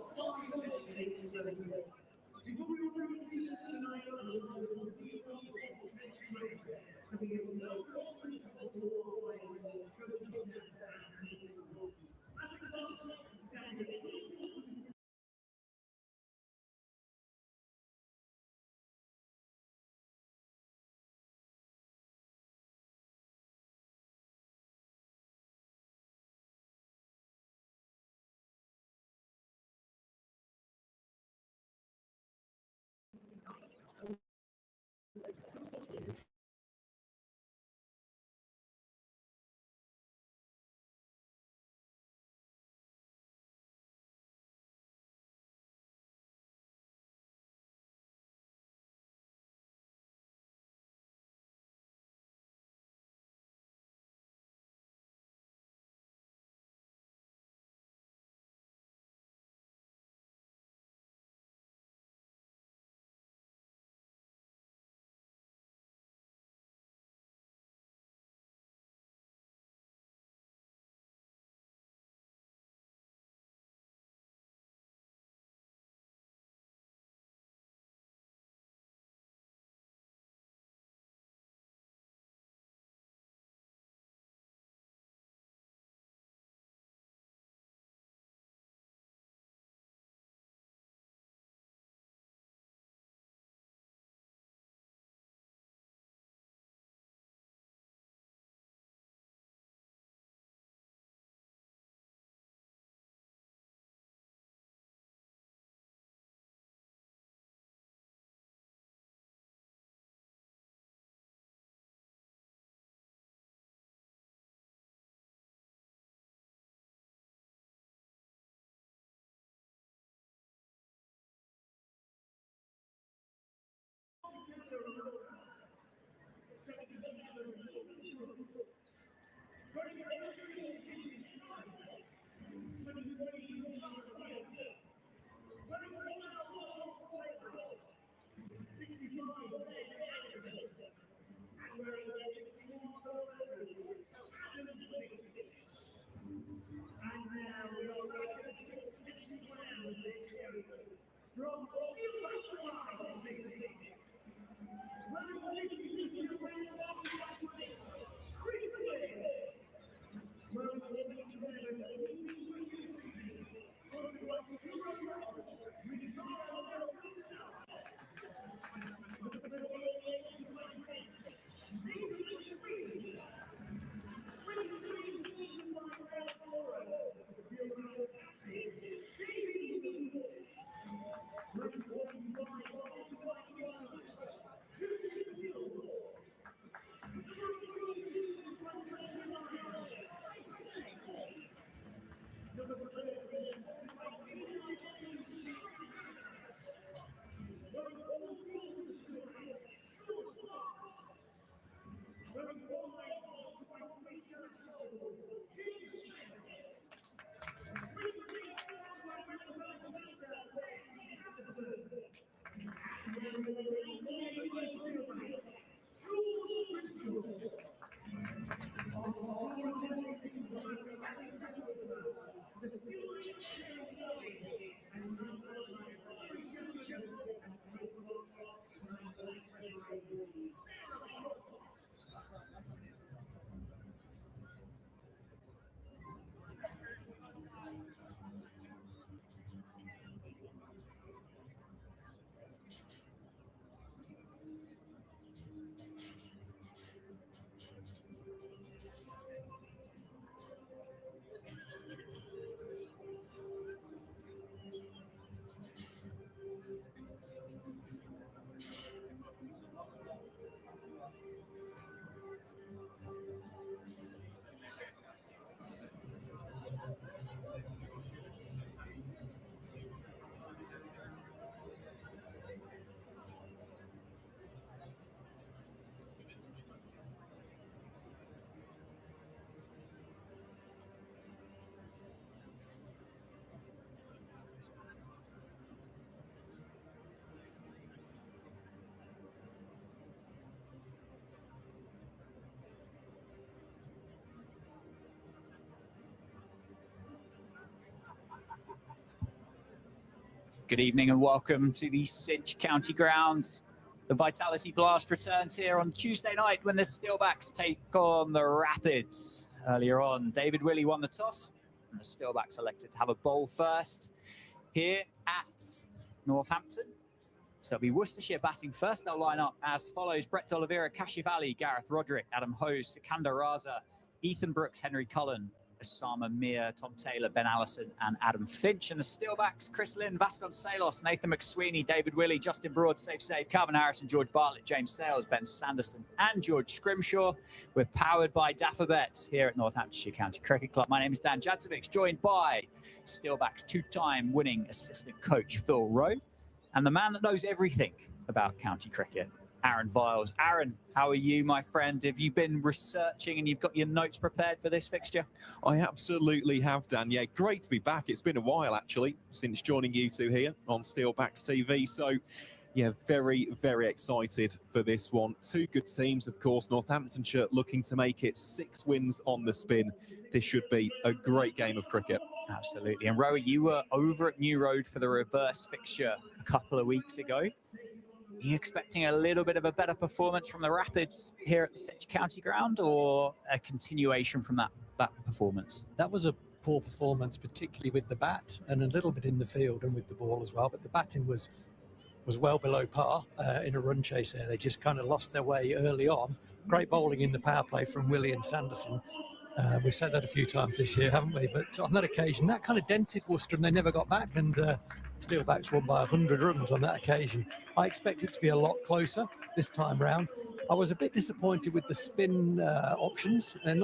Before we run through the teams tonight, I would like to be on the set to be able to know all the football players, coaches, and teams. As a development standard, it's really important. And now we are back at the 650 round of this area. From Steelbacks side of the evening. Running 50 round starting by 6. Chris Lee. Running 27, keeping with this evening. Sponsored by Euro Rock. With Carl West South. With the 38 to my 6. Nathan Swede. Swede season by Ralph Laura. Steelbacks captain. David Winwood. Running 45, sponsored by Euro. Justin Hill. Number 18, sponsored by Number 13, sponsored by Midnight Steve Chickens. Number 14 to the Steelbacks, George Barnes. Number 5, sponsored by Franchise Hospital, James Sands. 26, sponsored by Randall Alexander, Ben Sanderson. And number 18 to the Steelbacks, George Mitchell. Our scorers this evening by the Steelbacks shares going, and tonight's outliers Good evening and welcome to the Cinch County Grounds. The Vitality Blast returns here on Tuesday night when the Steelbacks take on the Rapids. Earlier on, David Willey won the toss and the Steelbacks elected to have a bowl first here at Northampton. So it'll be Worcestershire batting first. They'll line up as follows: Brett D'Oliveira, Kashif Ali, Gareth Roderick, Adam Hose, Sikandar Raza, Ethan Brooks, Henry Cullen, Osama Mir, Tom Taylor, Ben Allison, and Adam Finch. And the Steelbacks: Chris Lynn, Vasconcelos, Nathan McSweeney, David Willey, Justin Broad, Safe, Calvin Harrison, George Bartlett, James Sales, Ben Sanderson, and George Scrimshaw. We're powered by Daffabet here at Northamptonshire County Cricket Club. My name is Dan Jadzovic, joined by Steelbacks two-time winning assistant coach Phil Rowe, and the man that knows everything about county cricket, Aaron Viles. Aaron, how are you, my friend? Have you been researching and you've got your notes prepared for this fixture? I absolutely have, Dan. Yeah, great to be back. It's been a while, actually, since joining you two here on Steelbacks TV. So, yeah, very, very excited for this one. Two good teams, of course. Northamptonshire looking to make it 6 wins on the spin. This should be a great game of cricket. Absolutely. And Rowie, you were over at New Road for the reverse fixture a couple of weeks ago. Are you expecting a little bit of a better performance from the Rapids here at the Cinch County Ground, or a continuation from that performance? That was a poor performance, particularly with the bat and a little bit in the field and with the ball as well. But the batting was well below par in a run chase there. They just kind of lost their way early on. Great bowling in the power play from Willey and Sanderson. We've said that a few times this year, haven't we? But on that occasion, that kind of dented Worcester and they never got back. And Steelbacks won by 100 runs on that occasion. I expect it to be a lot closer this time round. I was a bit disappointed with the spin options, and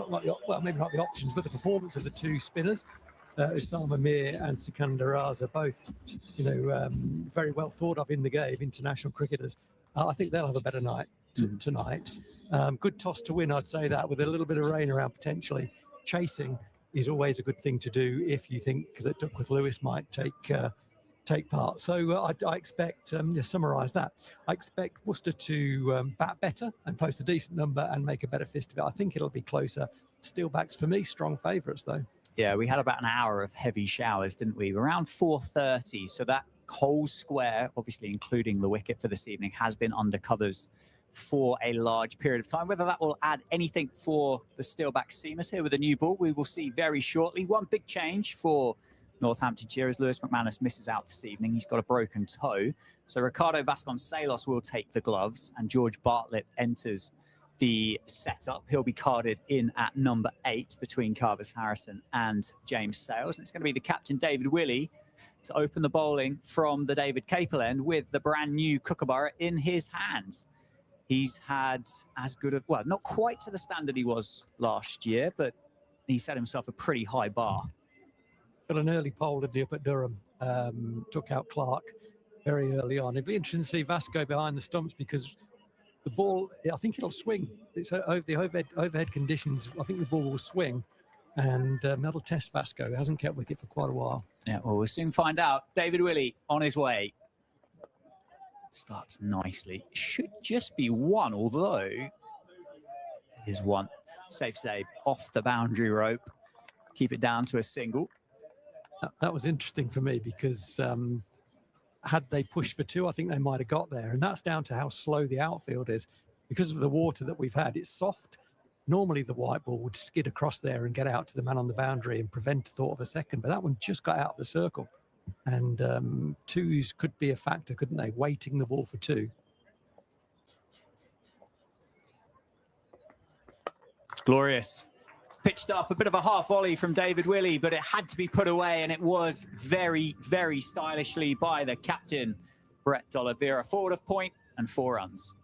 maybe not the options, but the performance of the two spinners, Osama Mir and Sikandar Raza, both, very well thought of in the game, international cricketers. I think they'll have a better night tonight. Good toss to win, I'd say that, with a little bit of rain around potentially. Chasing is always a good thing to do if you think that Duckworth Lewis might take part. So I expect, to summarise that, I expect Worcester to bat better and post a decent number and make a better fist of it. I think it'll be closer. Steelbacks, for me, strong favourites, though. Yeah, we had about an hour of heavy showers, didn't we? Around 4:30. So that whole square, obviously including the wicket for this evening, has been under covers for a large period of time. Whether that will add anything for the Steelbacks seamers here with a new ball, we will see very shortly. One big change for Northamptonshire as Lewis McManus misses out this evening. He's got a broken toe. So Ricardo Vasconcelos will take the gloves and George Bartlett enters the setup. He'll be carded in at number 8 between Carvis Harrison and James Sales. And it's going to be the captain, David Willey, to open the bowling from the David Capel end with the brand new Kookaburra in his hands. He's had as good of, well, not quite to the standard he was last year, but he set himself a pretty high bar. Got an early pole in the up at Durham, took out Clark very early on. It'd be interesting to see Vasco behind the stumps because the ball, I think it'll swing. It's over the overhead conditions. I think the ball will swing, and that'll test Vasco. He hasn't kept wicket for quite a while. Yeah, well, we'll soon find out. David Willey on his way. Starts nicely. Should just be one, although it is one. Safe save off the boundary rope. Keep it down to a single. That was interesting for me because had they pushed for 2, I think they might have got there. And that's down to how slow the outfield is. Because of the water that we've had, it's soft. Normally the white ball would skid across there and get out to the man on the boundary and prevent the thought of a second. But that one just got out of the circle. And 2s could be a factor, couldn't they? Waiting the ball for 2. Glorious. Pitched up, a bit of a half volley from David Willey, but it had to be put away, and it was very, very stylishly by the captain, Brett D'Oliveira. Forward of point and 4 runs.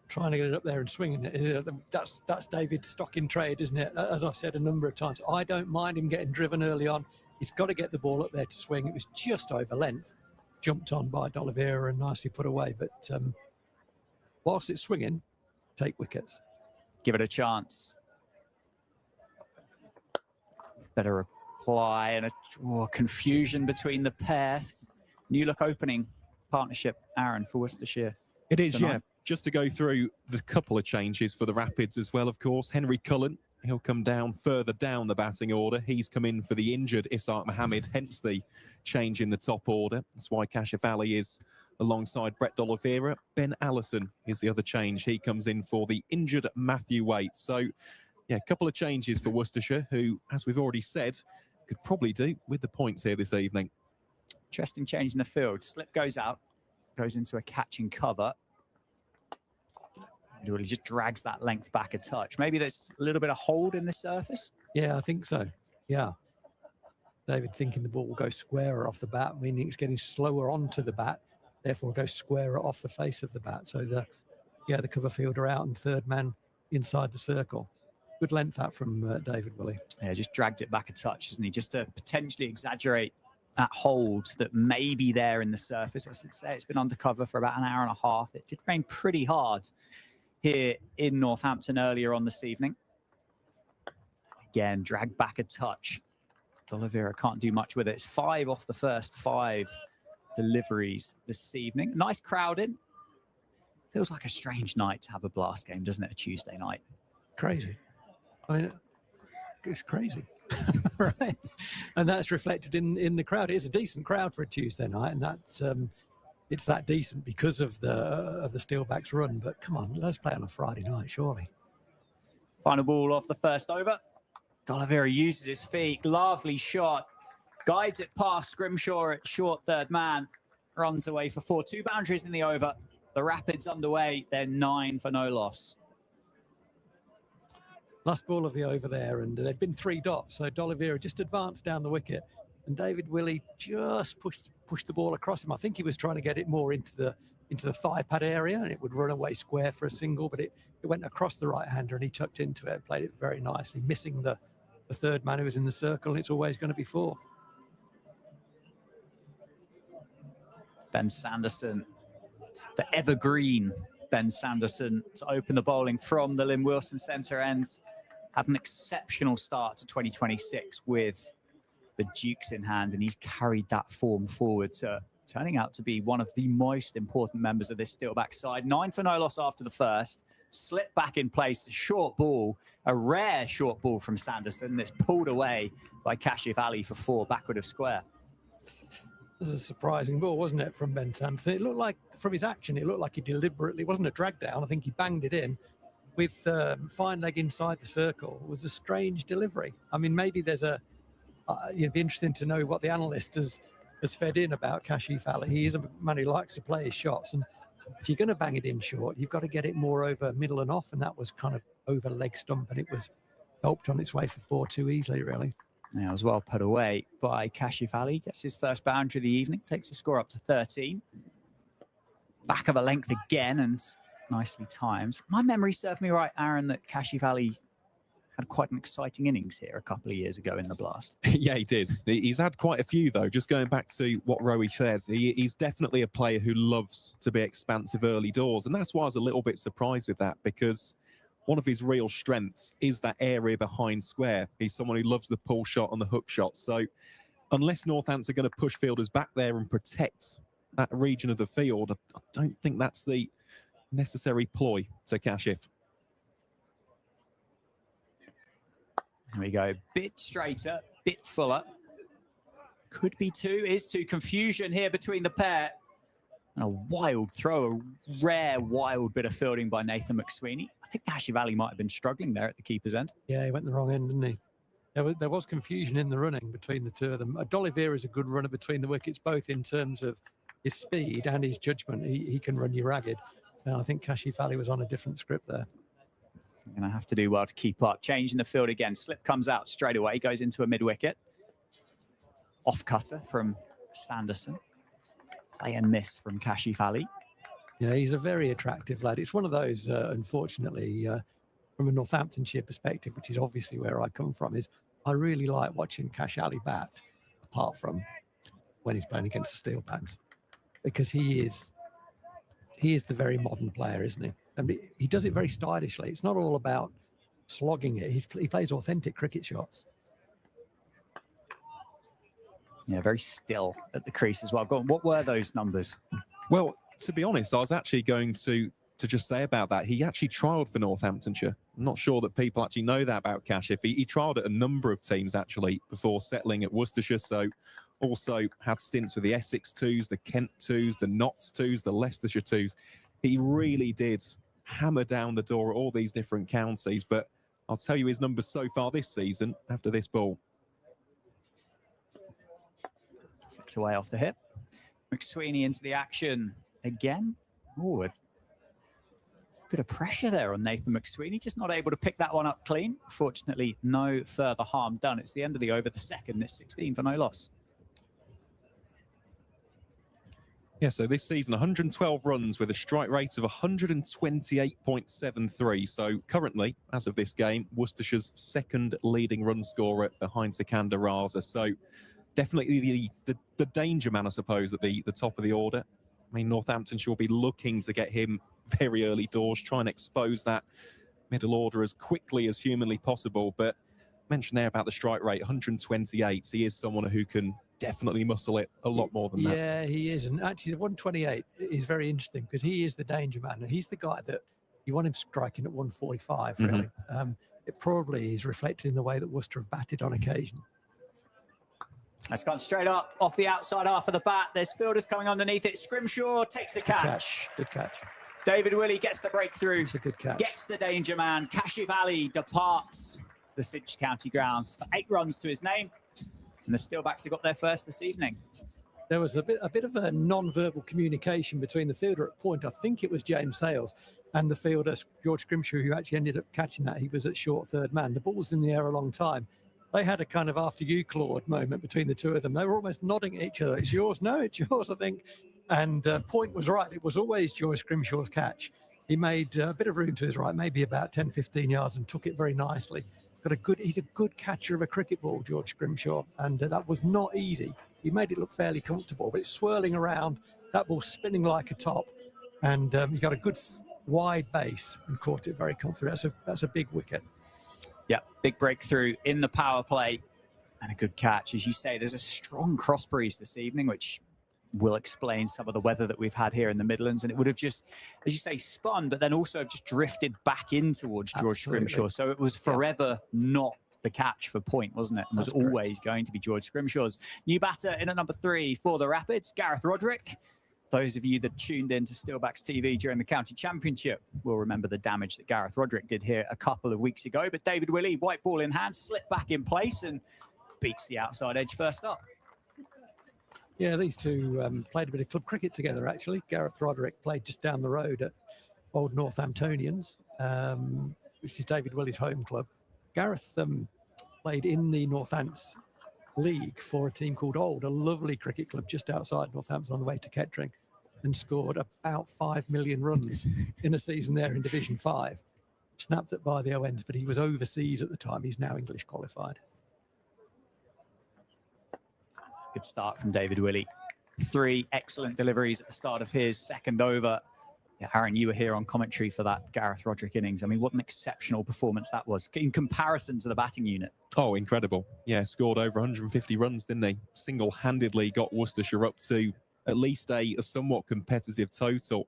Trying to get it up there and swinging it. That's David's stock in trade, isn't it? As I've said a number of times, I don't mind him getting driven early on. He's got to get the ball up there to swing. It was just over length, jumped on by D'Oliveira and nicely put away. But whilst it's swinging, take wickets. Give it a chance. Better reply, and a confusion between the pair. New look opening partnership, Aaron, for Worcestershire. It is, tonight. Yeah. Just to go through the couple of changes for the Rapids as well, of course. Henry Cullen He'll come down further down the batting order. He's come in for the injured Ishaq Mohammed, hence the change in the top order. That's why Kashif Ali is alongside Brett D'Oliveira. Ben Allison is the other change. He comes in for the injured Matthew Waite. So, yeah, a couple of changes for Worcestershire, who, as we've already said, could probably do with the points here this evening. Interesting change in the field. Slip goes out, goes into a catching cover. It really just drags that length back a touch. Maybe there's a little bit of hold in the surface. Yeah, I think so. Yeah. David thinking the ball will go squarer off the bat, meaning it's getting slower onto the bat, therefore go squarer off the face of the bat. So the cover fielder out and third man inside the circle. Good length that from David Willey. Yeah, just dragged it back a touch, isn't he? Just to potentially exaggerate that hold that may be there in the surface. I should say it's been undercover for about an hour and a half. It did rain pretty hard here in Northampton earlier on this evening. Again, dragged back a touch. D'Oliveira can't do much with it. It's 5 off the first 5 deliveries this evening. Nice crowd in. Feels like a strange night to have a blast game, doesn't it? A Tuesday night. Crazy. I mean, it's crazy. Right. And that's reflected in the crowd. It's a decent crowd for a Tuesday night, and that's it's that decent because of the Steelbacks run. But come on, let's play on a Friday night, surely. Final ball off the first over. D'Oliveira uses his feet. Lovely shot. Guides it past Scrimshaw at short third man. Runs away for 4. 2 boundaries in the over. The Rapids underway. They're 9 for no loss. Last ball of the over there, and there'd been 3 dots. So D'Oliveira just advanced down the wicket, and David Willey just pushed the ball across him. I think he was trying to get it more into the thigh pad area, and it would run away square for a single, but it went across the right hander, and he tucked into it and played it very nicely, missing the third man who was in the circle, and it's always going to be 4. Ben Sanderson, the evergreen Ben Sanderson, to open the bowling from the Lynn Wilson centre ends. Had an exceptional start to 2026 with the Dukes in hand, and he's carried that form forward to turning out to be one of the most important members of this Steelback side. 9 for no loss after the first. Slipped back in place, a short ball, a rare short ball from Sanderson. It's pulled away by Kashif Ali for 4, backward of square. It was a surprising ball, wasn't it, from Ben Sanderson? It looked like, from his action, it looked like he deliberately, it wasn't a drag down. I think he banged it in with fine leg inside the circle. It was a strange delivery. I mean, maybe there's it'd be interesting to know what the analyst has fed in about Kashif Ali. He is a man who likes to play his shots, and if you're going to bang it in short, you've got to get it more over middle and off, and that was kind of over leg stump, and it was helped on its way for 4 too easily, really. Now, as well put away by Kashif Ali. Gets his first boundary of the evening, takes the score up to 13. Back of a length again, and nicely timed. My memory served me right, Aaron, that Kashif Ali had quite an exciting innings here a couple of years ago in the Blast. Yeah, he did. He's had quite a few, though. Just going back to what Rowie says, he's definitely a player who loves to be expansive early doors. And that's why I was a little bit surprised with that, because one of his real strengths is that area behind square. He's someone who loves the pull shot and the hook shot. So unless Northants are going to push fielders back there and protect that region of the field, I don't think that's the necessary ploy to Kashif. Here we go. Bit straighter, bit fuller. Could be 2, is 2. Confusion here between the pair. And a wild throw, a rare wild bit of fielding by Nathan McSweeney. I think Kashif Ali might have been struggling there at the keeper's end. Yeah, he went the wrong end, didn't he? There was confusion in the running between the two of them. D'Oliveira is a good runner between the wickets, both in terms of his speed and his judgment. He can run you ragged. And I think Kashif Ali was on a different script there. Going to have to do well to keep up. Changing the field again. Slip comes out straight away, goes into a mid-wicket. Off cutter from Sanderson. Play and miss from Kashif Ali. Yeah, he's a very attractive lad. It's one of those, unfortunately, from a Northamptonshire perspective, which is obviously where I come from, is I really like watching Kash Ali bat, apart from when he's playing against the Steelbacks, because he is the very modern player, isn't he? And he does it very stylishly. It's not all about slogging it. He plays authentic cricket shots. Yeah, very still at the crease as well. Go on, what were those numbers? Well, to be honest, I was actually going to to just say about that, he actually trialled for Northamptonshire. I'm not sure that people actually know that about Kashif. He trialled at a number of teams, actually, before settling at Worcestershire. So also had stints with the Essex 2s, the Kent 2s, the Notts 2s, the Leicestershire 2s. He really did hammer down the door at all these different counties. But I'll tell you his numbers so far this season after this ball. Flicked away off the hip. McSweeney into the action again. Oh, a bit of pressure there on Nathan McSweeney, just not able to pick that one up clean. Fortunately, no further harm done. It's the end of the over, the second. It's 16 for no loss. Yeah, so this season, 112 runs with a strike rate of 128.73. So currently, as of this game, Worcestershire's second leading run scorer behind Sikander Raza. So definitely the danger man, I suppose, at the top of the order. I mean, Northamptonshire will be looking to get him very early doors, try and expose that middle order as quickly as humanly possible. But mentioned there about the strike rate, 128. So he is someone who can definitely muscle it a lot more than that. Yeah, he is. And actually, the 128 is very interesting because he is the danger man. And he's the guy that you want him striking at 145, really. It probably is reflected in the way that Worcester have batted on occasion. That's gone straight up off the outside half of the bat. There's fielders coming underneath it. Scrimshaw takes the catch. Good catch. David Willey gets the breakthrough. It's a good catch. Gets the danger man. Kashif Ali departs the Cinch County grounds for 8 runs to his name. And the Steelbacks have got their first this evening. There was a bit of a non-verbal communication between the fielder at point. I think it was James Sales and the fielder, George Scrimshaw, who actually ended up catching that. He was at short third man. The ball was in the air a long time. They had a kind of after you, Claude moment between the two of them. They were almost nodding at each other. It's yours? No, it's yours, I think. And Point was right. It was always George Scrimshaw's catch. He made a bit of room to his right, maybe about 10, 15 yards, and took it very nicely. He's a good catcher of a cricket ball, George Scrimshaw, and that was not easy. He made it look fairly comfortable, but it's swirling around, that ball spinning like a top, and he got a good wide base and caught it very comfortably. That's a big wicket. Yeah, big breakthrough in the power play and a good catch. As you say, there's a strong cross breeze this evening, which will explain some of the weather that we've had here in the Midlands, and it would have just, as you say, spun, but then also just drifted back in towards George Scrimshaw. So it was forever not the catch for Point, wasn't it? It was always going to be George Scrimshaw's. New batter in at number 3 for the Rapids, Gareth Roderick. Those of you that tuned in to Steelbacks TV during the county championship will remember the damage that Gareth Roderick did here a couple of weeks ago. But David Willey, white ball in hand, slipped back in place and beats the outside edge first up. Yeah, these two played a bit of club cricket together, actually. Gareth Roderick played just down the road at Old Northamptonians, which is David Willey's home club. Gareth played in the Northants League for a team called Old, a lovely cricket club just outside Northampton on the way to Kettering, and scored about 5 million runs in a season there in Division 5. Snapped it by the ONs, but he was overseas at the time. He's now English qualified. Good start from David Willey. 3 excellent deliveries at the start of his second over. Yeah, Aaron, you were here on commentary for that Gareth Roderick innings. I mean, what an exceptional performance that was in comparison to the batting unit. Oh, incredible. Yeah, scored over 150 runs, didn't he? Single-handedly got Worcestershire up to at least a somewhat competitive total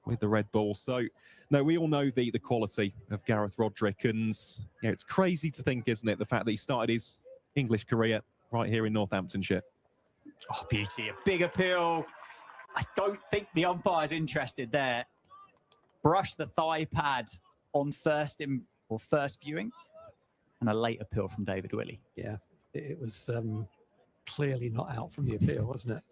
with the red ball. So, no, we all know the quality of Gareth Roderick. And you know, it's crazy to think, isn't it, the fact that he started his English career right here in Northamptonshire. Oh, beauty. A big appeal. I don't think the umpire's interested there. Brush the thigh pad on first viewing, and a late appeal from David Willey. Yeah, it was clearly not out from the appeal, wasn't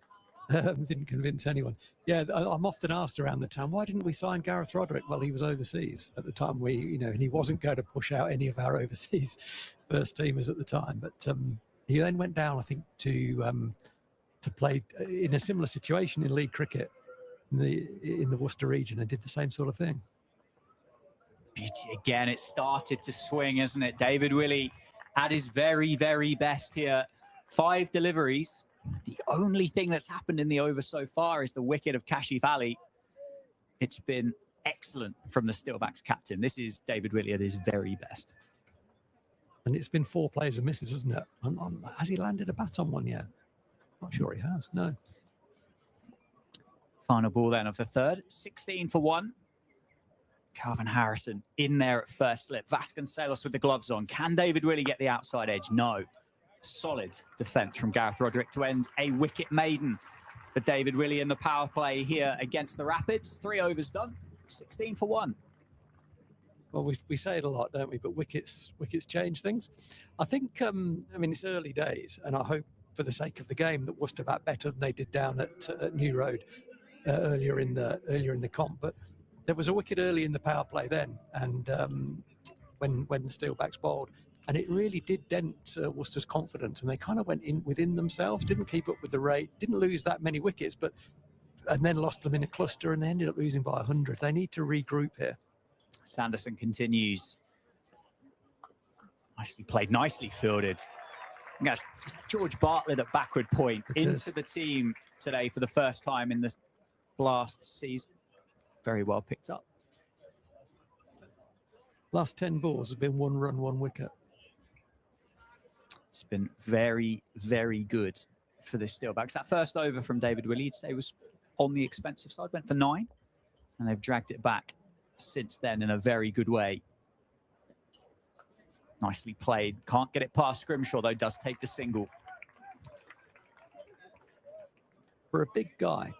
it? Didn't convince anyone. Yeah, I'm often asked around the town, why didn't we sign Gareth Roderick? Well, he was overseas at the time. And he wasn't going to push out any of our overseas first teamers at the time. But he then went down, I think, to play in a similar situation in league cricket in the Worcester region, and did the same sort of thing. Beauty again. It started to swing, isn't it? David Willey at his very, very best here. 5 deliveries. The only thing that's happened in the over so far is the wicket of Kashif Ali. It's been excellent from the Steelbacks captain. This is David Willey at his very best. And it's been 4 plays and misses, hasn't it? Has he landed a bat on one yet? Not sure he has, no. Final ball then of the third. 16 for 1. Calvin Harrison in there at first slip. Vasconcelos with the gloves on. Can David Willey get the outside edge? No. Solid defense from Gareth Roderick to end a wicket maiden for David Willey in the power play here against the Rapids. 3 overs done, 16 for 1. Well, we say it a lot, don't we? But wickets change things. I think, I mean, it's early days, and I hope for the sake of the game that Worcester bat better than they did down at New Road earlier in the comp. But there was a wicket early in the power play then, and when the Steelbacks bowled, and it really did dent Worcester's confidence, and they kind of went in within themselves, didn't keep up with the rate, didn't lose that many wickets, and then lost them in a cluster, and they ended up losing by 100. They need to regroup here. Sanderson continues. Nicely played, nicely fielded. Yes, just George Bartlett at backward point into the team today for the first time in the Blast season. Very well picked up. Last 10 balls have been 1 run, 1 wicket. It's been very, very good for the Steelbacks. That first over from David Willey, you'd say, was on the expensive side, went for 9, and they've dragged it back since then in a very good way. Nicely played. Can't get it past Scrimshaw, though, does take the single. For a big guy,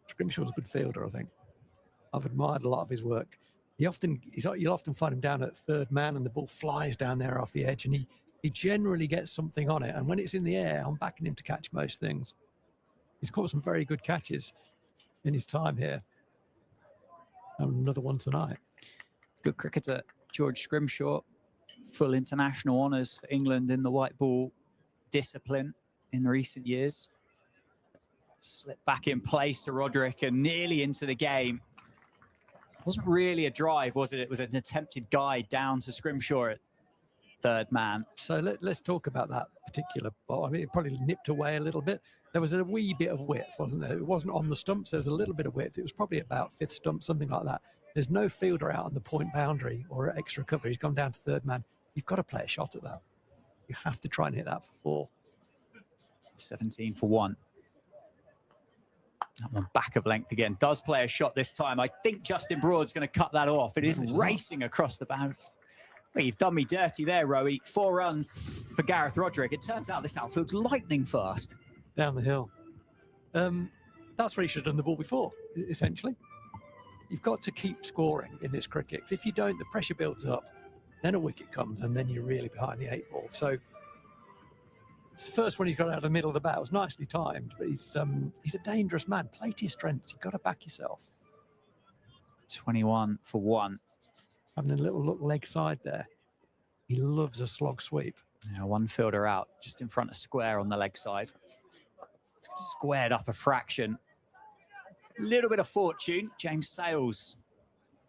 Scrimshaw's a good fielder, I think. I've admired a lot of his work. You'll often find him down at third man, and the ball flies down there off the edge, and he generally gets something on it. And when it's in the air, I'm backing him to catch most things. He's caught some very good catches in his time here. And another one tonight. Good cricketer, George Scrimshaw. Full international honours for England in the white ball discipline in recent years. Slipped back in place to Roderick and nearly into the game. It wasn't really a drive, was it? It was an attempted guide down to Scrimshaw at third man. So let's talk about that particular ball. I mean, it probably nipped away a little bit. There was a wee bit of width, wasn't there? It wasn't on the stumps. There was a little bit of width. It was probably about 5th stump, something like that. There's no fielder out on the point boundary or extra cover. He's gone down to third man. You've got to play a shot at that. You have to try and hit that for 4. 17 for 1. That one back of length again. Does play a shot this time. I think Justin Broad's going to cut that off. It is racing across the bounce. Well, you've done me dirty there, Rowie. 4 runs for Gareth Roderick. It turns out this outfield's lightning fast. Down the hill. That's where he should have done the ball before, essentially. You've got to keep scoring in this cricket. If you don't, the pressure builds up. Then a wicket comes, and then you're really behind the 8 ball. So it's the first one he's got out of the middle of the bat. It was nicely timed, but he's a dangerous man. Play to your strengths. You've got to back yourself. 21 for 1. Having a little look leg side there. He loves a slog sweep. Yeah, 1 fielder out, just in front of square on the leg side. Squared up a fraction. Little bit of fortune. James Sales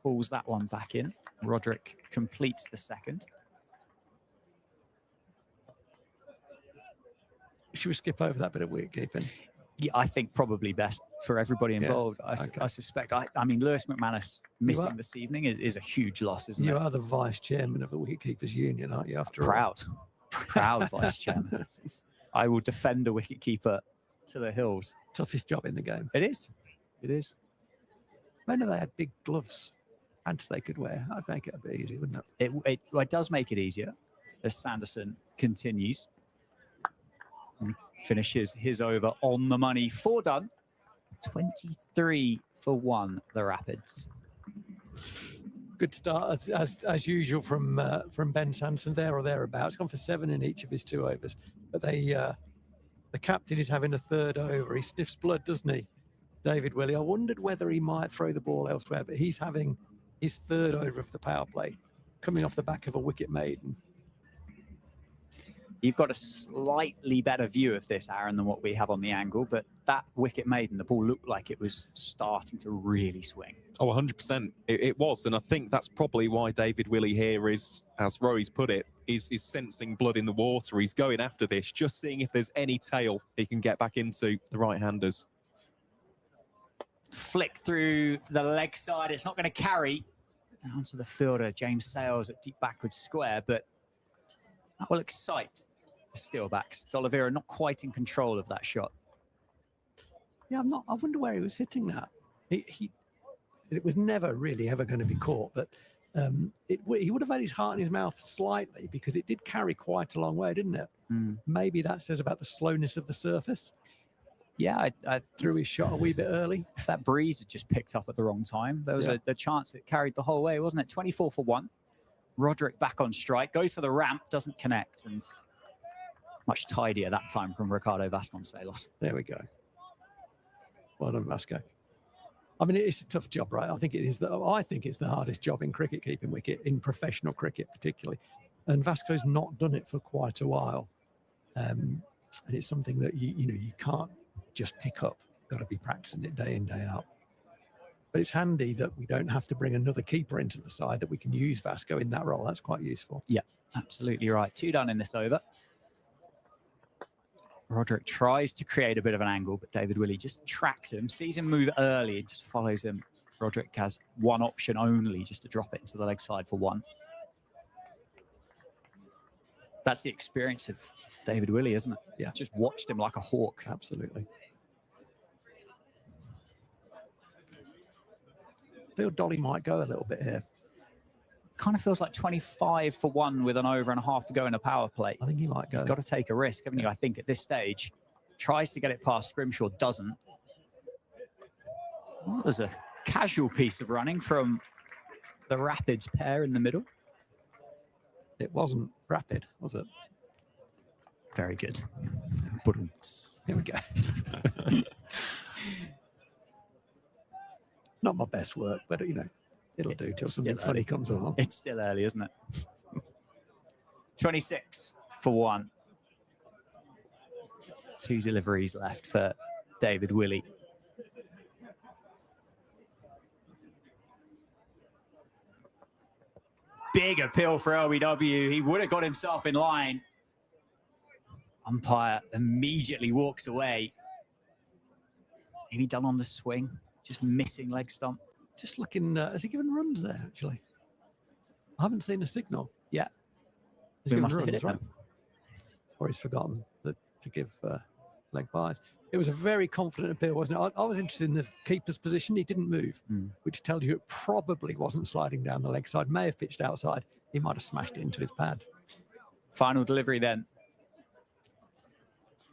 pulls that one back in. Roderick completes the second. Should we skip over that bit of wicket keeping? Yeah, I think probably best for everybody involved. Yeah, I suspect. I mean, Lewis McManus missing this evening is a huge loss, isn't it? You are the vice chairman of the Wicketkeepers Union, aren't you? After proud vice chairman. I will defend a wicketkeeper to the hills. Toughest job in the game. It is. It is. When they had big gloves, pants they could wear, I'd make it a bit easier, wouldn't it? It does make it easier as Sanderson continues. And finishes his over on the money. 4 done. 23 for 1, the Rapids. Good start as usual from Ben Sanderson, there or thereabouts. Gone for 7 in each of his 2 overs. But the captain is having a 3rd over. He sniffs blood, doesn't he, David Willey? I wondered whether he might throw the ball elsewhere, but he's having his 3rd over of the power play, coming off the back of a wicket maiden. You've got a slightly better view of this, Aaron, than what we have on the angle, but that wicket maiden, the ball looked like it was starting to really swing. Oh, 100%. It was, and I think that's probably why David Willey here is, as Rory's put it, is sensing blood in the water. He's going after this, just seeing if there's any tail he can get back into the right-handers. Flick through the leg side. It's not going to carry down to the fielder, James Sales, at deep backward square, but that will excite the Steelbacks. D'Oliveira not quite in control of that shot. Yeah, I wonder where he was hitting that. It was never really ever going to be caught, but he would have had his heart in his mouth slightly because it did carry quite a long way, didn't it? Maybe that says about the slowness of the surface. Yeah, I threw his shot a wee bit early. If that breeze had just picked up at the wrong time, there was a chance it carried the whole way, wasn't it? 24 for 1. Roderick back on strike, goes for the ramp, doesn't connect, and much tidier that time from Ricardo Vasconcelos. There we go. Well done, Vasco. I mean, it's a tough job, right? I think it is. I think it's the hardest job in cricket, keeping wicket, in professional cricket particularly. And Vasco's not done it for quite a while. And it's something that, you can't just pick up. Got to be practicing it day in, day out. But it's handy that we don't have to bring another keeper into the side, that we can use Vasco in that role. That's quite useful. Yeah, absolutely right. 2 done in this over. Roderick tries to create a bit of an angle, but David Willey just tracks him, sees him move early, and just follows him. Roderick has one option only, just to drop it into the leg side for 1. That's the experience of David Willey, isn't it? Yeah. Just watched him like a hawk. Absolutely. I feel Dolly might go a little bit here. Kind of feels like 25 for 1 with an over and a half to go in a power play. I think he might go. You've got to take a risk, haven't you? I think at this stage, tries to get it past Scrimshaw, doesn't. Well, there's a casual piece of running from the Rapids pair in the middle. It wasn't rapid, was it? Very good. Here we go. Not my best work, but it'll do till something funny comes along. It's still early, isn't it? 26 for 1. 2 deliveries left for David Willey. Big appeal for LBW. He would have got himself in line. Umpire immediately walks away. Maybe done on the swing. Just missing leg stump. Just looking, has he given runs there, actually? I haven't seen a signal. Yeah. He's We given must have runs, hit it, right? Or he's forgotten to give leg byes. It was a very confident appeal, wasn't it? I was interested in the keeper's position. He didn't move, which tells you it probably wasn't sliding down the leg side. May have pitched outside. He might have smashed it into his pad. Final delivery then.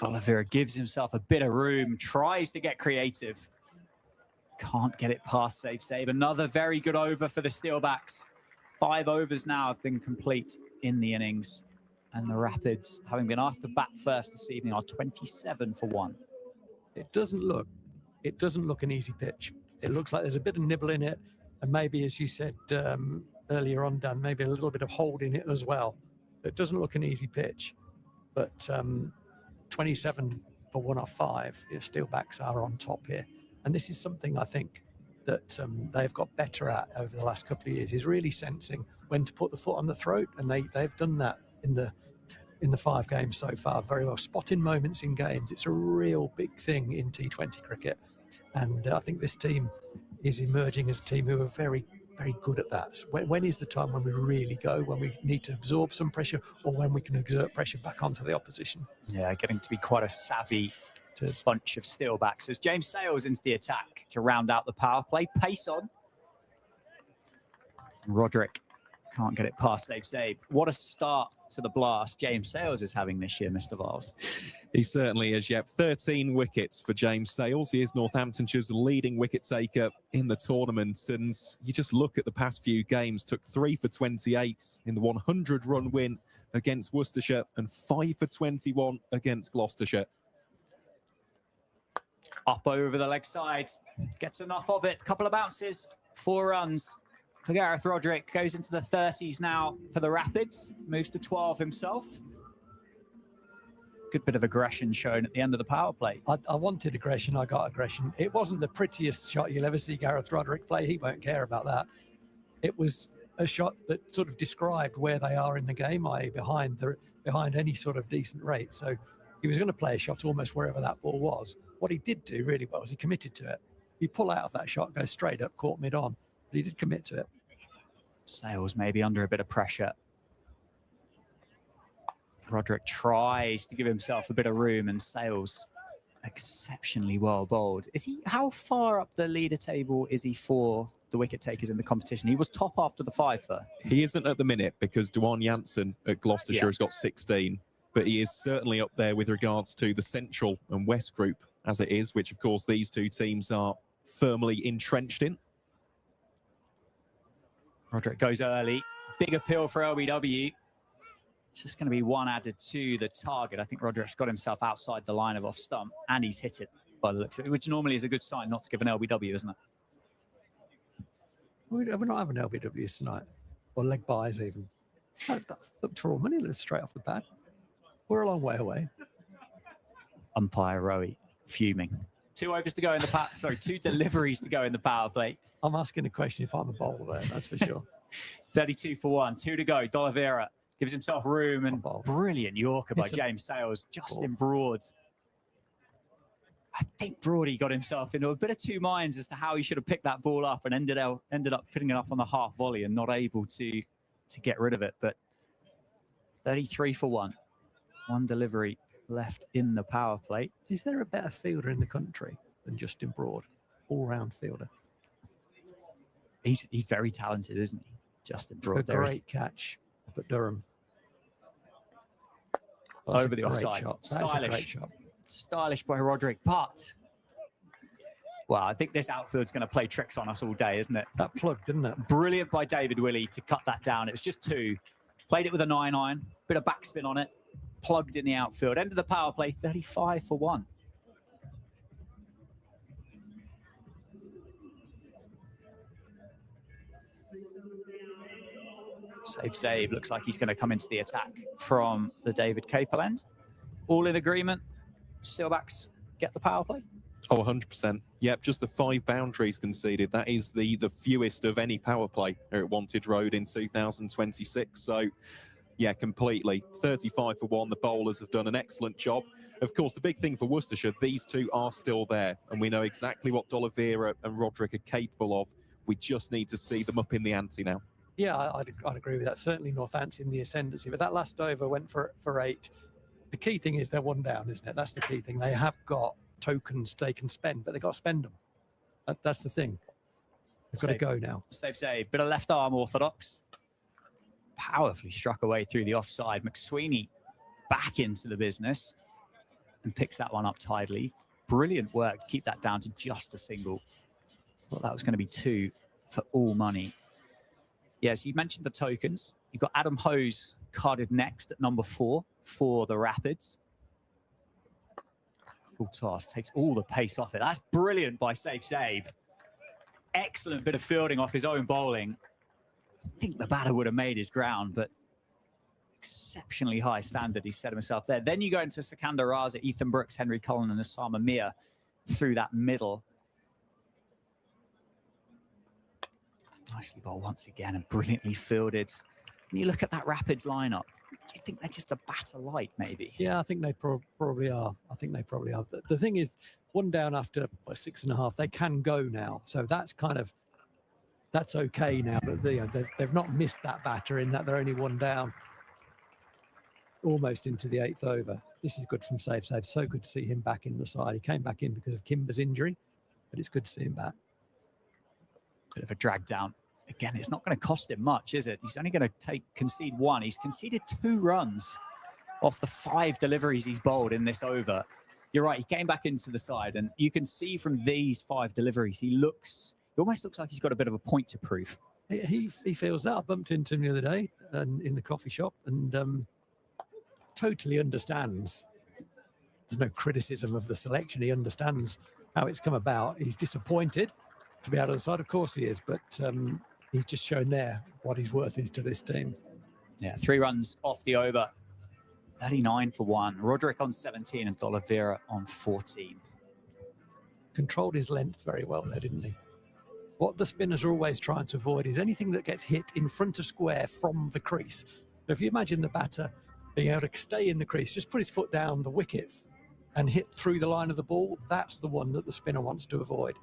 Oliveira gives himself a bit of room, tries to get creative. Can't get it past save. Another very good over for the Steelbacks. 5 overs now have been complete in the innings. And the Rapids, having been asked to bat first this evening, are 27 for 1. It doesn't look an easy pitch. It looks like there's a bit of nibble in it. And maybe, as you said earlier on, Dan, maybe a little bit of hold in it as well. It doesn't look an easy pitch. But 27 for 1 off 5, Steelbacks are on top here. And this is something I think that they've got better at over the last couple of years, is really sensing when to put the foot on the throat. And they've done that in the 5 games so far very well. Spotting moments in games, it's a real big thing in T20 cricket. And I think this team is emerging as a team who are very, very good at that. When is the time when we really go, when we need to absorb some pressure, or when we can exert pressure back onto the opposition? Yeah, getting to be quite a savvy bunch of Steelbacks as James Sales into the attack to round out the power play. Pace on. Roderick can't get it past save. What a start to the blast James Sales is having this year, Mr. Vars. He certainly is, yep. 13 wickets for James Sales. He is Northamptonshire's leading wicket taker in the tournament. And you just look at the past few games, took 3 for 28 in the 100-run win against Worcestershire and 5 for 21 against Gloucestershire. Up over the leg side, gets enough of it. Couple of bounces, 4 runs for Gareth Roderick. Goes into the 30s now for the Rapids. Moves to 12 himself. Good bit of aggression shown at the end of the power play. I wanted aggression, I got aggression. It wasn't the prettiest shot you'll ever see Gareth Roderick play. He won't care about that. It was a shot that sort of described where they are in the game, i.e. behind any sort of decent rate. So he was going to play a shot almost wherever that ball was. What he did do really well is he committed to it. You pull out of that shot, go straight up, caught mid-on, but he did commit to it. Sales maybe under a bit of pressure. Roderick tries to give himself a bit of room, and Sales exceptionally well bowled. Is he? How far up the leader table is he for the wicket takers in the competition? He was top after the 5 for. He isn't at the minute because Dwan Janssen at Gloucestershire has got 16, but he is certainly up there with regards to the Central and West group as it is, which of course these two teams are firmly entrenched in. Roderick goes early. Big appeal for LBW. It's just going to be 1 added to the target. I think Roderick's got himself outside the line of off stump, and he's hit it by the looks of it, which normally is a good sign not to give an LBW, isn't it? We're not having LBWs tonight, or leg buys even. That looked for all money straight off the bat. We're a long way away. Umpire Rowie fuming. 2 overs to go in the power. Sorry, 2 deliveries to go in the power play. I'm asking the question if I'm a bowler there, that's for sure. 32 for 1, 2 to go. D'Oliveira gives himself room, and brilliant Yorker by James Sales, just in Broad. I think Broady got himself into a bit of 2 minds as to how he should have picked that ball up, and ended up putting it up on the half volley and not able to get rid of it. But 33 for 1, 1 delivery left in the power play. Is there a better fielder in the country than Justin Broad? All-round fielder. He's very talented, isn't he? Justin Broad. A great catch up at Durham. Over the offside. Stylish. Stylish by Roderick, but well, I think this outfield's going to play tricks on us all day, isn't it? That plugged, didn't it? Brilliant by David Willey to cut that down. It was just 2. Played it with a 9-iron, bit of backspin on it, plugged in the outfield. End of the power play, 35 for 1. Save. Looks like he's going to come into the attack from the David Capel end. All in agreement. Steelbacks get the power play. Oh, 100%. Yep, just the 5 boundaries conceded. That is the fewest of any power play here at Wantage Road in 2026. So, yeah, completely. 35 for 1. The bowlers have done an excellent job. Of course, the big thing for Worcestershire, these 2 are still there, and we know exactly what D'Oliveira and Roderick are capable of. We just need to see them up in the ante now. Yeah, I'd agree with that. Certainly Northampton in the ascendancy, but that last over went for 8. The key thing is they're 1 down, isn't it? That's the key thing. They have got tokens they can spend, but they've got to spend them. That's the thing. They've got to go now. Save. Bit of left arm orthodox. Powerfully struck away through the offside. McSweeney back into the business and picks that one up tidily. Brilliant work to keep that down to just a single. Thought that was going to be 2 for all money. Yes, you mentioned the tokens. You've got Adam Hose carded next at number 4 for the Rapids. Full toss, takes all the pace off it. That's brilliant by Save. Excellent bit of fielding off his own bowling. I think the batter would have made his ground, but exceptionally high standard he set himself there. Then you go into Sikandar Raza, Ethan Brooks, Henry Cullen, and Osama Mir through that middle. Nicely bowled once again and brilliantly fielded. When you look at that Rapids lineup, do you think they're just a batter light, maybe? Yeah, I think they probably are. The thing is, 1 down after 6.5, they can go now. So that's okay now. That they've not missed that batter in that they're only 1 down, almost into the 8th over. This is good from Save. So good to see him back in the side. He came back in because of Kimber's injury, but it's good to see him back. Bit of a drag down. Again, it's not going to cost him much, is it? He's only going to concede 1. He's conceded 2 runs off the 5 deliveries he's bowled in this over. You're right, he came back into the side, and you can see from these 5 deliveries, he almost looks like he's got a bit of a point to prove. He feels that. I bumped into him the other day in the coffee shop, and totally understands. There's no criticism of the selection. He understands how it's come about. He's disappointed to be out of the side. Of course he is, but he's just shown there what his worth is to this team. Yeah, 3 runs off the over. 39 for 1. Roderick on 17 and D'Oliveira on 14. Controlled his length very well there, didn't he? What the spinners are always trying to avoid is anything that gets hit in front of square from the crease. So if you imagine the batter being able to stay in the crease, just put his foot down the wicket and hit through the line of the ball, that's the one that the spinner wants to avoid.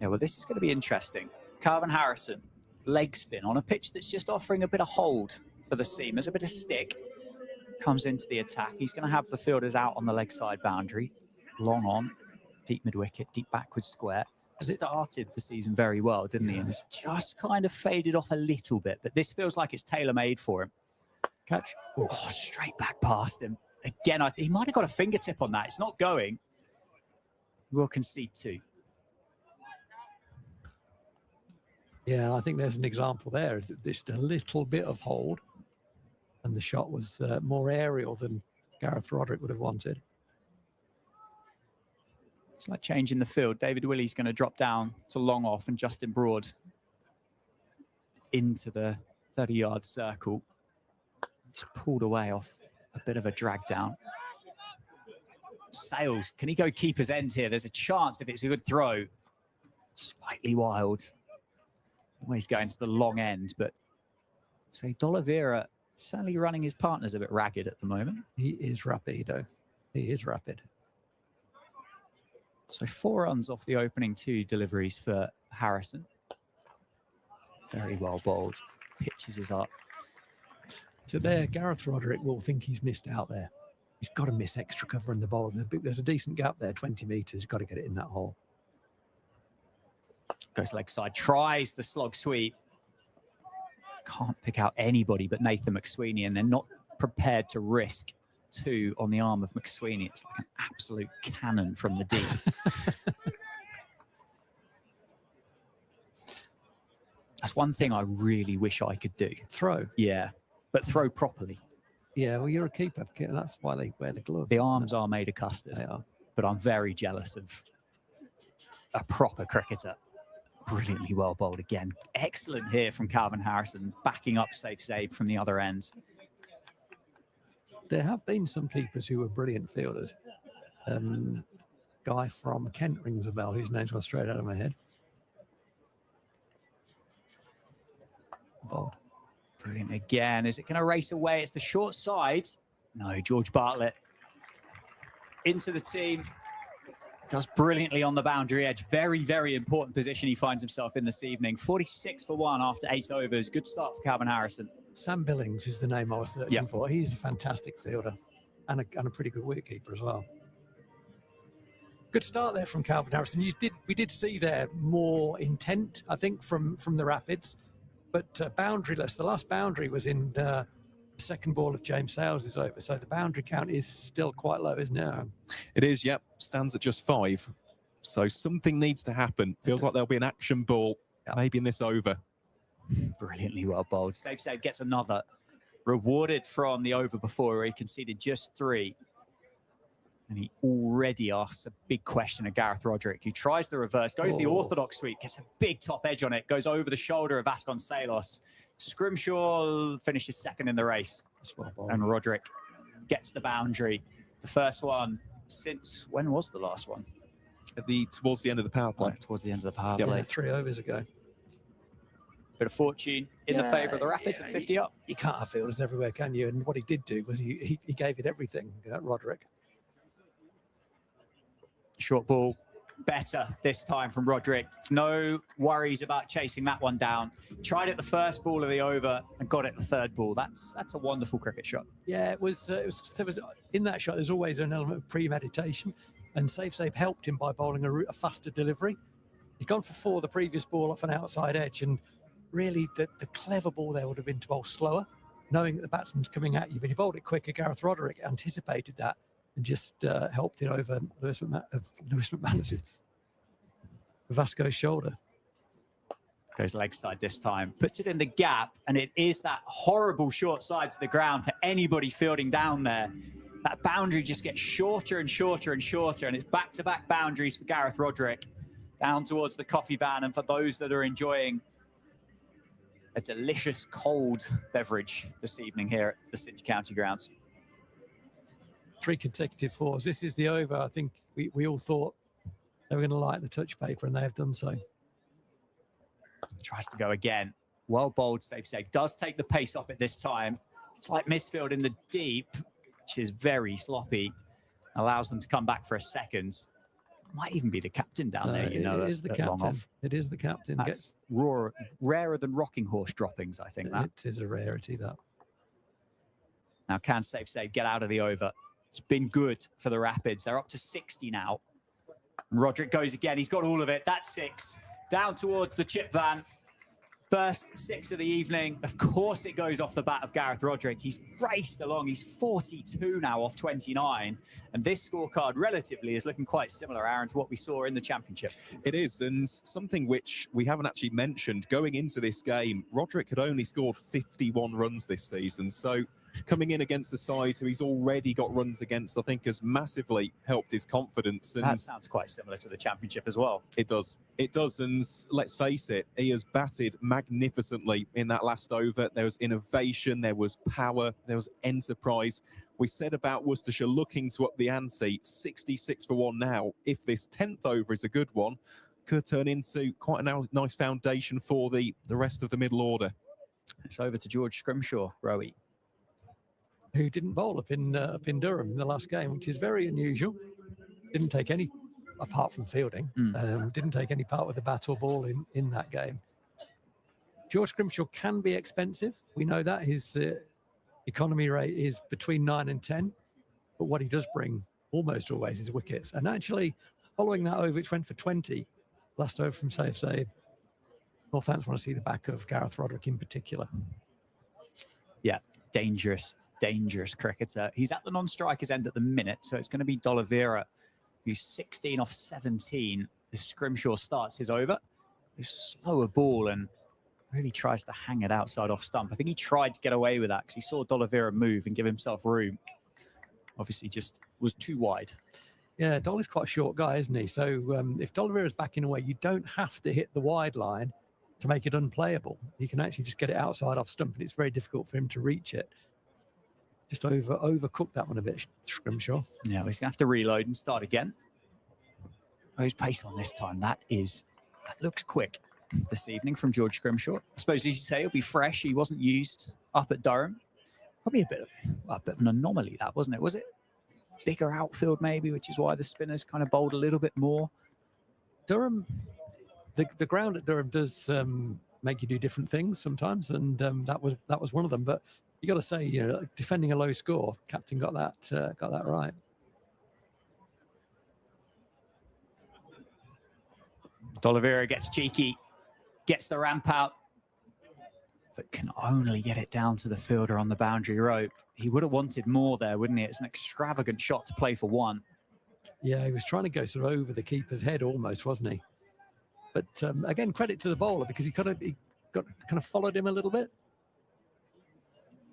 Yeah, well, this is going to be interesting. Carvin Harrison, leg spin on a pitch that's just offering a bit of hold for the seamers, a bit of stick. comes into the attack. He's going to have the fielders out on the leg side boundary. Long on, deep mid-wicket, deep backward square. Started the season very well, didn't he? And it's just kind of faded off a little bit. But this feels like it's tailor-made for him. Catch. Oh, straight back past him. Again, he might have got a fingertip on that. It's not going. We'll concede 2. Yeah, I think there's an example there. Just a little bit of hold, and the shot was more aerial than Gareth Roderick would have wanted. It's like changing the field. David Willey's going to drop down to long off, and Justin Broad into the 30-yard circle. Just pulled away off a bit of a drag down. Sales, can he go keeper's end here? There's a chance if it's a good throw. Slightly wild. Always going to the long end, but so D'Oliveira certainly running his partners a bit ragged at the moment. He is rapido. He is rapid. So 4 runs off the opening 2 deliveries for Harrison. Very well bowled. Pitches is up. So there, Gareth Roderick will think he's missed out there. He's got to miss extra cover in the bowl. There's a decent gap there, 20 metres. Got to get it in that hole. Goes leg side, tries the slog sweep. Can't pick out anybody but Nathan McSweeney, and they're not prepared to risk 2 on the arm of McSweeney. It's like an absolute cannon from the deep. That's one thing I really wish I could do. Throw. Yeah, but throw properly. Yeah, well, you're a keeper. That's why they wear the gloves. The arms are made of custard. They are. But I'm very jealous of a proper cricketer. Brilliantly well bowled again. Excellent here from Calvin Harrison, backing up Safe Zabe from the other end. There have been some keepers who were brilliant fielders. Guy from Kent rings a bell, whose name's gone straight out of my head. Bowled. Brilliant again. Is it going to race away? It's the short side. No, George Bartlett into the team. Does brilliantly on the boundary edge. Very, very important position he finds himself in this evening. 46 for 1 after 8 overs. Good start for Calvin Harrison. Sam Billings is the name I was searching for. He's a fantastic fielder and a pretty good wicketkeeper as well. Good start there from Calvin Harrison. We did see there more intent, I think, from the Rapids, but boundaryless. The last boundary was in the second ball of James Sales is over, so the boundary count is still quite low, isn't it? It is, yep. Stands at just 5. So something needs to happen. Feels like there'll be an action ball, maybe in this over. Brilliantly well bowled. Safe Save gets another. Rewarded from the over before, where he conceded just 3. And he already asks a big question of Gareth Roderick, who tries the reverse, goes the orthodox sweep, gets a big top edge on it, goes over the shoulder of Vasconcelos. Scrimshaw finishes second in the race. And Roderick gets the boundary. The first one since, when was the last one? Towards the end of the power play. Towards the end of the power play. 3 overs ago. Bit of fortune in the favour of the Rapids at 50 up. You can't have fielders everywhere, can you? And what he did do was he gave it everything, Roderick. Short ball, better this time from Roderick. No worries about chasing that one down. Tried it the first ball of the over and got it the third ball. That's a wonderful cricket shot. Yeah, there was in that shot. There's always an element of premeditation, and Safe helped him by bowling a faster delivery. He'd gone for 4 the previous ball off an outside edge, and really the clever ball there would have been to bowl slower, knowing that the batsman's coming at you. But he bowled it quicker. Gareth Roderick anticipated that and just helped it over Lewis McManus' Vasco's shoulder. Goes leg side this time, puts it in the gap, and it is that horrible short side to the ground for anybody fielding down there. That boundary just gets shorter and shorter and shorter, and it's back-to-back boundaries for Gareth Roderick down towards the coffee van. And for those that are enjoying a delicious cold beverage this evening here at the Cinch County Grounds. 3 consecutive 4s. This is the over. I think we all thought they were going to light the touch paper, and they have done so. Tries to go again. Well bowled, Safe. Does take the pace off it this time. It's like misfield in the deep, which is very sloppy. Allows them to come back for a second. Might even be the captain down there, you know. It is the captain. It is the captain. That's rarer than rocking horse droppings, I think. That it is a rarity, that. Now, can save, get out of the over. It's been good for the Rapids. They're up to 60 now. Roderick goes again. He's got all of it. That's 6. Down towards the chip van. First 6 of the evening. Of course, it goes off the bat of Gareth Roderick. He's raced along. He's 42 now off 29. And this scorecard relatively is looking quite similar, Aaron, to what we saw in the championship. It is, and something which we haven't actually mentioned, going into this game, Roderick had only scored 51 runs this season. So coming in against the side who he's already got runs against, I think has massively helped his confidence. And that sounds quite similar to the championship as well. It does. It does. And let's face it, he has batted magnificently in that last over. There was innovation, there was power, there was enterprise. We said about Worcestershire looking to up the ante, 66 for 1 now. If this 10th over is a good one, could turn into quite a nice foundation for the rest of the middle order. It's over to George Scrimshaw, Rowie, who didn't bowl up in Durham in the last game, which is very unusual. Didn't take any, apart from fielding, didn't take any part with the bat or ball in that game. George Scrimshaw can be expensive. We know that. His economy rate is between 9 and 10, but what he does bring almost always is wickets. And actually, following that over, which went for 20, last over from Save, Northants want to see the back of Gareth Roderick in particular. Yeah, dangerous cricketer. He's at the non-strikers end at the minute, so it's going to be D'Oliveira, who's 16 off 17 as Scrimshaw starts his over. He's slower ball and really tries to hang it outside off stump. I think he tried to get away with that because he saw D'Oliveira move and give himself room. Obviously just was too wide. Yeah, Dolly's quite a short guy, isn't he? So if D'Oliveira's backing away, you don't have to hit the wide line to make it unplayable. You can actually just get it outside off stump, and it's very difficult for him to reach it. Just overcooked that one a bit, Scrimshaw. Yeah, he's going to have to reload and start again. Oh, his pace on this time. That looks quick this evening from George Scrimshaw. I suppose, as you say, he'll be fresh. He wasn't used up at Durham. Probably a bit of an anomaly, that, wasn't it? Was it bigger outfield maybe, which is why the spinners kind of bowled a little bit more? Durham, the ground at Durham does make you do different things sometimes, and that was one of them. But you got to say, defending a low score, captain got that right. D'Oliveira gets cheeky, gets the ramp out, but can only get it down to the fielder on the boundary rope. He would have wanted more there, wouldn't he? It's an extravagant shot to play for 1. Yeah, he was trying to go sort of over the keeper's head almost, wasn't he? But again, credit to the bowler, because he kind of followed him a little bit,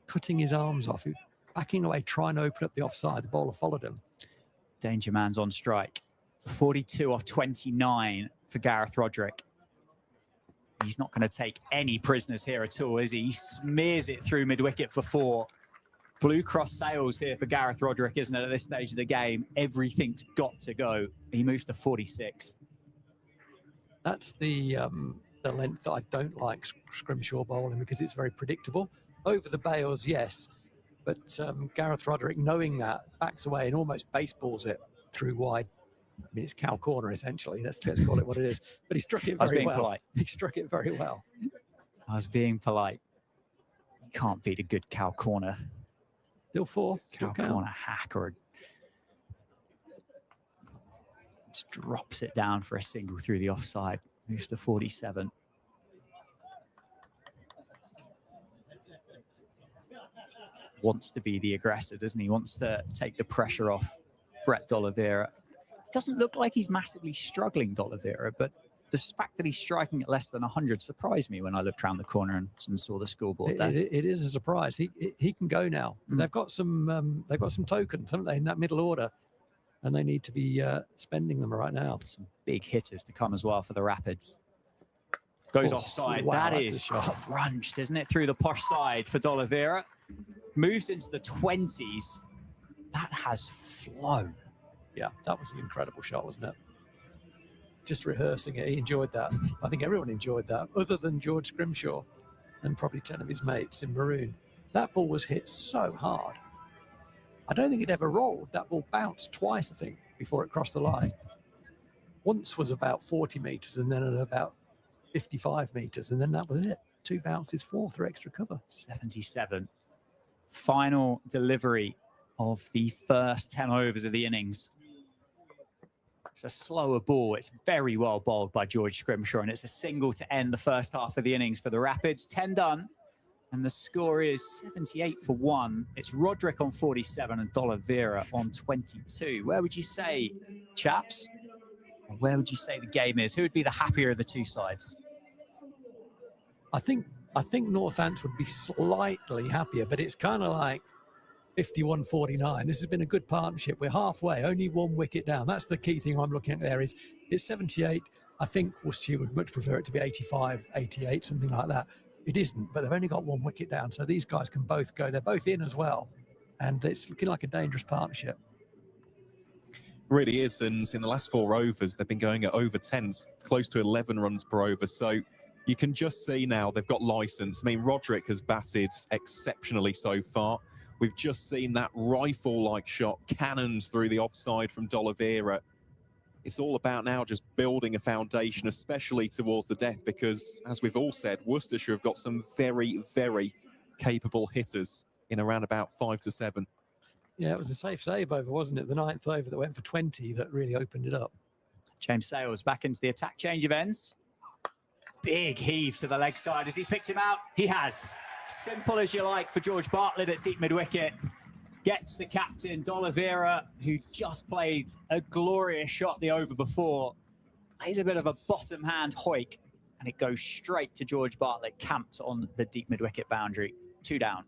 cutting his arms off, backing away, trying to open up the offside. The bowler followed him. Danger man's on strike. 42 off 29 for Gareth Roderick. He's not going to take any prisoners here at all, is he? He smears it through mid-wicket for 4. Blue cross sails here for Gareth Roderick, isn't it, at this stage of the game? Everything's got to go. He moves to 46. That's the length that I don't like Scrimshaw bowling, because it's very predictable. Over the bails, yes, but Gareth Roderick, knowing that, backs away and almost baseballs it through wide. I mean, it's cow corner, essentially. Let's call it what it is. But he struck it very well. Polite. He struck it very well. I was being polite. You can't beat a good cow corner. Still 4. Cow corner hack, or just drops it down for a single through the offside. Moves to 47. Wants to be the aggressor, doesn't he? Wants to take the pressure off Brett D'Oliveira. It doesn't look like he's massively struggling, D'Oliveira, but the fact that he's striking at less than 100 surprised me when I looked around the corner and saw the scoreboard there. It is a surprise. He can go now. They've got some tokens, haven't they, in that middle order, and they need to be spending them right now. Some big hitters to come as well for the Rapids. Goes offside. Wow, that is crunched, isn't it? Through the posh side for D'Oliveira. Moves into the 20s. That has flown. Yeah, that was an incredible shot, wasn't it? Just rehearsing it, he enjoyed that. I think everyone enjoyed that, other than George Scrimshaw and probably 10 of his mates in maroon. That ball was hit so hard. I don't think it ever rolled. That ball bounced twice, I think, before it crossed the line. Once was about 40 metres, and then at about 55 metres, and then that was it. 2 bounces, 4 through extra cover. 77 Final delivery of the first 10 overs of the innings. It's a slower ball. It's very well bowled by George Scrimshaw, and it's a single to end the first half of the innings for the Rapids. 10 done, and the score is 78 for 1. It's Roderick on 47 and D'Oliveira on 22. Where would you say, chaps? Where would you say the game is? Who would be the happier of the two sides? I think Northants would be slightly happier, but it's kind of like 51-49. This has been a good partnership. We're halfway, only 1 wicket down. That's the key thing I'm looking at there. Is it's 78. I think Worcestershire would much prefer it to be 85, 88, something like that. It isn't, but they've only got 1 wicket down, so these guys can both go. They're both in as well, and it's looking like a dangerous partnership. Really is, and in the last 4 overs, they've been going at over 10s, close to 11 runs per over. So you can just see now they've got license. I mean, Roderick has batted exceptionally so far. We've just seen that rifle-like shot cannoned through the offside from D'Oliveira. It's all about now just building a foundation, especially towards the death, because, as we've all said, Worcestershire have got some very, very capable hitters in around about 5 to 7. Yeah, it was a safe save over, wasn't it? The 9th over that went for 20 that really opened it up. James Sales back into the attack, change of ends. Big heave to the leg side. Has he picked him out? He has. Simple as you like for George Bartlett at deep mid-wicket. Gets the captain, D'Oliveira, who just played a glorious shot the over before. Plays a bit of a bottom hand hoik, and it goes straight to George Bartlett, camped on the deep mid-wicket boundary. 2 down.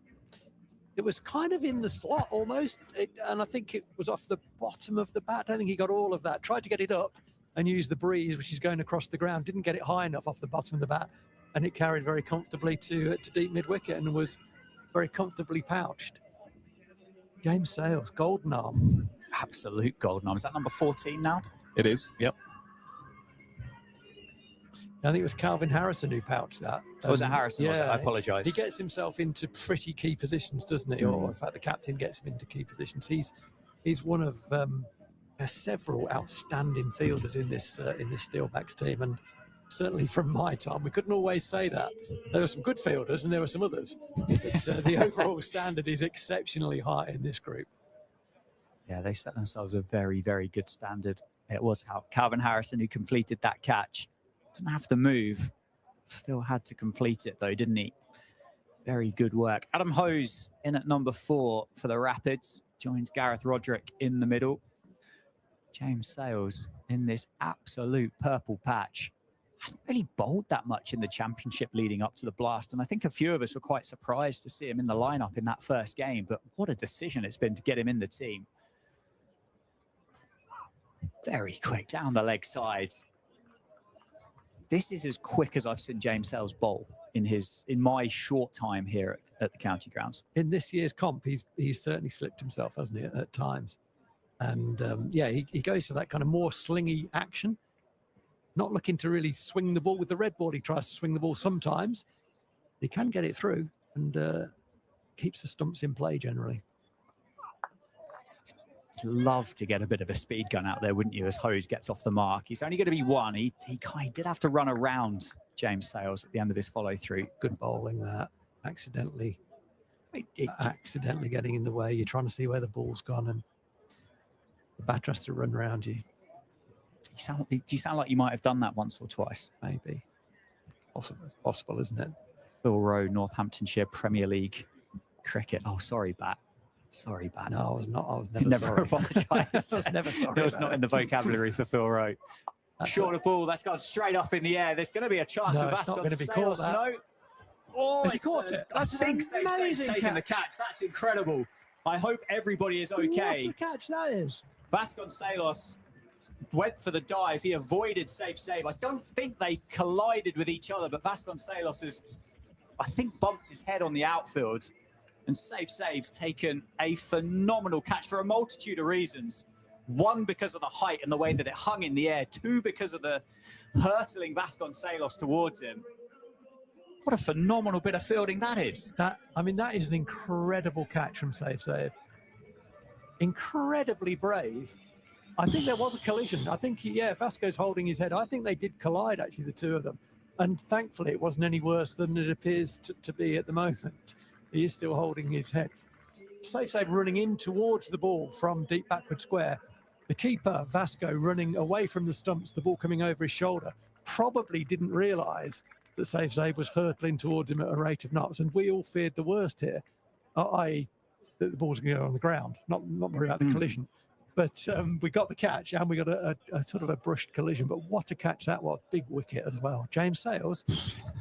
It was kind of in the slot almost, and I think it was off the bottom of the bat. I don't think he got all of that. Tried to get it up and use the breeze, which is going across the ground. Didn't get it high enough off the bottom of the bat, and it carried very comfortably to deep mid-wicket and was very comfortably pouched. James Sales, golden arm. Absolute golden arm. Is that number 14 now? It is, yep. I think it was Calvin Harrison who pouched that. Was it Harrison? Was it? I apologise. He gets himself into pretty key positions, doesn't he? Or in fact, the captain gets him into key positions. He's one of several outstanding fielders in this Steelbacks team, and certainly from my time, we couldn't always say that. There were some good fielders and there were some others. But the overall standard is exceptionally high in this group. Yeah, they set themselves a very, very good standard. It was Calvin Harrison who completed that catch. Didn't have to move. Still had to complete it, though, didn't he? Very good work. Adam Hose in at number 4 for the Rapids. Joins Gareth Roderick in the middle. James Sales in this absolute purple patch. Hadn't really bowled that much in the championship leading up to the blast, and I think a few of us were quite surprised to see him in the lineup in that first game, but what a decision it's been to get him in the team. Very quick down the leg sides. This is as quick as I've seen James Sales bowl in my short time here at the county grounds. In this year's comp, he's certainly slipped himself, hasn't he, at times? And yeah, he goes to that kind of more slingy action. Not looking to really swing the ball with the red ball. He tries to swing the ball sometimes. He can get it through and keeps the stumps in play generally. Love to get a bit of a speed gun out there, wouldn't you, as Hose gets off the mark. He's only going to be 1. He did have to run around James Sales at the end of this follow-through. Good bowling that. Accidentally getting in the way. You're trying to see where the ball's gone and the batter has to run around you. Do you sound like you might have done that once or twice? Maybe. It's possible, isn't it? Phil Rowe, Northamptonshire Premier League cricket. Oh, sorry, Bat. Sorry, Bat. No, I was not. I was never never sorry. apologised. I was never sorry. It was not in the vocabulary for Phil Rowe. Shorter ball. That's gone straight up in the air. There's going to be a chance No, for it's not Vascon going to be caught. No. Oh, Has he caught it? I think Save's taken the catch. That's incredible. I hope everybody is okay. What a catch that is. Vasconcelos went for the dive. He avoided Save. I don't think they collided with each other, but Vasconcelos has, I think, bumped his head on the outfield. And Save's taken a phenomenal catch for a multitude of reasons. 1, because of the height and the way that it hung in the air. 2, because of the hurtling Vasconcelos towards him. What a phenomenal bit of fielding that is. That is an incredible catch from Save. Incredibly brave. I think there was a collision. I think, Vasco's holding his head. I think they did collide, actually, the two of them. And thankfully, it wasn't any worse than it appears to be at the moment. He is still holding his head. safe save running in towards the ball from deep backward square. The keeper, Vasco, running away from the stumps, the ball coming over his shoulder, probably didn't realise that safe save was hurtling towards him at a rate of knots. And we all feared the worst here, i.e. that the ball's going to go on the ground, not worry about the collision. But we got the catch and we got a sort of a brushed collision. But what a catch that was. Big wicket as well. James Sales,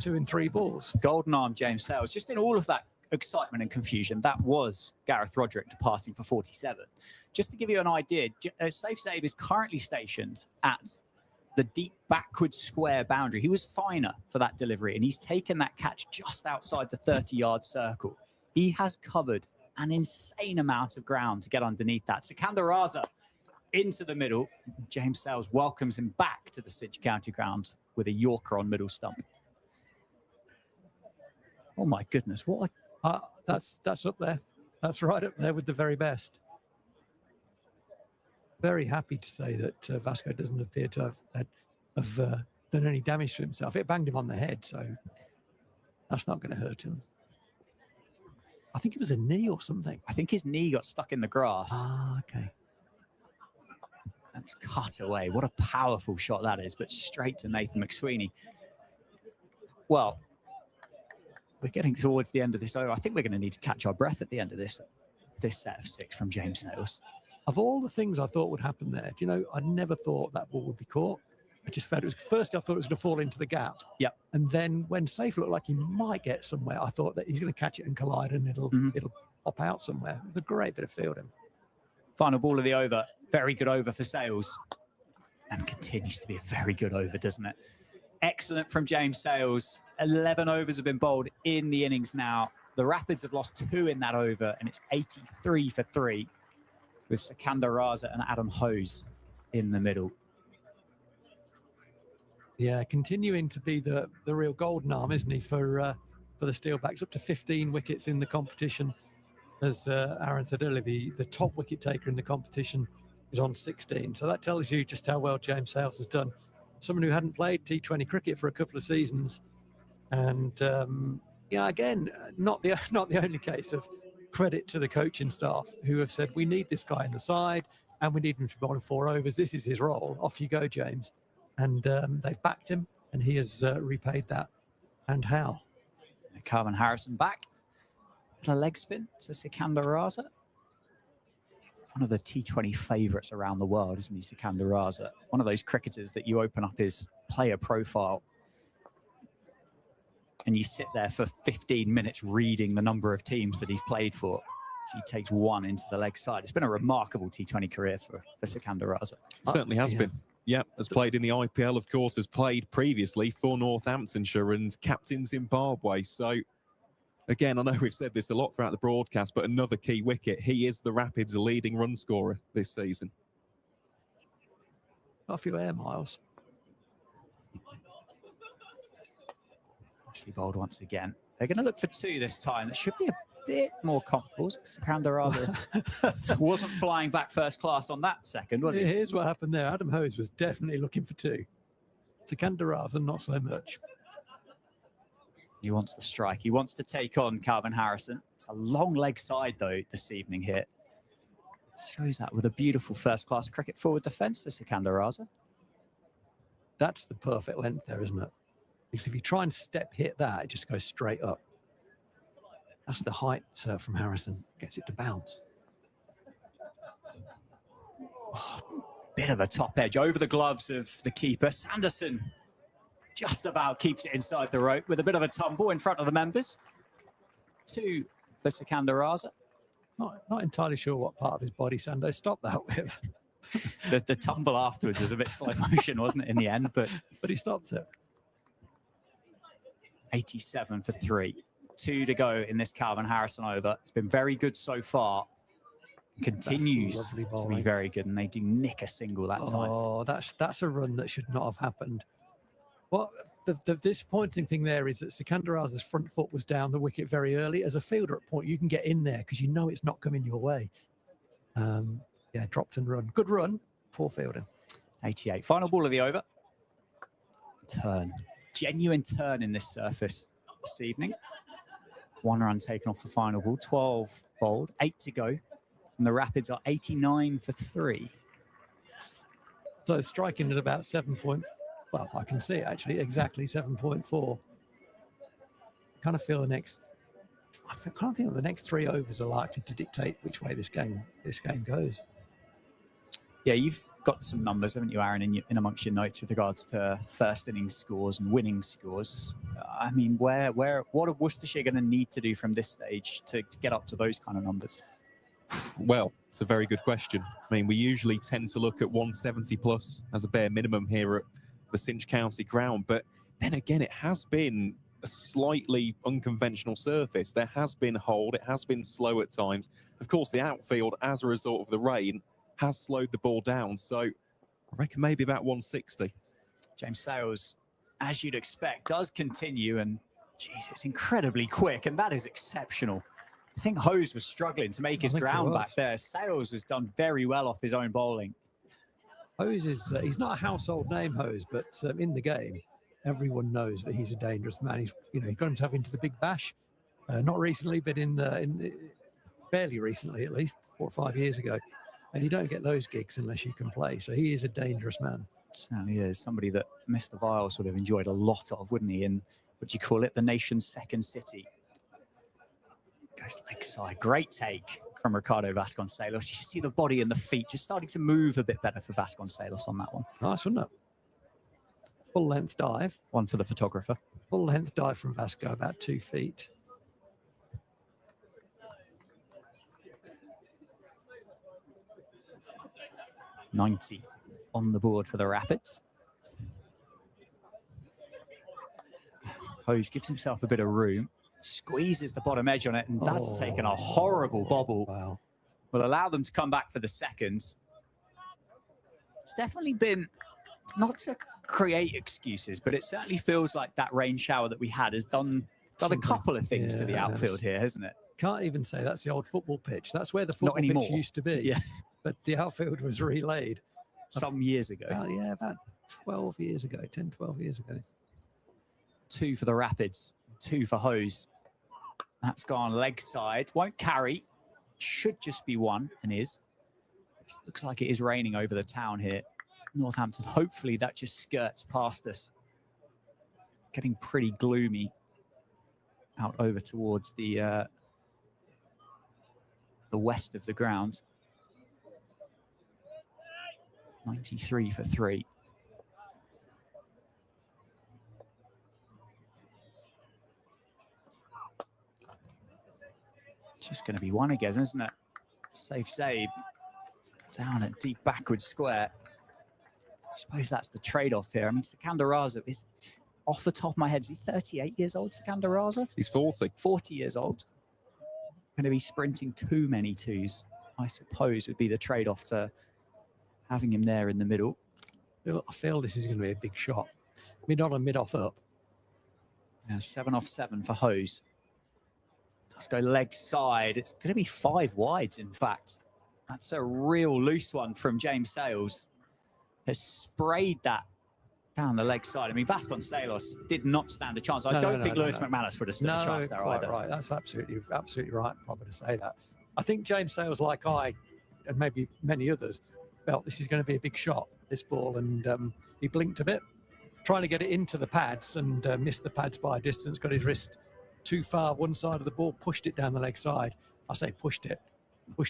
2 in 3 balls. Golden arm James Sales. Just in all of that excitement and confusion, that was Gareth Roderick departing for 47. Just to give you an idea, safe save is currently stationed at the deep backward square boundary. He was finer for that delivery, and he's taken that catch just outside the 30-yard circle. He has covered an insane amount of ground to get underneath that. Sikandar Raza into the middle. James Sales welcomes him back to the Cinch County ground with a Yorker on middle stump. Oh my goodness, what that's up there. That's right up there with the very best. Very happy to say that Vasco doesn't appear to have done any damage to himself. It banged him on the head, so that's not going to hurt him. I think it was a knee or something. I think his knee got stuck in the grass. Ah, okay. That's cut away. What a powerful shot that is, but straight to Nathan McSweeney. Well, we're getting towards the end of this over. I think we're going to need to catch our breath at the end of this set of 6 from James Sales. Of all the things I thought would happen there, do you know, I never thought that ball would be caught. I just felt it was, first I thought it was going to fall into the gap. Yep. And then when Safe looked like he might get somewhere, I thought that he's going to catch it and collide and it'll pop out somewhere. It was a great bit of fielding. Final ball of the over. Very good over for Sales. And continues to be a very good over, doesn't it? Excellent from James Sales. 11 overs have been bowled in the innings now. The Rapids have lost 2 in that over, and it's 83 for 3 with Sikandar Raza and Adam Hose in the middle. Yeah, continuing to be the real golden arm, isn't he, for the Steelbacks? Up to 15 wickets in the competition. As Aaron said earlier, the top wicket taker in the competition is on 16. So that tells you just how well James Sales has done. Someone who hadn't played T20 cricket for a couple of seasons. And, yeah, again, not the only case of credit to the coaching staff who have said, we need this guy in the side and we need him to be on 4 overs. This is his role. Off you go, James. And they've backed him, and he has repaid that. And how? Carvin Harrison back. A leg spin to Sikandar Raza. One of the T20 favourites around the world, isn't he, Sikandar Raza? One of those cricketers that you open up his player profile and you sit there for 15 minutes reading the number of teams that he's played for. So he takes 1 into the leg side. It's been a remarkable T20 career for Sikandar Raza. Certainly has been. Yeah, has played in the IPL, of course, has played previously for Northamptonshire and captain Zimbabwe. So, again, I know we've said this a lot throughout the broadcast, but another key wicket. He is the Rapids' leading run scorer this season. Off your air miles. Nicely bowled once again. They're going to look for 2 this time. That should be a bit more comfortable. Sikandar Raza wasn't flying back first class on that second, was he? Here's what happened there. Adam Hose was definitely looking for 2. Sikandar Raza, not so much. He wants the strike. He wants to take on Calvin Harrison. It's a long leg side, though, this evening here. Shows that with a beautiful first-class cricket forward defence for Sikandar Raza. That's the perfect length there, isn't it? Because if you try and step hit that, it just goes straight up. That's the height from Harrison. Gets it to bounce. Oh, bit of a top edge over the gloves of the keeper. Sanderson just about keeps it inside the rope with a bit of a tumble in front of the members. 2 for Sikandar Raza. Not entirely sure what part of his body Sando stopped that with. The tumble afterwards was a bit slow motion, wasn't it, in the end? But he stopped it. 87 for 3. 2 to go in this Calvin Harrison over. It's been very good so far. Continues to be very good, and they do nick a single that time. Oh, that's a run that should not have happened. What the disappointing thing there is that Sikandar Raza's front foot was down the wicket very early. As a fielder at point, you can get in there because you know it's not coming your way. Yeah, dropped and run. Good run. Poor fielding. 88. Final ball of the over. Turn. Genuine turn in this surface this evening. 1 run taken off the final ball, 12 bowled, 8 to go. And the Rapids are 89 for 3. So striking at about 7 point, well, I can see it actually, exactly 7.4. Kind of feel I kind of think the next 3 overs are likely to dictate which way this game goes. Yeah, you've got some numbers, haven't you, Aaron, in amongst your notes with regards to first innings scores and winning scores. I mean, what are Worcestershire going to need to do from this stage to get up to those kind of numbers? Well, it's a very good question. I mean, we usually tend to look at 170 plus as a bare minimum here at the Cinch County ground. But then again, it has been a slightly unconventional surface. There has been hold. It has been slow at times. Of course, the outfield, as a result of the rain, has slowed the ball down. So I reckon maybe about 160. James Sales, as you'd expect, does continue. And, geez, it's incredibly quick. And that is exceptional. I think Hose was struggling to make his ground back there. Sales has done very well off his own bowling. Hose is, he's not a household name, Hose, but in the game, everyone knows that he's a dangerous man. He's, he got himself into the Big Bash, not recently, but fairly recently, at least 4 or 5 years ago. And you don't get those gigs unless you can play. So he is a dangerous man. Certainly is. Somebody that Mr. Viles would have enjoyed a lot of, wouldn't he? In, what do you call it? The nation's second city. Goes leg side. Great take from Ricardo Vasconcelos. You see the body and the feet just starting to move a bit better for Vasconcelos on that one. Nice, wasn't it? Full length dive. One for the photographer. Full length dive from Vasco, about 2 feet. .90 on the board for the Rapids. Hose gives himself a bit of room, squeezes the bottom edge on it, and that's taken a horrible bobble. Wow. Will allow them to come back for the seconds. It's definitely been, not to create excuses, but it certainly feels like that rain shower that we had has done a couple of things to the outfield here, hasn't it? Can't even say that's the old football pitch. That's where the football pitch used to be. Yeah. But the outfield was relayed. Some years ago. About 12 years ago, 10, 12 years ago. 2 for the Rapids, 2 for Hose. That's gone leg side. Won't carry. Should just be 1, and is. It looks like it is raining over the town here. Northampton, hopefully that just skirts past us. Getting pretty gloomy out over towards the west of the ground. 93 for 3. Just going to be 1 again, isn't it? Safe save. Down at deep backward square. I suppose that's the trade-off here. I mean, Sikandar Raza is, off the top of my head, is he 38 years old, Sikandar Raza? He's 40. 40 years old. Going to be sprinting too many 2s, I suppose, would be the trade-off to having him there in the middle. I feel this is going to be a big shot. Mid-on and mid-off up. Now 7 off 7 for Hose. Let's go leg side. It's going to be 5 wides, in fact. That's a real loose one from James Sales. Has sprayed that down the leg side. I mean, Vasconcelos did not stand a chance. I don't think Lewis McManus would have stood a chance there either. Right. That's absolutely right, probably to say that. I think James Sales, like I, and maybe many others, felt this is going to be a big shot, this ball, and he blinked a bit, trying to get it into the pads, and missed the pads by a distance, got his wrist too far one side of the ball, pushed it down the leg side. I say pushed it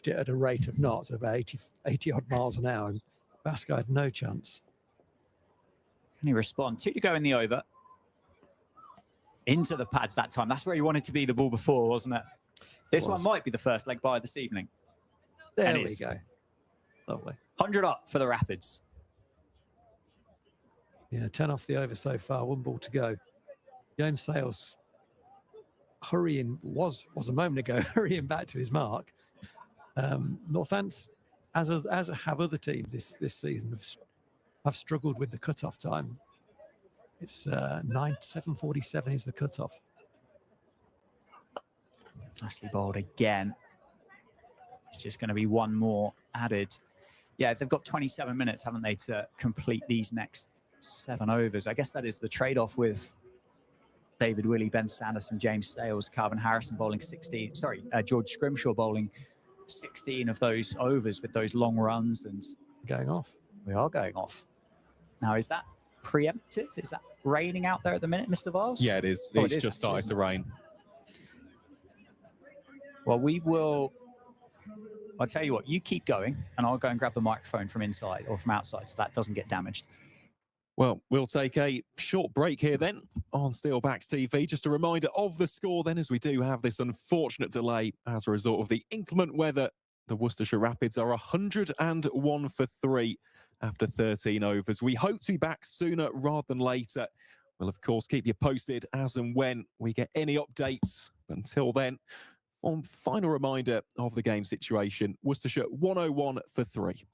at a rate of knots, about 80 odd miles an hour, and Vasco had no chance. Can he respond? 2 to go in the over. Into the pads that time. That's where he wanted to be the ball before, wasn't it? This one might be the first leg by this evening. There we go. Lovely. 100 up for the Rapids. Yeah, 10 off the over so far, 1 ball to go. James Sales hurrying, was a moment ago, hurrying back to his mark. Northants, as have other teams this season, have struggled with the cut-off time. It's 7:47 is the cut-off. Nicely bowled again. It's just going to be 1 more added. Yeah, they've got 27 minutes, haven't they, to complete these next 7 overs. I guess that is the trade-off with David Willey, Ben Sanderson, James Sales, Calvin Harrison bowling 16. Sorry, George Scrimshaw bowling 16 of those overs with those long runs, and Going off. we are going off. Now, is that preemptive? Is that raining out there at the minute, Mr. Viles? Yeah, it is. Oh, It's it is just actually, started to rain. Well, we will. I'll tell you what, you keep going, and I'll go and grab the microphone from inside or from outside so that doesn't get damaged. Well, we'll take a short break here then on Steelbacks TV. Just a reminder of the score then, as we do have this unfortunate delay as a result of the inclement weather. The Worcestershire Rapids are 101 for 3 after 13 overs. We hope to be back sooner rather than later. We'll, of course, keep you posted as and when we get any updates. Until then, on final reminder of the game situation, Worcestershire 101 for 3.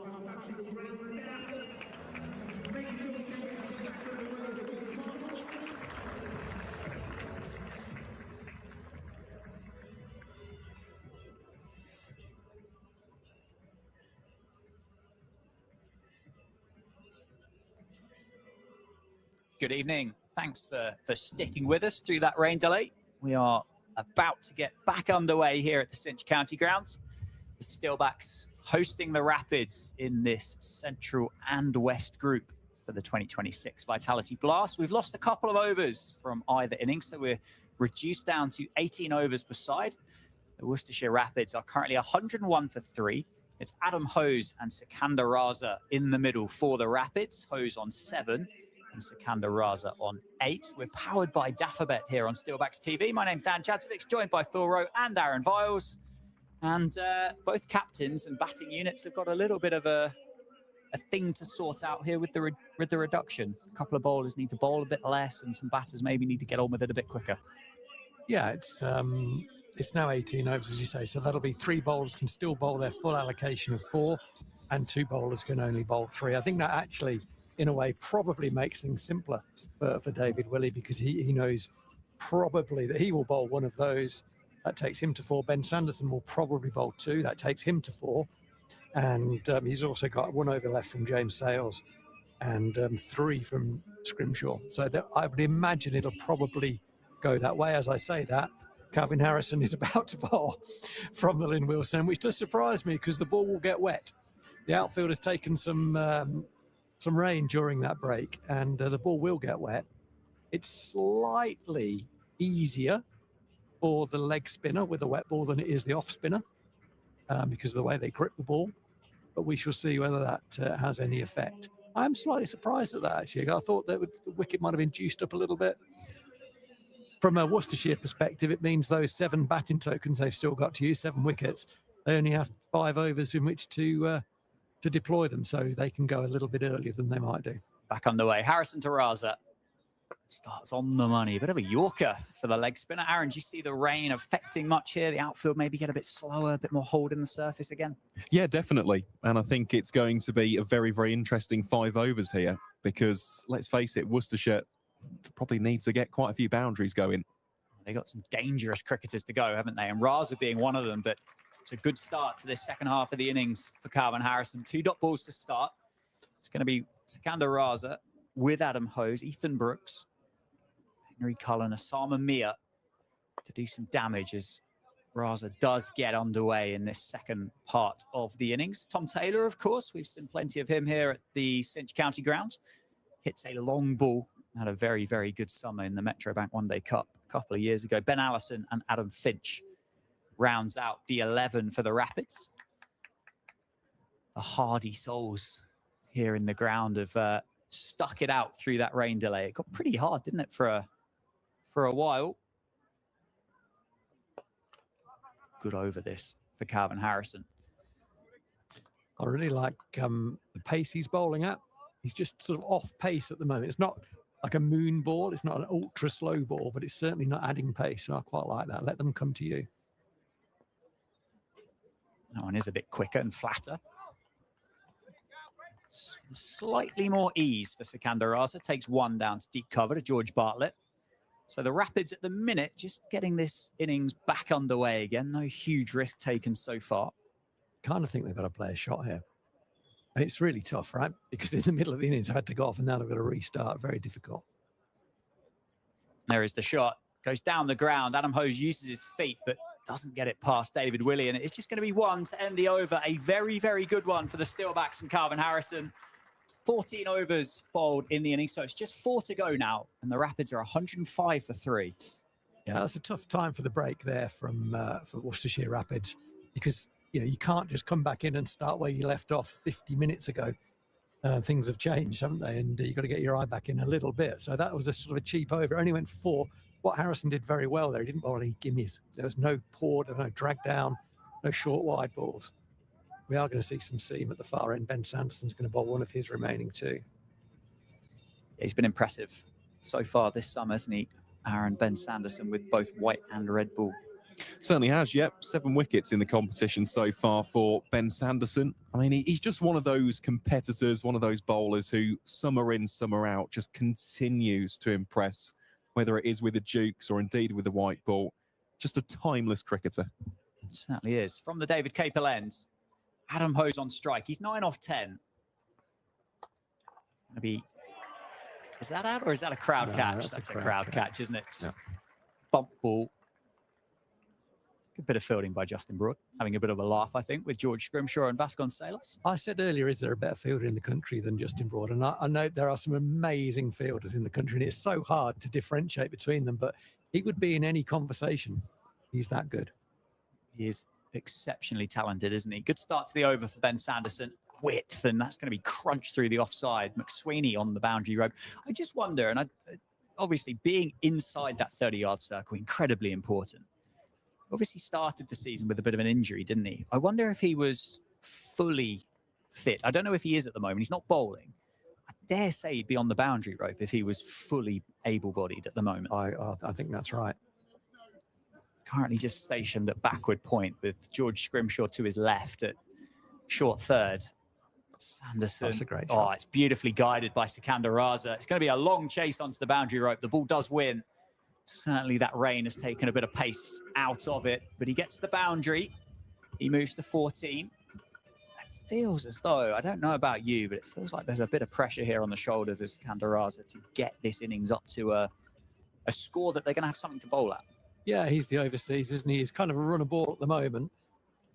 fantastic ground staff. Making sure we get ready to back on the weather as soon as possible. Good evening. Thanks for sticking with us through that rain delay. We are about to get back underway here at the Cinch County Grounds. The Steelbacks hosting the Rapids in this Central and West group for the 2026 Vitality Blast. We've lost a couple of overs from either inning, so we're reduced down to 18 overs per side. The Worcestershire Rapids are currently 101 for 3. It's Adam Hose and Sikandar Raza in the middle for the Rapids. Hose on 7. And Sikandar Raza on 8. We're powered by Daffabet here on Steelbacks TV. My name's Dan Jadzovic, joined by Phil Rowe and Aaron Viles. And both captains and batting units have got a little bit of a thing to sort out here with the reduction. A couple of bowlers need to bowl a bit less, and some batters maybe need to get on with it a bit quicker. Yeah, it's now 18 overs, as you say, so that'll be 3 bowlers can still bowl their full allocation of 4, and 2 bowlers can only bowl 3. I think that actually, in a way, probably makes things simpler for David Willey, because he knows probably that he will bowl one of those. That takes him to 4. Ben Sanderson will probably bowl 2. That takes him to 4. And he's also got 1 over left from James Sales and 3 from Scrimshaw. So I would imagine it'll probably go that way. As I say that, Calvin Harrison is about to bowl from the Lynn Wilson, which does surprise me because the ball will get wet. The outfield has taken some rain during that break, and the ball will get wet. It's slightly easier for the leg spinner with a wet ball than it is the off spinner because of the way they grip the ball, but we shall see whether that has any effect. I'm slightly surprised at that, actually. I thought that the wicket might have been juiced up a little bit. From a Worcestershire perspective, it means those 7 batting tokens they've still got to use, 7 wickets, they only have 5 overs in which to deploy them, so they can go a little bit earlier than they might do. Back underway. Harrison to Raza. Starts on the money. A bit of a Yorker for the leg spinner. Aaron, do you see the rain affecting much here? The outfield maybe get a bit slower, a bit more hold in the surface again? Yeah, definitely. And I think it's going to be a very, very interesting 5 overs here because, let's face it, Worcestershire probably needs to get quite a few boundaries going. They got some dangerous cricketers to go, haven't they? And Raza being one of them, but it's a good start to this second half of the innings for Calvin Harrison. 2 dot balls to start. It's going to be Sikandar Raza with Adam Hose, Ethan Brooks, Henry Cullen, Osama Mia to do some damage as Raza does get underway in this second part of the innings. Tom Taylor, of course, we've seen plenty of him here at the Cinch County Ground. Hits a long ball, had a very, very good summer in the Metrobank One Day Cup a couple of years ago. Ben Allison and Adam Finch rounds out the 11 for the Rapids. The hardy souls here in the ground have stuck it out through that rain delay. It got pretty hard, didn't it, for a while. Good over this for Calvin Harrison. I really like the pace he's bowling at. He's just sort of off pace at the moment. It's not like a moon ball. It's not an ultra slow ball, but it's certainly not adding pace. So I quite like that. Let them come to you. That one is a bit quicker and flatter. Slightly more ease for Sikandar Raza. Takes 1 down to deep cover to George Bartlett. So the Rapids at the minute just getting this innings back underway again. No huge risk taken so far. Kind of think they've got to play a shot here. And it's really tough, right? Because in the middle of the innings, I had to go off and now they've got to restart. Very difficult. There is the shot. Goes down the ground. Adam Hose uses his feet, but doesn't get it past David Willey. And it's just going to be 1 to end the over. A very, very good one for the Steelbacks and Calvin Harrison. 14 overs bowled in the innings, so it's just 4 to go now. And the Rapids are 105 for 3. Yeah, that's a tough time for the break there for Worcestershire Rapids, because you can't just come back in and start where you left off 50 minutes ago. Things have changed, haven't they? And you've got to get your eye back in a little bit. So that was a sort of a cheap over. It only went for 4. What Harrison did very well there, he didn't bowl any gimmies. There was no pour, there was no drag down, no short wide balls. We are going to see some seam at the far end. Ben Sanderson's going to bowl one of his remaining 2. He's been impressive so far this summer, hasn't he? Aaron Ben Sanderson with both white and red ball. Certainly has, yep. 7 wickets in the competition so far for Ben Sanderson. I mean, he's just one of those competitors, one of those bowlers who summer in, summer out just continues to impress, whether it is with the Dukes or indeed with the white ball. Just a timeless cricketer. It certainly is. From the David Capel end, Adam Ho's on strike. He's 9 off 10. Maybe, is that out or is that a crowd catch? That's a crowd catch, isn't it? Just bump ball. Good bit of fielding by Justin Broad. Having a bit of a laugh, I think, with George Scrimshaw and Vasconcelos. I said earlier, is there a better fielder in the country than Justin Broad? And I know there are some amazing fielders in the country, and it's so hard to differentiate between them, but he would be in any conversation. He's that good. He is exceptionally talented, isn't he? Good start to the over for Ben Sanderson. Width, and that's going to be crunched through the offside. McSweeney on the boundary rope. I just wonder, and obviously being inside that 30-yard circle, incredibly important. Obviously started the season with a bit of an injury, didn't he? I wonder if he was fully fit. I don't know if he is at the moment. He's not bowling. I dare say he'd be on the boundary rope if he was fully able-bodied at the moment. I think that's right. Currently just stationed at backward point with George Scrimshaw to his left at short third. Sanderson. That's a great shot. Oh, it's beautifully guided by Sikandar Raza. It's going to be a long chase onto the boundary rope. The ball does win. Certainly that rain has taken a bit of pace out of it, but he gets the boundary. He moves to 14. It feels as though, I don't know about you, but it feels like there's a bit of pressure here on the shoulders of Sikandar Raza to get this innings up to a score that they're going to have something to bowl at. Yeah, he's the overseas, isn't he? He's kind of a run a ball at the moment.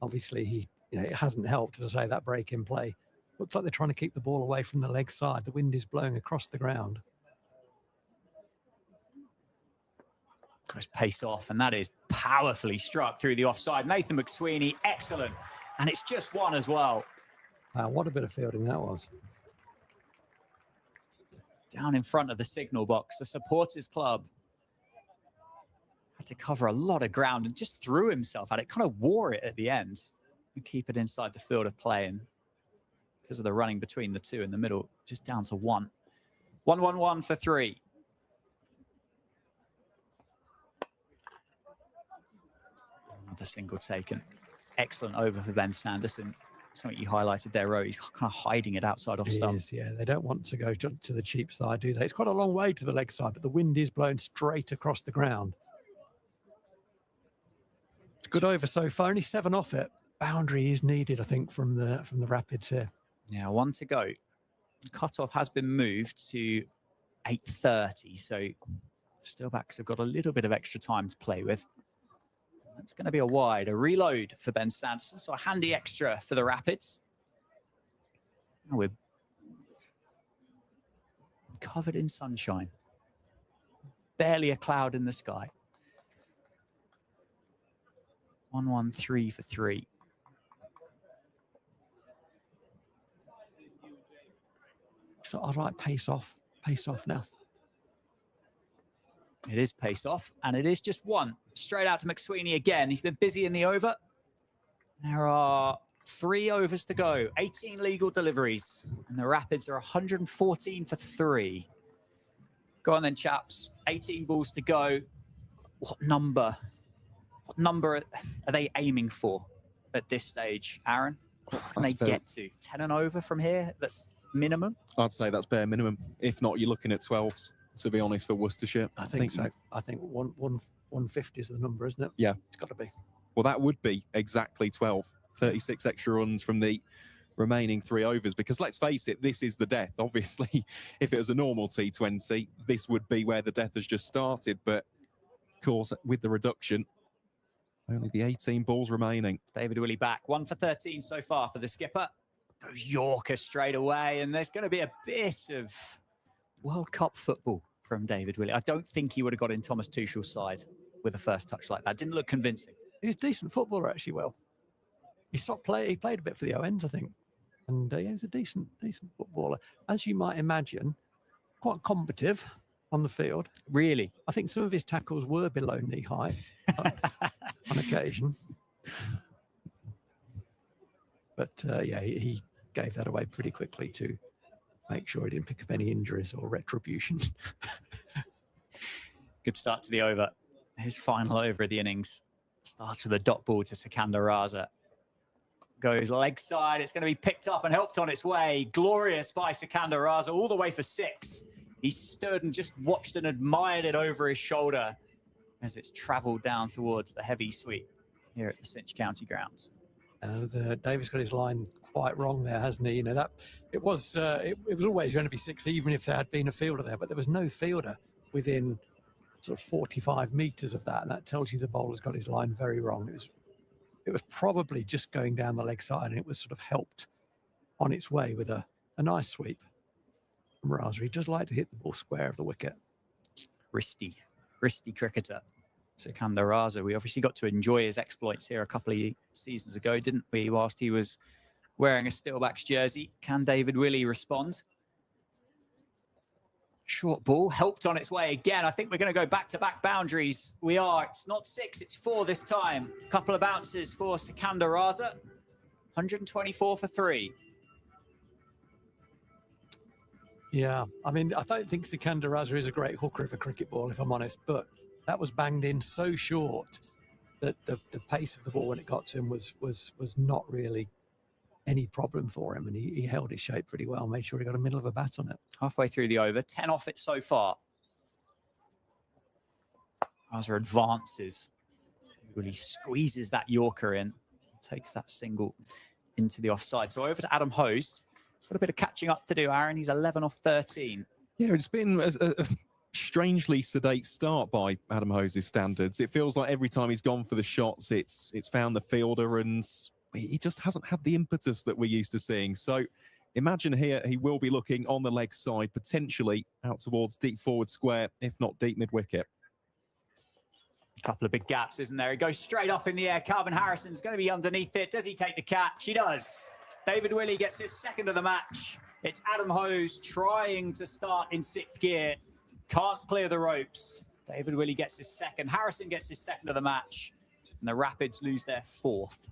Obviously, it hasn't helped, to say, that break in play. Looks like they're trying to keep the ball away from the leg side. The wind is blowing across the ground. Goes pace off, and that is powerfully struck through the offside. Nathan McSweeney, excellent. And it's just one as well. Wow, what a bit of fielding that was. Down in front of the signal box, the supporters club had to cover a lot of ground and just threw himself at it, kind of wore it at the end and keep it inside the field of play. And because of the running between the two in the middle, just down to 1. 1-1-1 for 3. Another single taken. Excellent over for Ben Sanderson. Something you highlighted there, Ro. He's kind of hiding it outside off stump. Yeah, they don't want to go to the cheap side, do they? It's quite a long way to the leg side, but the wind is blowing straight across the ground. It's good over so far. Only 7 off it. Boundary is needed, I think, from the Rapids here. Yeah, 1 to go. The cutoff has been moved to 8:30, so Steelbacks have got a little bit of extra time to play with. That's going to be a wide, a reload for Ben Sanderson, so a handy extra for the Rapids. And we're covered in sunshine. Barely a cloud in the sky. 1-1-3 for 3. So I'd like pace off now. It is pace off, and it is just 1. Straight out to McSweeney again. He's been busy in the over. There are 3 overs to go, 18 legal deliveries, and the Rapids are 114 for 3. Go on then, chaps. 18 balls to go. What number are they aiming for at this stage, Aaron? What can they get to? 10 and over from here? That's minimum? I'd say that's bare minimum. If not, you're looking at 12s, to be honest, for Worcestershire. I think so. I think 150 is the number, isn't it? Yeah. It's got to be. Well, that would be exactly 12. 36 extra runs from the remaining 3 overs, because let's face it, this is the death. Obviously, if it was a normal T20, this would be where the death has just started. But, of course, with the reduction, only the 18 balls remaining. David Willey back. 1 for 13 so far for the skipper. Goes Yorker straight away, and there's going to be a bit of World Cup football from David Willey. I don't think he would have got in Thomas Tuchel's side with a first touch like that. Didn't look convincing. He was a decent footballer, actually, Will. He played a bit for the ONs, I think. And he was a decent footballer. As you might imagine, quite combative on the field. Really? I think some of his tackles were below knee height on occasion. But, yeah, he gave that away pretty quickly to make sure he didn't pick up any injuries or retribution. Good start to the over. His final over of the innings. Starts with a dot ball to Sikandar Raza. Goes leg side. It's going to be picked up and helped on its way. Glorious by Sikandar Raza all the way for 6. He stood and just watched and admired it over his shoulder as it's travelled down towards the heavy sweep here at the Cinch County grounds. David's got his line quite wrong there, hasn't he? You know, that it was always going to be 6, even if there had been a fielder there, but there was no fielder within sort of 45 meters of that, and that tells you the bowler's got his line very wrong. It was probably just going down the leg side, and it was sort of helped on its way with a nice sweep from Raza. He does like to hit the ball square of the wicket. Wristy cricketer, Sikandar Raza. We obviously got to enjoy his exploits here a couple of seasons ago, didn't we, whilst he was wearing a Steelbacks jersey. Can David Willey respond? Short ball, helped on its way again. I think we're going to go back-to-back boundaries. We are. It's not 6, it's 4 this time. A couple of bounces for Sikandar Raza. 124 for 3. Yeah, I mean, I don't think Sikandar Raza is a great hooker of a cricket ball, if I'm honest, but that was banged in so short that the pace of the ball when it got to him was not really any problem for him, and he held his shape pretty well, made sure he got a middle of a bat on it. Halfway through the over, 10 off it so far. Raza advances. Really squeezes that Yorker in, takes that single into the offside. So over to Adam Hose. Got a bit of catching up to do, Aaron. He's 11 off 13. Yeah, it's been a strangely sedate start by Adam Hose's standards. It feels like every time he's gone for the shots, it's found the fielder, and he just hasn't had the impetus that we're used to seeing. So imagine here he will be looking on the leg side, potentially out towards deep forward square, if not deep mid-wicket. Couple of big gaps, isn't there? He goes straight up in the air. Calvin Harrison's going to be underneath it. Does he take the catch? He does. David Willey gets his second of the match. It's Adam Hose trying to start in 6th gear. Can't clear the ropes. David Willey gets his second. Harrison gets his second of the match. And the Rapids lose their 4th.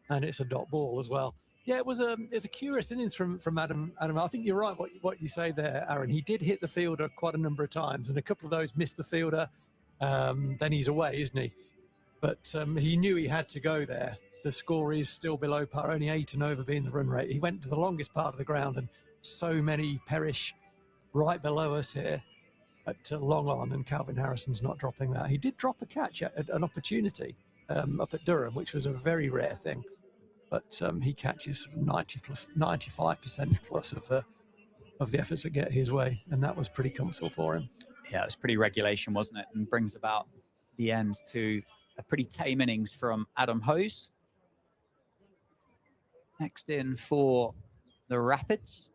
And it's a dot ball as well. Yeah, it was a curious innings from Adam. I think you're right what you say there, Aaron. He did hit the fielder quite a number of times, and a couple of those missed the fielder. Then he's away, isn't he? But he knew he had to go there. The score is still below par, only 8 and over being the run rate. He went to the longest part of the ground, and so many perish right below us here at long on, and Calvin Harrison's not dropping that. He did drop a catch at an opportunity up at Durham, which was a very rare thing. But he catches 95% plus of the efforts that get his way, and that was pretty comfortable for him. Yeah, it was pretty regulation, wasn't it? And brings about the end to a pretty tame innings from Adam Hose. Next in for the Rapids,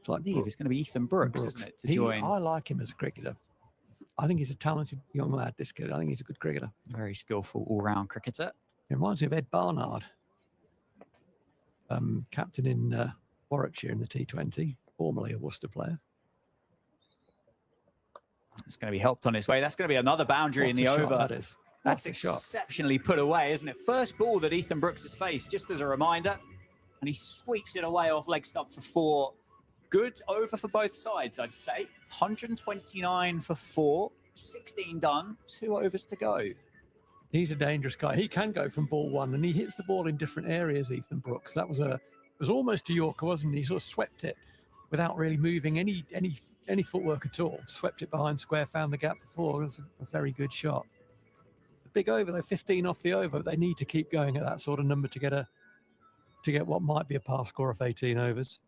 I believe it's going to be Ethan Brooks, isn't it, to join? I like him as a cricketer. I think he's a talented young lad, this kid. I think he's a good cricketer. Very skillful all-round cricketer. He reminds me of Ed Barnard, captain in Warwickshire in the T20, formerly a Worcester player. It's going to be helped on his way. That's going to be another boundary in the over. That is. That's exceptionally put away, isn't it? First ball that Ethan Brooks has faced, just as a reminder. And he sweeps it away off leg stump for 4. Good over for both sides, I'd say. 129 for 4, 16 done, 2 overs to go. He's a dangerous guy. He can go from ball 1, and he hits the ball in different areas, Ethan Brooks. That was it was almost a Yorker, wasn't he? He sort of swept it without really moving any footwork at all. Swept it behind square, found the gap for 4. It was a very good shot. The big over, though, 15 off the over. They need to keep going at that sort of number to get what might be a par score of 18 overs.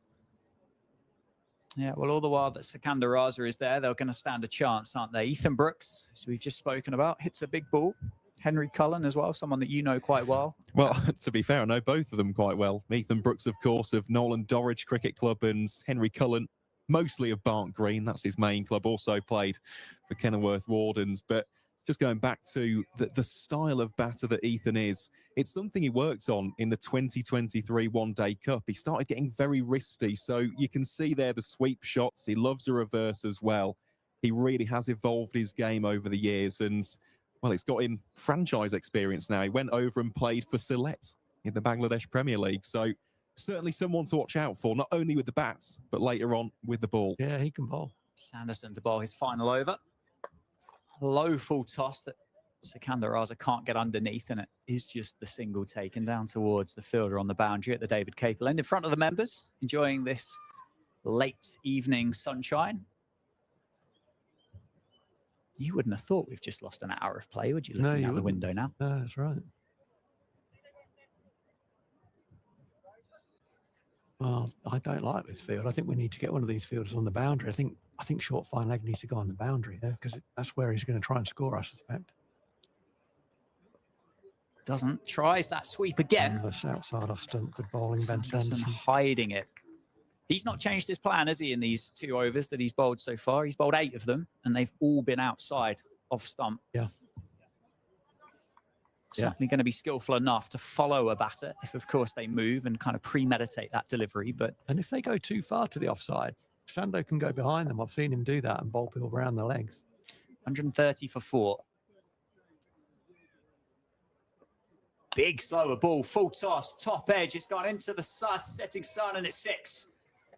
Yeah, well, all the while that Sikandar Raza is there, they're going to stand a chance, aren't they? Ethan Brooks, as we've just spoken about, hits a big ball. Henry Cullen as well, someone that you know quite well. Well, to be fair, I know both of them quite well. Ethan Brooks, of course, of Nolan Dorridge Cricket Club, and Henry Cullen, mostly of Barnt Green. That's his main club. Also played for Kenilworth Wardens. But just going back to the style of batter that Ethan is, it's something he worked on in the 2023 One-Day Cup. He started getting very wristy, so you can see there the sweep shots. He loves a reverse as well. He really has evolved his game over the years, and, well, it's got him franchise experience now. He went over and played for Sylhet in the Bangladesh Premier League, so certainly someone to watch out for, not only with the bats, but later on with the ball. Yeah, he can bowl. Sanderson to bowl his final over. Low full toss that Sikandar Raza can't get underneath, and it is just the single taken down towards the fielder on the boundary at the David Capel end in front of the members, enjoying this late evening sunshine. You wouldn't have thought we've just lost an hour of play, would you, looking out the window now? No, that's right. Well, I don't like this field. I think we need to get one of these fielders on the boundary. I think short fine leg needs to go on the boundary there, because that's where he's going to try and score, I suspect. Doesn't. Tries that sweep again. That's outside off stump. Good bowling, Ben Sanderson. Hiding it. He's not changed his plan, has he, in these 2 overs that he's bowled so far? He's bowled 8 of them, and they've all been outside off stump. Yeah. Certainly going to be skillful enough to follow a batter if, of course, they move and kind of premeditate that delivery. And if they go too far to the offside, Sando can go behind them. I've seen him do that and bowl people around the legs. 130 for 4. Big slower ball, full toss, top edge. It's gone into the setting sun, and it's 6.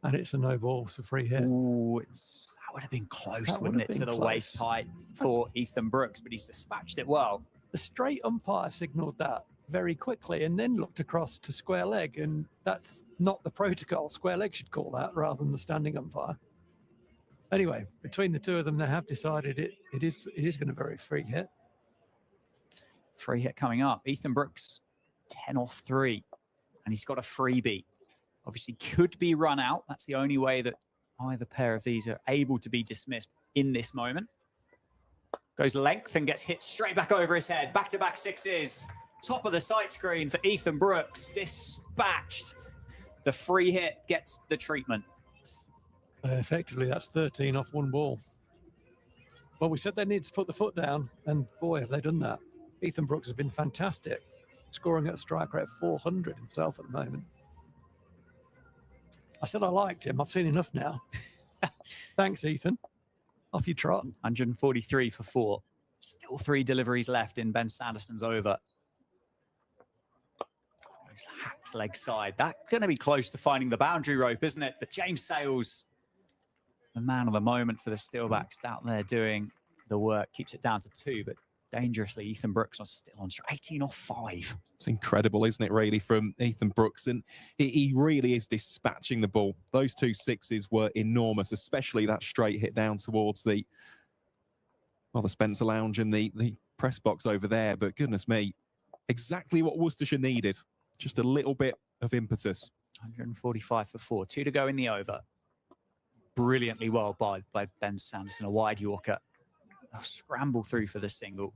And it's a no ball, it's a free hit. Ooh, that would have been close, wouldn't it, to the waist height for Ethan Brooks, but he's dispatched it well. The straight umpire signalled that very quickly and then looked across to square leg, and that's not the protocol. Square leg should call that rather than the standing umpire. Anyway, between the two of them, they have decided it is going to be a free hit. Free hit coming up. Ethan Brooks, 10 off 3, and he's got a freebie. Obviously, could be run out. That's the only way that either pair of these are able to be dismissed in this moment. Goes length and gets hit straight back over his head. Back-to-back 6s. Top of the sight screen for Ethan Brooks. Dispatched. The free hit gets the treatment. Effectively, that's 13 off 1 ball. Well, we said they need to put the foot down, and boy, have they done that. Ethan Brooks has been fantastic, scoring at a strike rate of 400 himself at the moment. I said I liked him. I've seen enough now. Thanks, Ethan. Off you trot. 143 for 4. Still 3 deliveries left in Ben Sanderson's over. Goes hacked leg side. That's going to be close to finding the boundary rope, isn't it? But James Sales, the man of the moment for the Steelbacks, out there doing the work. Keeps it down to 2, but dangerously, Ethan Brooks is still on strike. 18 off 5. It's incredible, isn't it, really, from Ethan Brooks? And he really is dispatching the ball. Those 2 6s were enormous, especially that straight hit down towards the Spencer Lounge and the press box over there. But goodness me, exactly what Worcestershire needed. Just a little bit of impetus. 145 for 4. 2 to go in the over. Brilliantly well bowled by Ben Sanderson, a wide Yorker. They'll scramble through for the single.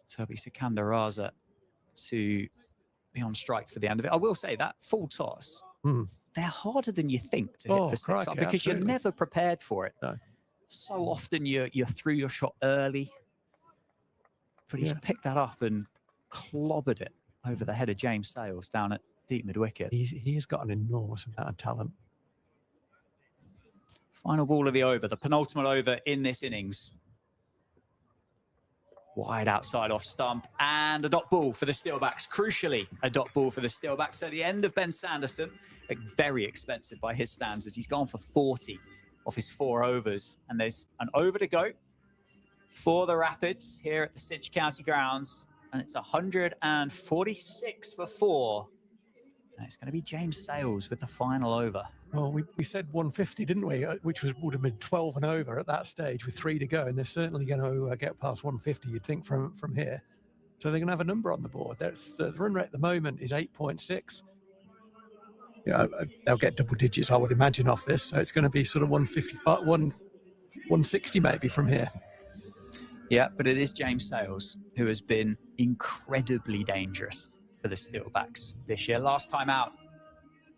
So it'll be Sikandar Raza to be on strikes for the end of it. I will say that full toss, they're harder than you think to hit for 6, because absolutely. you're never prepared for it. No. So often you're through your shot early, but he's picked that up and clobbered it over the head of James Sales down at deep mid-wicket. He's got an enormous amount of talent. Final ball of the over, the penultimate over in this innings. Wide outside off stump, and a dot ball for the Steelbacks. Crucially, a dot ball for the Steelbacks. So the end of Ben Sanderson, very expensive by his standards. He's gone for 40 off his 4 overs, and there's an over to go for the Rapids here at the Cinch County grounds, and it's 146 for 4. And it's going to be James Sales with the final over. Well, we said 150, didn't we? Which would have been 12 and over at that stage with 3 to go. And they're certainly going to get past 150, you'd think, from here. So they're going to have a number on the board. The run rate at the moment is 8.6. Yeah, they'll get double digits, I would imagine, off this. So it's going to be sort of 155, 160 maybe from here. Yeah, but it is James Sales who has been incredibly dangerous for the Steelbacks this year. Last time out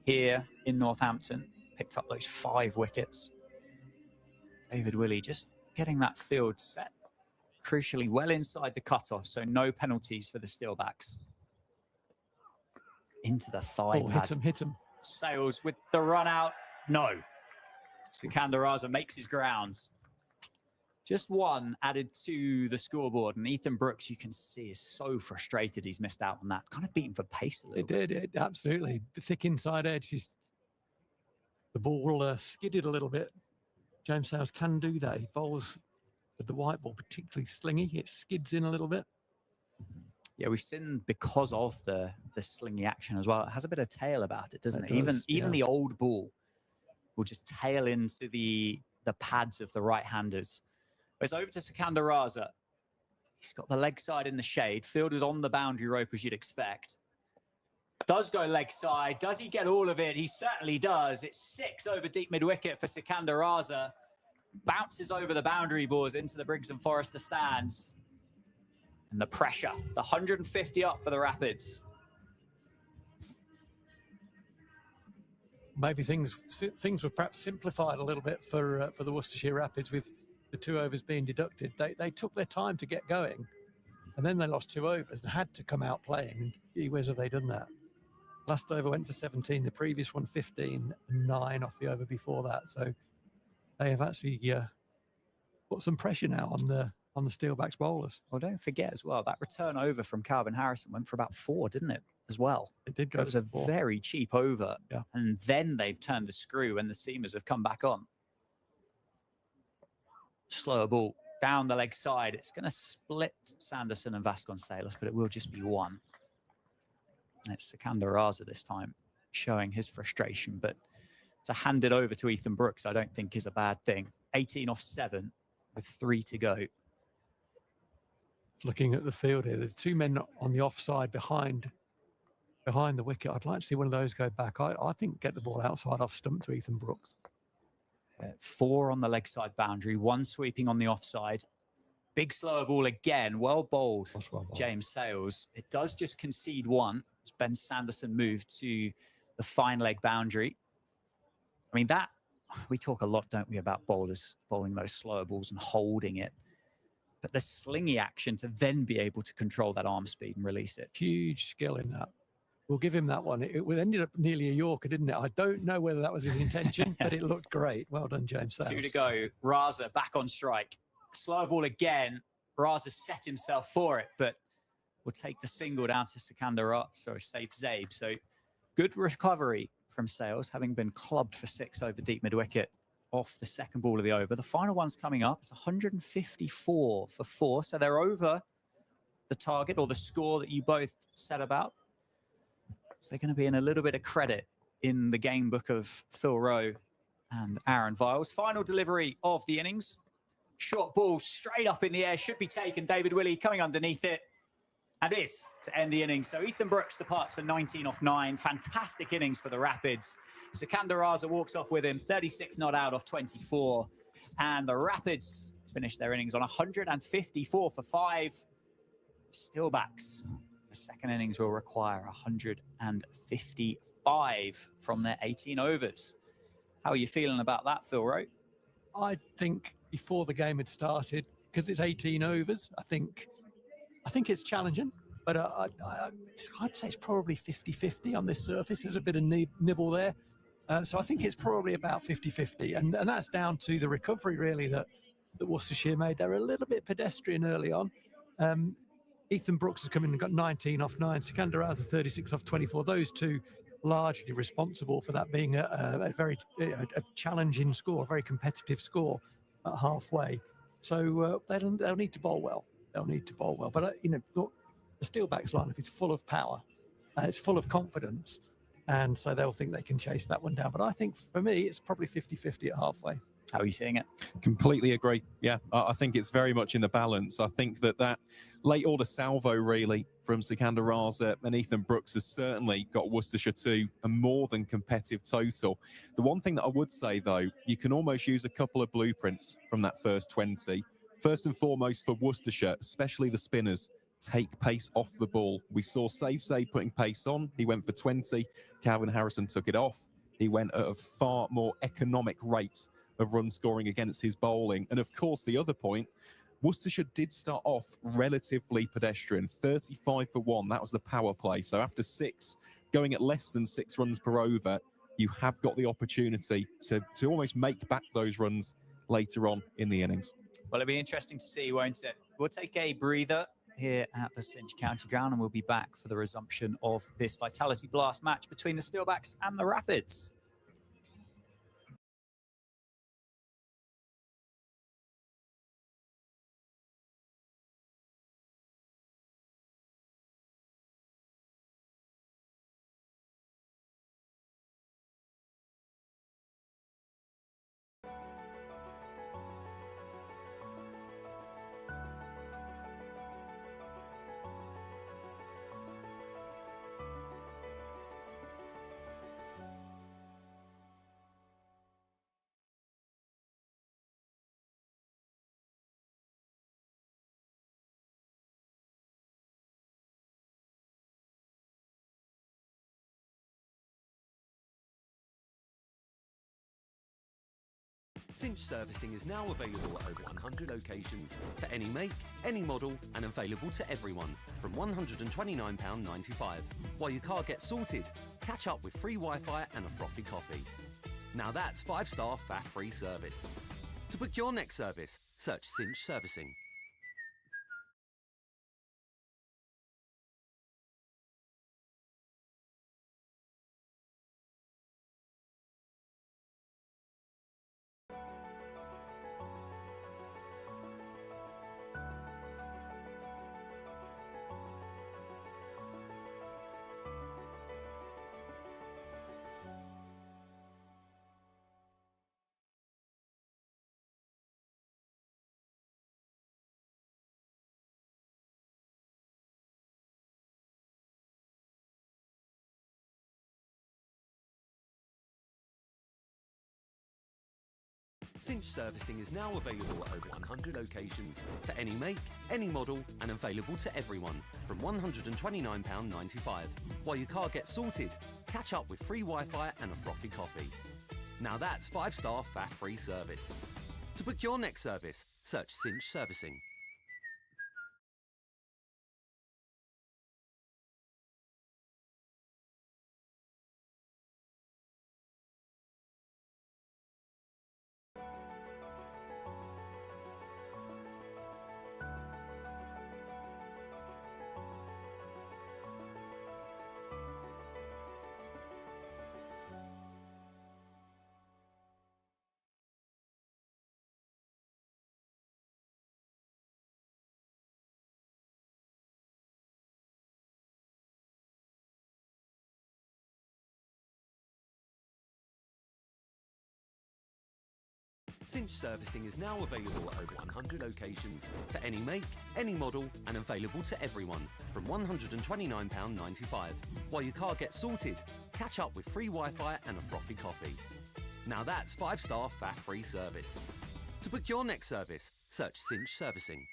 here in Northampton, picked up those 5 wickets. David Willey just getting that field set, crucially well inside the cutoff, so no penalties for the Steelbacks. Into the thigh pad. Hit him. Sales with the run out. No. Sikandar Raza makes his grounds. Just 1 added to the scoreboard, and Ethan Brooks, you can see, is so frustrated he's missed out on that. Kind of beaten for pace a little bit. It absolutely. The thick inside edge is... The ball skidded a little bit. James Sales can do that. He bowls but the white ball particularly slingy. It skids in a little bit. Yeah, we've seen because of the slingy action as well. It has a bit of tail about it, doesn't it? Does, Even yeah. the old ball will just tail into the pads of the right-handers. It's over to Sikandar Raza. He's got the leg side in the shade. Fielder's on the boundary rope, as you'd expect. Does go leg side. Does he get all of it? He certainly does. It's 6 over deep mid-wicket for Sikandar Raza. Bounces over the boundary boards into the Briggs and Forrester stands. And the pressure, the 150 up for the Rapids. Maybe things were perhaps simplified a little bit for the Worcestershire Rapids with the 2 overs being deducted. They took their time to get going, and then they lost 2 overs and had to come out playing. And gee whiz, have they done that? Last over went for 17, the previous one 15, and 9 off the over before that. So they have actually put some pressure now on the Steelbacks bowlers. Well, don't forget as well, that return over from Calvin Harrison went for about 4, didn't it, as well? It did go. It was a 4. very cheap over. Yeah. And then they've turned the screw and the seamers have come back on. Slower ball down the leg side. It's going to split Sanderson and Vasconcelos, but it will just be 1. It's Sikandar Raza this time showing his frustration, but to hand it over to Ethan Brooks, I don't think is a bad thing. 18 off 7 with 3 to go. Looking at the field here, the 2 men on the offside behind the wicket. I'd like to see one of those go back. I think get the ball outside off stump to Ethan Brooks. 4 on the leg side boundary, 1 sweeping on the offside. Big slower ball again, well bowled, James Sales. It does just concede 1 as Ben Sanderson moved to the fine leg boundary. I mean, that, we talk a lot, don't we, about bowlers bowling those slower balls and holding it. But the slingy action to then be able to control that arm speed and release it. Huge skill in that. We'll give him that one. It ended up nearly a Yorker, didn't it? I don't know whether that was his intention, but it looked great. Well done, James Sales. 2 to go. Raza back on strike. Slow ball again. Raza set himself for it, but will take the single down to Sikandar, sorry, save Zabe. So good recovery from Sales, having been clubbed for 6 over deep mid-wicket off the second ball of the over. The final one's coming up. It's 154 for 4. So they're over the target or the score that you both said about. So they're going to be in a little bit of credit in the game book of Phil Rowe and Aaron Viles. Final delivery of the innings. Short ball straight up in the air. Should be taken. David Willey coming underneath it. And is to end the innings. So Ethan Brooks departs for 19 off 9. Fantastic innings for the Rapids. Sikandar Raza walks off with him. 36 not out off 24. And the Rapids finish their innings on 154 for 5. Steelbacks. The second innings will require 155 from their 18 overs. How are you feeling about that, Phil Rowe? I think before the game had started, because it's 18 overs, I think it's challenging, but I'd say it's probably 50-50 on this surface. There's a bit of nibble there. So I think it's probably about 50-50. And that's down to the recovery, really, that Worcestershire made. They're a little bit pedestrian early on. Ethan Brooks has come in and got 19 off 9. Sikandar Raza 36 off 24. Those 2 largely responsible for that being a very challenging score, a very competitive score at halfway. So they'll need to bowl well. They'll need to bowl well. But, look, the Steelbacks lineup is full of power. It's full of confidence. And so they'll think they can chase that one down. But I think, for me, it's probably 50-50 at halfway. How are you seeing it? Completely agree. Yeah, I think it's very much in the balance. I think that late order salvo, really, from Sikandar Raza and Ethan Brooks has certainly got Worcestershire to a more than competitive total. The one thing that I would say, though, you can almost use a couple of blueprints from that first 20. First and foremost for Worcestershire, especially the spinners, take pace off the ball. We saw Zabe putting pace on. He went for 20. Calvin Harrison took it off. He went at a far more economic rate of run scoring against his bowling. And of course, the other point, Worcestershire did start off relatively pedestrian, 35 for 1. That was the power play. So after 6, going at less than 6 runs per over, you have got the opportunity to almost make back those runs later on in the innings. Well, it'll be interesting to see, won't it? We'll take a breather here at the Cinch County Ground and we'll be back for the resumption of this Vitality Blast match between the Steelbacks and the Rapids. Cinch servicing is now available at over 100 locations for any make, any model, and available to everyone from £129.95. While your car gets sorted, catch up with free Wi-Fi and a frothy coffee. Now that's 5-star faff-free service. To book your next service, search Cinch Servicing. Cinch servicing is now available at over 100 locations for any make, any model, and available to everyone from £129.95. While your car gets sorted, catch up with free Wi-Fi and a frothy coffee. Now that's 5-star faff-free service. To book your next service, search Cinch Servicing. Cinch servicing is now available at over 100 locations for any make, any model, and available to everyone from £129.95. While your car gets sorted, catch up with free Wi-Fi and a frothy coffee. Now that's 5-star faff-free service. To book your next service, search Cinch Servicing.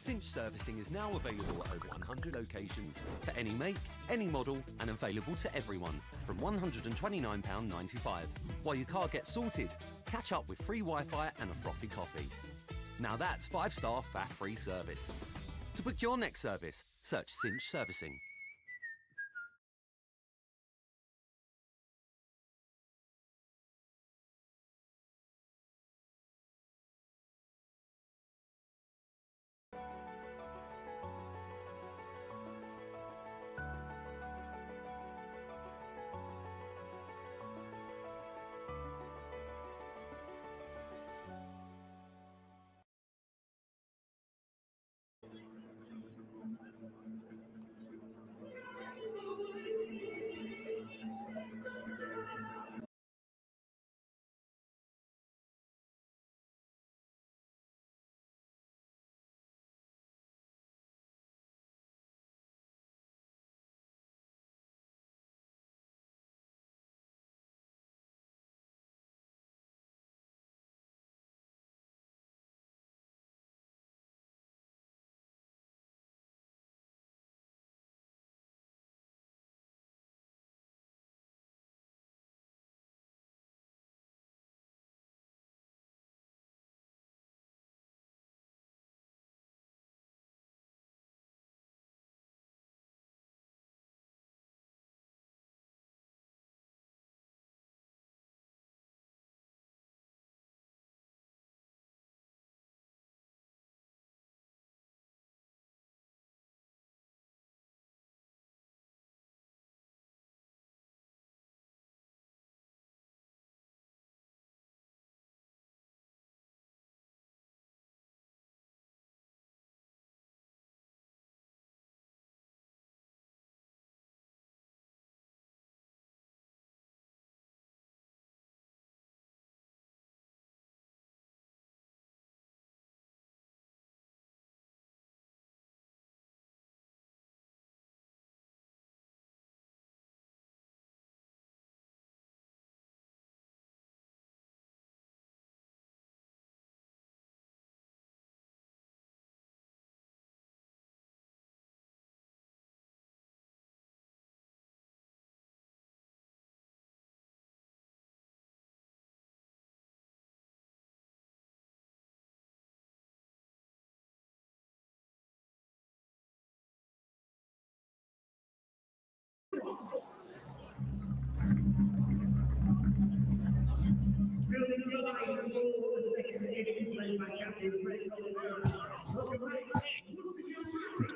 Cinch servicing is now available at over 100 locations for any make, any model, and available to everyone from £129.95. While your car gets sorted, catch up with free Wi-Fi and a frothy coffee. Now that's 5-star faff-free service. To book your next service, search Cinch Servicing.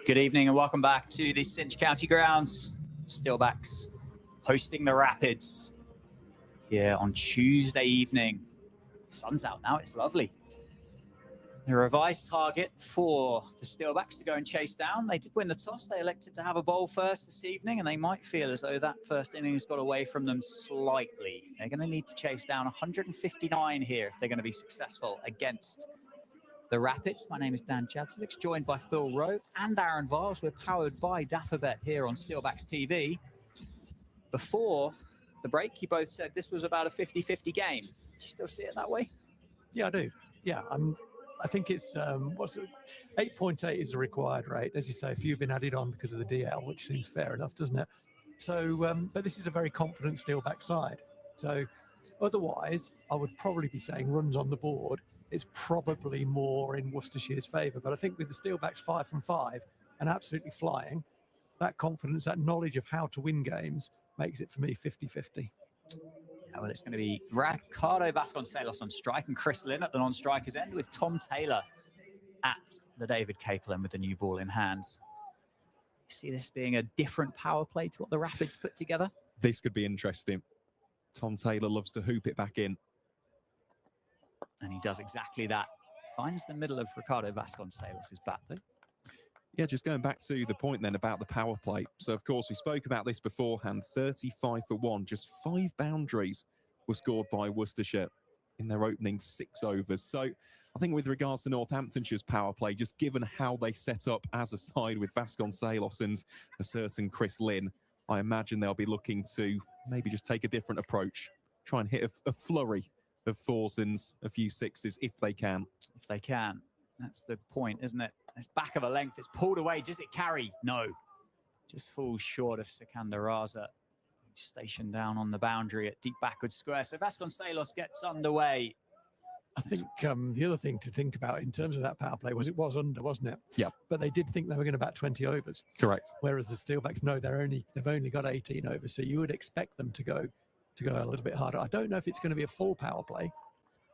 Good evening and welcome back to the Cinch County Grounds. Steelbacks hosting the Rapids here on Tuesday evening. The sun's out now, it's lovely. The revised target for the Steelbacks to go and chase down. They did win the toss. They elected to have a bowl first this evening, and they might feel as though that first innings got away from them slightly. They're going to need to chase down 159 here if they're going to be successful against the Rapids. My name is Dan Jadzovic, joined by Phil Rowe and Aaron Viles. We're powered by Daffabet here on Steelbacks TV. Before the break, you both said this was about a 50-50 game. Do you still see it that way? Yeah, I do. Yeah, I think it's, 8.8 is the required rate. As you say, a few have been added on because of the DL, which seems fair enough, doesn't it? So, but this is a very confident Steelback side. So otherwise, I would probably be saying runs on the board. It's probably more in Worcestershire's favour. But I think with the Steelbacks 5 from 5 and absolutely flying, that confidence, that knowledge of how to win games makes it for me 50-50. Well, it's going to be Ricardo Vasconcelos on strike and Chris Lynn at the non-strikers end, with Tom Taylor at the David Capel end with the new ball in hands. You see this being a different power play to what the Rapids put together? This could be interesting. Tom Taylor loves to hoop it back in. And he does exactly that. Finds the middle of Ricardo Vasconcelos' bat, though. Yeah, just going back to the point then about the power play. So, of course, we spoke about this beforehand. 35 for 1, just 5 boundaries were scored by Worcestershire in their opening 6 overs. So, I think with regards to Northamptonshire's power play, just given how they set up as a side with Vasconcelos and a certain Chris Lynn, I imagine they'll be looking to maybe just take a different approach, try and hit a flurry of 4s and a few 6s if they can. If they can. That's the point, isn't it? It's back of a length. It's pulled away. Does it carry? No. Just falls short of Sikandar Raza, stationed down on the boundary at deep backward square. So Vasconcelos gets underway. I think the other thing to think about in terms of that power play was it was under, wasn't it? Yeah. But they did think they were going to bat 20 overs. Correct. Whereas the Steelbacks, no, they've only got 18 overs. So you would expect them to go a little bit harder. I don't know if it's going to be a full power play.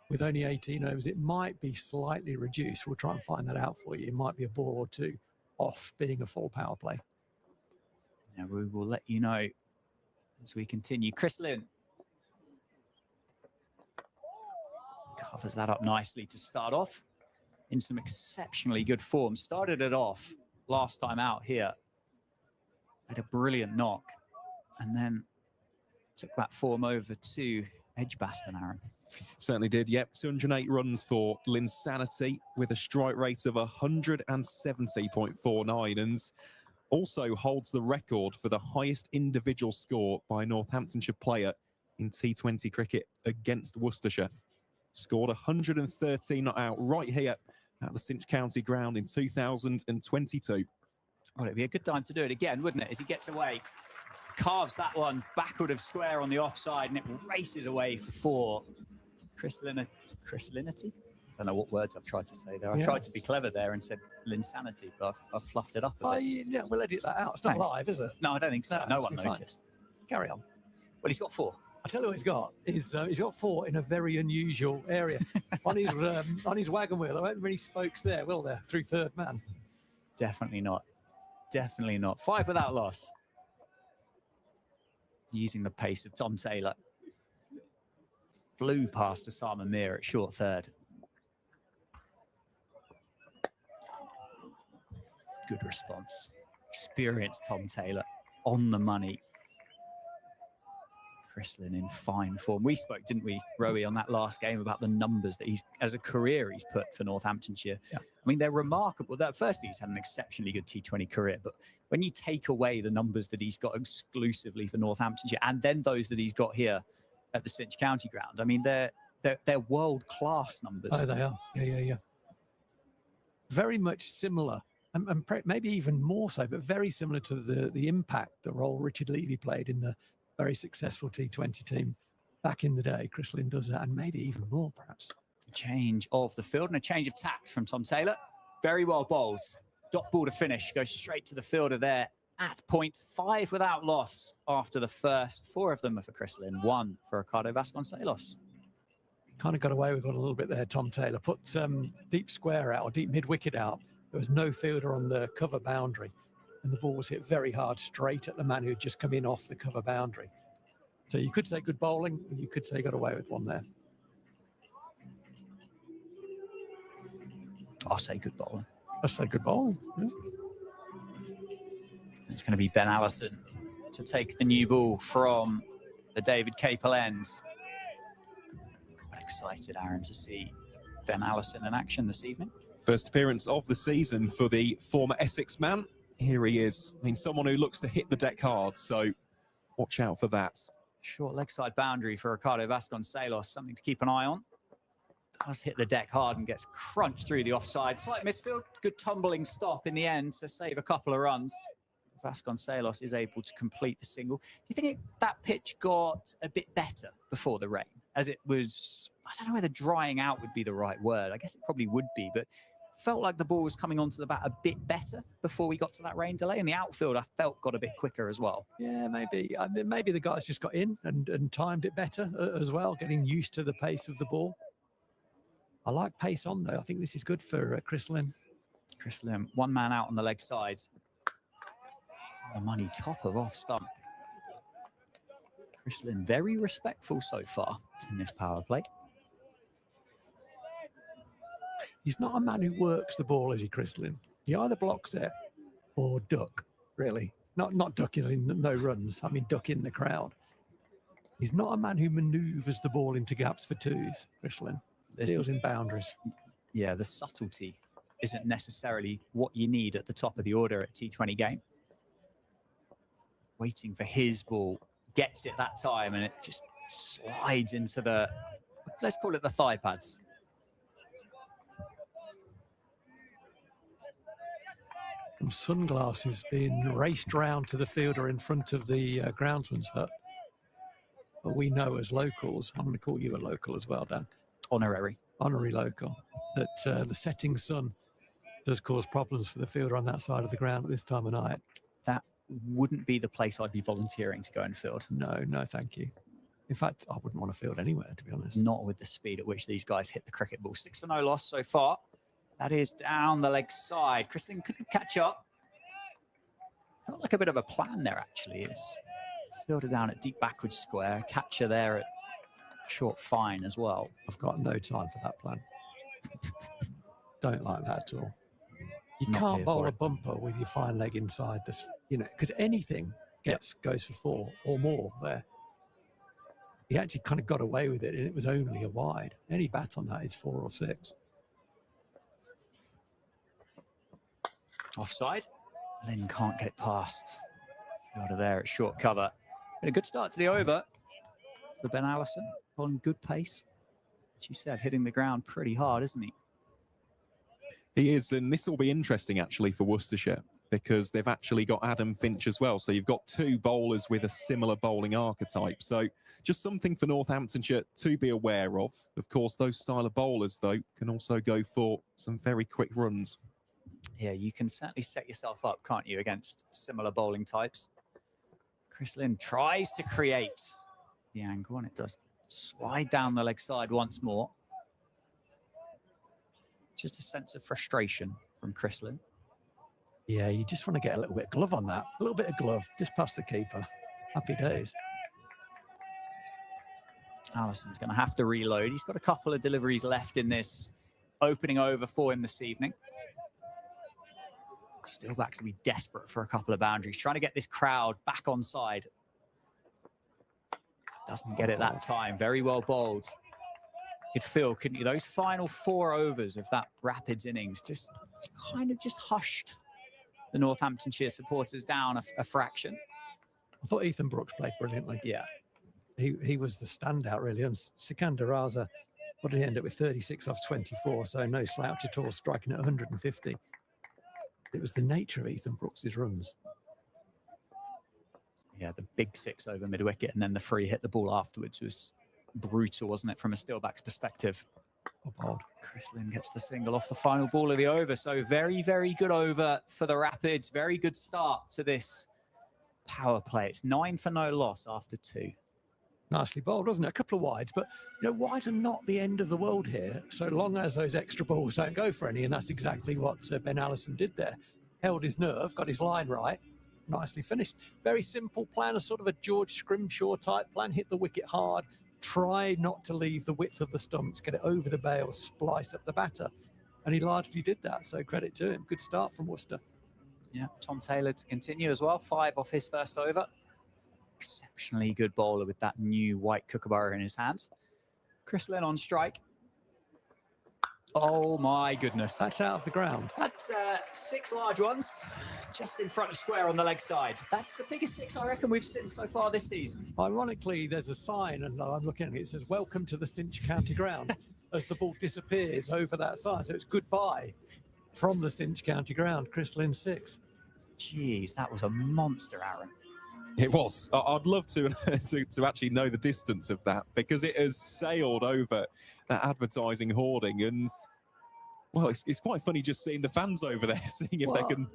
With only 18 overs, it might be slightly reduced. We'll try and find that out for you. It might be a ball or two off being a full power play. Yeah, we will let you know as we continue. Chris Lynn covers that up nicely to start off in some exceptionally good form. Started it off last time out here. Had a brilliant knock and then took that form over to Edgbaston, Aaron. Certainly did, yep. 208 runs for Linsanity with a strike rate of 170.49 and also holds the record for the highest individual score by a Northamptonshire player in T20 cricket against Worcestershire. Scored 113 not out right here at the Cinch County Ground in 2022. Well, it'd be a good time to do it again, wouldn't it? As he gets away, carves that one backward of square on the offside, and it races away for 4. Chris Linity? I don't know what words I've tried to say there. I tried to be clever there and said Linsanity, but I've fluffed it up a bit. Yeah, we'll edit that out. It's not live, is it? No, I don't think so. No one noticed. Carry on. Well, he's got 4. I tell you what he's got. He's got 4 in a very unusual area. on his wagon wheel, there won't be many spokes there, will there, through third man? Definitely not. Definitely not. 5 without loss. Using the pace of Tom Taylor. Flew past Osama Mir at short third. Good response. Experienced Tom Taylor on the money. Chris Lynn in fine form. We spoke, didn't we, Rowie, on that last game about the numbers that he's, as a career, he's put for Northamptonshire. Yeah. I mean, they're remarkable. Firstly, he's had an exceptionally good T20 career, but when you take away the numbers that he's got exclusively for Northamptonshire and then those that he's got here at the Cinch County Ground, I mean, they're world-class numbers. Oh, they are. Yeah. Very much similar, and maybe even more so, but very similar to the impact, the role Richard Levy played in the very successful T20 team back in the day. Chris Lynn does that, and maybe even more, perhaps. Change of the field and a change of tact from Tom Taylor. Very well bowled. Dot ball to finish. Goes straight to the fielder there at point. 5 without loss after the first. 4 of them are for Chris Lynn. 1 for Ricardo Vasconcelos. kind of got away with one a little bit there, Tom Taylor. Put deep square out or deep mid-wicket out. There was no fielder on the cover boundary, and the ball was hit very hard straight at the man who'd just come in off the cover boundary. So you could say good bowling, and you could say got away with one there. I'll say good bowling. I'll say good bowling. Yeah. It's going to be Ben Allison to take the new ball from the David Capel ends. Quite excited, Aaron, to see Ben Allison in action this evening. First appearance of the season for the former Essex man. Here he is. I mean, someone who looks to hit the deck hard, so watch out for that. Short leg side boundary for Ricardo Vasconcelos, something to keep an eye on. Does hit the deck hard and gets crunched through the offside. Slight misfield, good tumbling stop in the end to save a couple of runs. Vasconcelos is able to complete the single. Do you think that pitch got a bit better before the rain? As it was, I don't know whether drying out would be the right word. I guess it probably would be, but felt like the ball was coming onto the bat a bit better before we got to that rain delay. And the outfield, I felt, got a bit quicker as well. Yeah, maybe. Maybe the guys just got in and timed it better as well, getting used to the pace of the ball. I like pace on, though. I think this is good for Chris Lynn. Chris Lynn, one man out on the leg side. The money top of off stump. Chris Lynn, very respectful so far in this power play. He's not a man who works the ball, is he, Chris Lynn? He either blocks it or duck, really. Not duck as in no runs. I mean, duck in the crowd. He's not a man who manoeuvres the ball into gaps for twos, Chris Lynn. Deals in boundaries. Yeah, the subtlety isn't necessarily what you need at the top of the order at T20 game. Waiting for his ball, gets it that time, and it just slides into the, let's call it the thigh pads. Some sunglasses being raced round to the fielder in front of the groundsman's hut. But we know as locals, I'm going to call you a local as well, Dan. Honorary local, that the setting sun does cause problems for the fielder on that side of the ground at this time of night. That wouldn't be the place I'd be volunteering to go and field. No, thank you. In fact, I wouldn't want to field anywhere, to be honest. Not with the speed at which these guys hit the cricket ball. 6 for no loss so far. That is down the leg side. Chris Lynn couldn't catch up. Felt like a bit of a plan there, actually. It's fielded down at deep backward square. Catcher there at short fine as well. I've got no time for that plan. Don't like that at all. You can't bowl a bumper with your fine leg inside this, because anything goes for 4 or more there. He actually kind of got away with it, and it was only a wide. Any bat on that is 4 or 6. Offside. Lynn can't get it past. Fielder there at short cover. But a good start to the over for Ben Allison. On good pace. As you said, hitting the ground pretty hard, isn't he? He is, and this will be interesting actually for Worcestershire because they've actually got Adam Finch as well. So you've got 2 bowlers with a similar bowling archetype. So just something for Northamptonshire to be aware of. Of course, those style of bowlers, though, can also go for some very quick runs. Yeah, you can certainly set yourself up, can't you, against similar bowling types. Chris Lynn tries to create the angle, and it does slide down the leg side once more. Just a sense of frustration from Chris Lynn. Yeah, you just want to get a little bit of glove on that. A little bit of glove, just past the keeper. Happy days. Allison's going to have to reload. He's got a couple of deliveries left in this opening over for him this evening. Steelbacks will be desperate for a couple of boundaries, trying to get this crowd back on side. Doesn't get it that time. Very well bowled. You could feel, couldn't you? Those final 4 overs of that Rapids innings just kind of just hushed the Northamptonshire supporters down a fraction. I thought Ethan Brooks played brilliantly. Yeah. He was the standout, really. And Sikandar Raza, what did he end up with? 36 off 24, so no slouch at all, striking at 150. It was the nature of Ethan Brooks's runs. Yeah, the big 6 over mid-wicket, and then the free hit the ball afterwards was brutal, wasn't it, from a Steelbacks perspective? Chris Lynn gets the single off the final ball of the over. So very, very good over for the Rapids. Very good start to this power play. It's 9 for no loss after 2. Nicely bowled, wasn't it? A couple of wides, but wides are not the end of the world here, so long as those extra balls don't go for any, and that's exactly what Ben Allison did there. Held his nerve, got his line right, nicely finished. Very simple plan, a sort of a George Scrimshaw type plan. Hit the wicket hard, try not to leave the width of the stumps, get it over the bail, splice up the batter, and he largely did that, so credit to him. Good start from Worcester. Yeah, Tom Taylor to continue as well, 5 off his first over. Exceptionally good bowler with that new white kookaburra in his hands. Chris Lynn on strike. Oh my goodness. That's out of the ground. That's 6 large ones just in front of square on the leg side. That's the biggest 6 I reckon we've seen so far this season. Ironically, there's a sign, and I'm looking at it, it says, "Welcome to the Cinch County Ground," as the ball disappears over that sign. So it's goodbye from the Cinch County Ground. Chris Lynn 6. Jeez, that was a monster, Aaron. It was. I'd love to actually know the distance of that, because it has sailed over that advertising hoarding, and well, it's quite funny just seeing the fans over there, seeing if they can.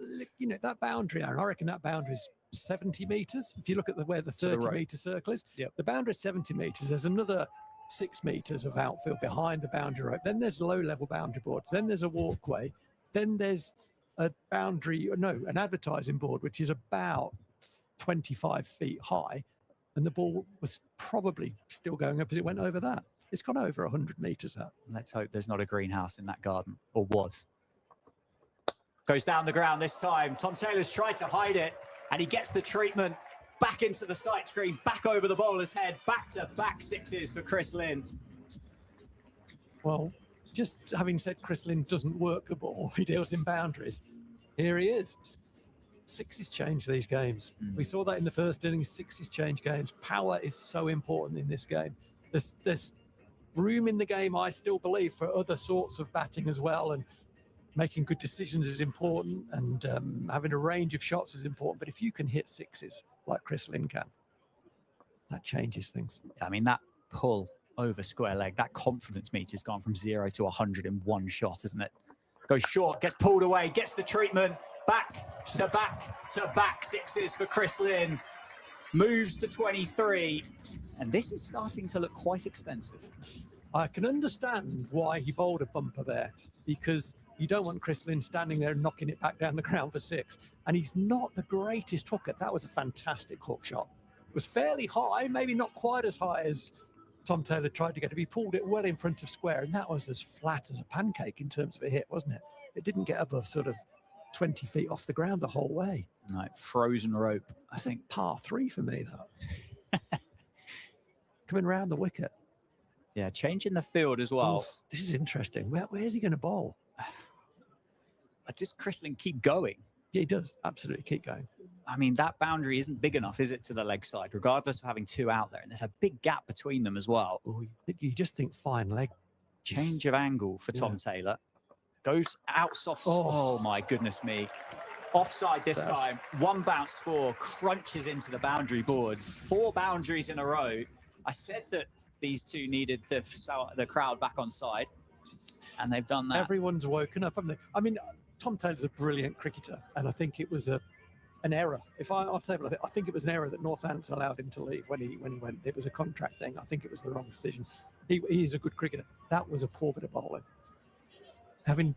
That boundary, Aaron. I reckon that boundary is 70 metres. If you look at where the 30-metre circle is, the boundary is 70 metres. There's another 6 metres of outfield behind the boundary rope. Then there's low-level boundary boards. Then there's a walkway. Then there's an advertising board, which is about 25 feet high, and the ball was probably still going up as it went over that. It's gone over 100 metres up. Let's hope there's not a greenhouse in that garden, or was. Goes down the ground this time. Tom Taylor's tried to hide it, and he gets the treatment back into the sight screen, back over the bowler's head, back-to-back 6s for Chris Lynn. Well, just having said Chris Lynn doesn't work the ball, he deals in boundaries. Here he is. 6s change these games. We saw that in the first innings. 6s change games. Power is so important in this game. There's room in the game, I still believe, for other sorts of batting as well, and making good decisions is important, and having a range of shots is important. But if you can hit 6s like Chris Lynn can, that changes things. I mean, that pull over square leg, that confidence meter's gone from 0 to 100 in one shot, isn't it? Goes short, gets pulled away, gets the treatment. Back to back 6s for Chris Lynn. Moves to 23. And this is starting to look quite expensive. I can understand why he bowled a bumper there, because you don't want Chris Lynn standing there and knocking it back down the ground for 6. And he's not the greatest hooker. That was a fantastic hook shot. It was fairly high, maybe not quite as high as Tom Taylor tried to get it. He pulled it well in front of square, and that was as flat as a pancake in terms of a hit, wasn't it? It didn't get above sort of 20 feet off the ground the whole way. Like frozen rope. I think par 3 for me, though. Coming round the wicket. Yeah, changing the field as well. Oh, this is interesting. Where's he going to bowl? Does Chris Lynn keep going? Yeah, he does. Absolutely keep going. I mean, that boundary isn't big enough, is it, to the leg side, regardless of having 2 out there. And there's a big gap between them as well. Oh, you just think fine leg. Change of angle for Tom Taylor. Goes out soft. Oh, my goodness me. Offside this time. 1 bounce 4, crunches into the boundary boards. 4 boundaries in a row. I said that these two needed the crowd back on side, and they've done that. Everyone's woken up, haven't they? I mean, Tom Taylor's a brilliant cricketer, and I think it was an error. I'll tell you, I think it was an error that Northants allowed him to leave when he went. It was a contract thing. I think it was the wrong decision. He is a good cricketer. That was a poor bit of bowling. Having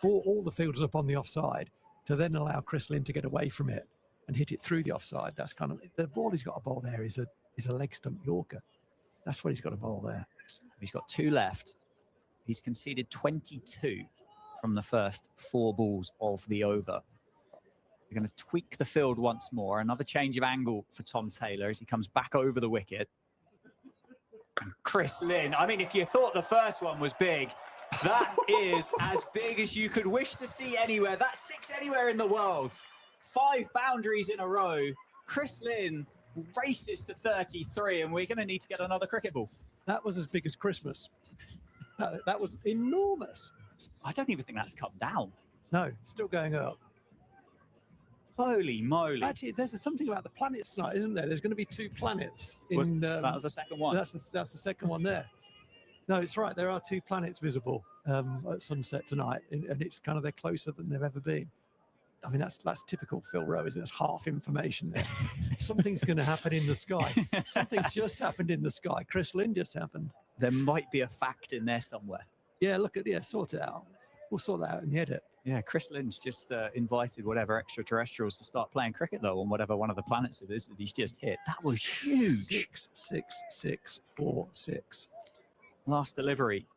brought all the fielders up on the offside to then allow Chris Lynn to get away from it and hit it through the offside, that's kind of the ball he's got to bowl there is a leg stump Yorker. That's what he's got to bowl there. He's got 2 left. He's conceded 22 from the first 4 balls of the over. We're going to tweak the field once more. Another change of angle for Tom Taylor as he comes back over the wicket. And Chris Lynn, I mean, if you thought the first one was big, that is as big as you could wish to see anywhere. That's 6 anywhere in the world. 5 boundaries in a row. Chris Lynn races to 33, and we're going to need to get another cricket ball. That was as big as Christmas. That was enormous. I don't even think that's come down. No, it's still going up. Holy moly. Actually, there's something about the planets tonight, isn't there? There's going to be 2 planets. That was the second one. That's the second one there. No, it's right. There are 2 planets visible at sunset tonight, and it's kind of, they're closer than they've ever been. I mean, that's typical Phil Rowe, isn't it? That's half information there. Something's going to happen in the sky. Something just happened in the sky. Chris Lynn just happened. There might be a fact in there somewhere. Yeah, sort it out. We'll sort that out in the edit. Yeah, Chris Lynn's just invited whatever extraterrestrials to start playing cricket, though, on whatever one of the planets it is that he's just hit. That was huge. 66646. Last delivery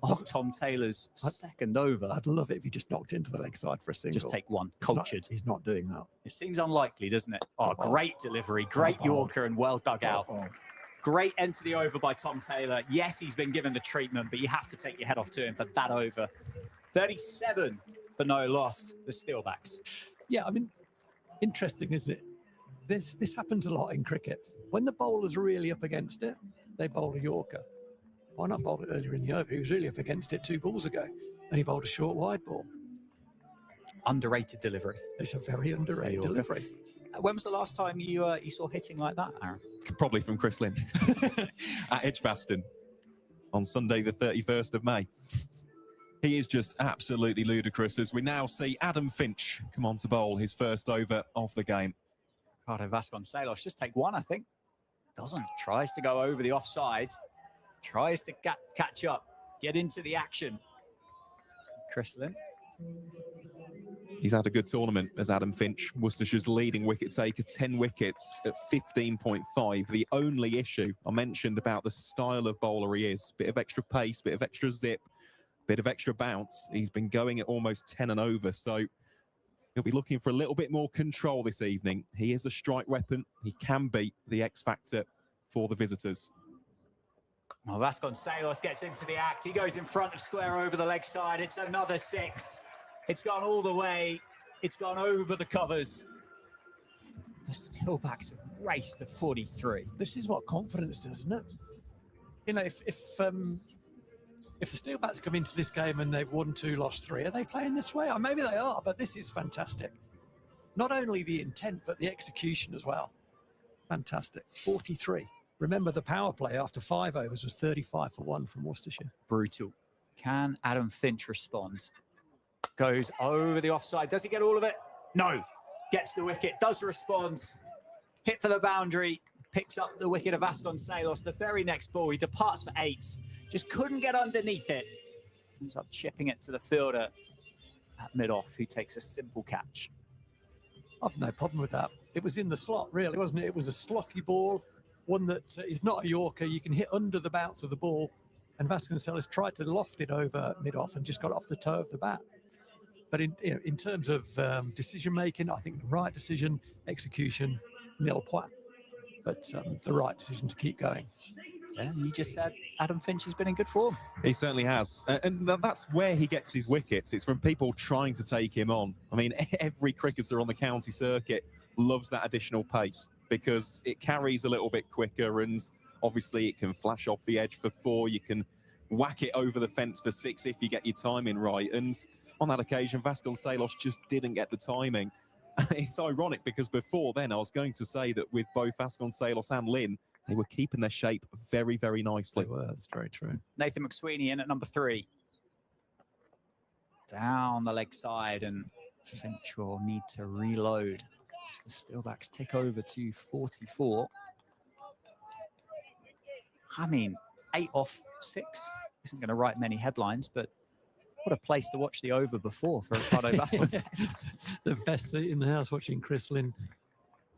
of Tom Taylor's second over. I'd love it if he just knocked into the leg side for a single. Just take one. Cultured. He's not doing that. It seems unlikely, doesn't it? Oh, great delivery. Great Yorker and well dug out. Great end to the over by Tom Taylor. Yes, he's been given the treatment, but you have to take your head off to him for that over. 37 for no loss, the Steelbacks. Yeah, I mean, interesting, isn't it? This happens a lot in cricket. When the bowler's really up against it, they bowl a Yorker. Why not bowl it earlier in the over? He was really up against it 2 balls ago, and he bowled a short wide ball. Underrated delivery. It's a very underrated delivery. When was the last time you saw hitting like that, Aaron? Probably from Chris Lynn at Edgbaston on Sunday, the 31st of May. He is just absolutely ludicrous as we now see Adam Finch come on to bowl his first over of the game. Ricardo Vasconcelos just take one, I think. Doesn't. Tries to go over the offside. Tries to catch up. Get into the action. Chris Lynn. He's had a good tournament as Adam Finch, Worcestershire's leading wicket taker, 10 wickets at 15.5. The only issue I mentioned about the style of bowler he is, bit of extra pace, bit of extra zip, bit of extra bounce. He's been going at almost 10 and over, so he'll be looking for a little bit more control this evening. He is a strike weapon. He can be the X factor for the visitors. Well, Vasconcelos gets into the act. He goes in front of square over the leg side. It's another 6. It's gone all the way. It's gone over the covers. The Steelbacks have raced to 43. This is what confidence does, isn't it? You know, if the Steelbacks come into this game and they've won 2, lost 3, are they playing this way? Or maybe they are, but this is fantastic. Not only the intent, but the execution as well. Fantastic. 43. Remember, the power play after 5 overs was 35 for 1 from Worcestershire. Brutal. Can Adam Finch respond? Goes over the offside. Does he get all of it? No. Gets the wicket. Does respond. Hit for the boundary. Picks up the wicket of Vasconcelos. The very next ball, he departs for 8. Just couldn't get underneath it. Ends up chipping it to the fielder at mid-off, who takes a simple catch. I've no problem with that. It was in the slot, really, wasn't it? It was a slotty ball, one that is not a Yorker. You can hit under the bounce of the ball. And Vasconcelos tried to loft it over mid-off and just got off the toe of the bat. But in terms of decision-making, I think the right decision, execution, nil point. But the right decision to keep going. Yeah, you just said Adam Finch has been in good form. He certainly has. And that's where he gets his wickets. It's from people trying to take him on. I mean, every cricketer on the county circuit loves that additional pace because it carries a little bit quicker and obviously it can flash off the edge for 4. You can whack it over the fence for 6 if you get your timing right. And on that occasion, Vasconcelos just didn't get the timing. It's ironic because before then I was going to say that with both Vasconcelos and Lynn, they were keeping their shape very, very nicely. They were, that's very true. Nathan McSweeney in at number 3. Down the leg side, and Finch will need to reload. As the Steelbacks tick over to 44. I mean, 8 off 6 isn't going to write many headlines, but what a place to watch the over before for Ricardo Vasconcelos. The best seat in the house watching Chris Lynn.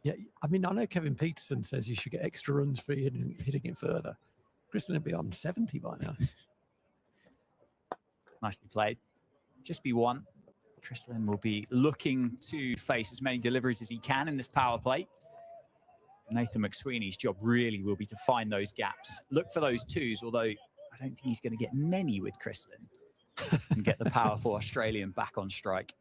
Yeah, I mean, I know Kevin Peterson says you should get extra runs for hitting it further. Chris Lynn would be on 70 by now. Nicely played. Just be 1. Chris Lynn will be looking to face as many deliveries as he can in this power play. Nathan McSweeney's job really will be to find those gaps. Look for those 2s, although I don't think he's going to get many with Chris Lynn. And get the powerful Australian back on strike.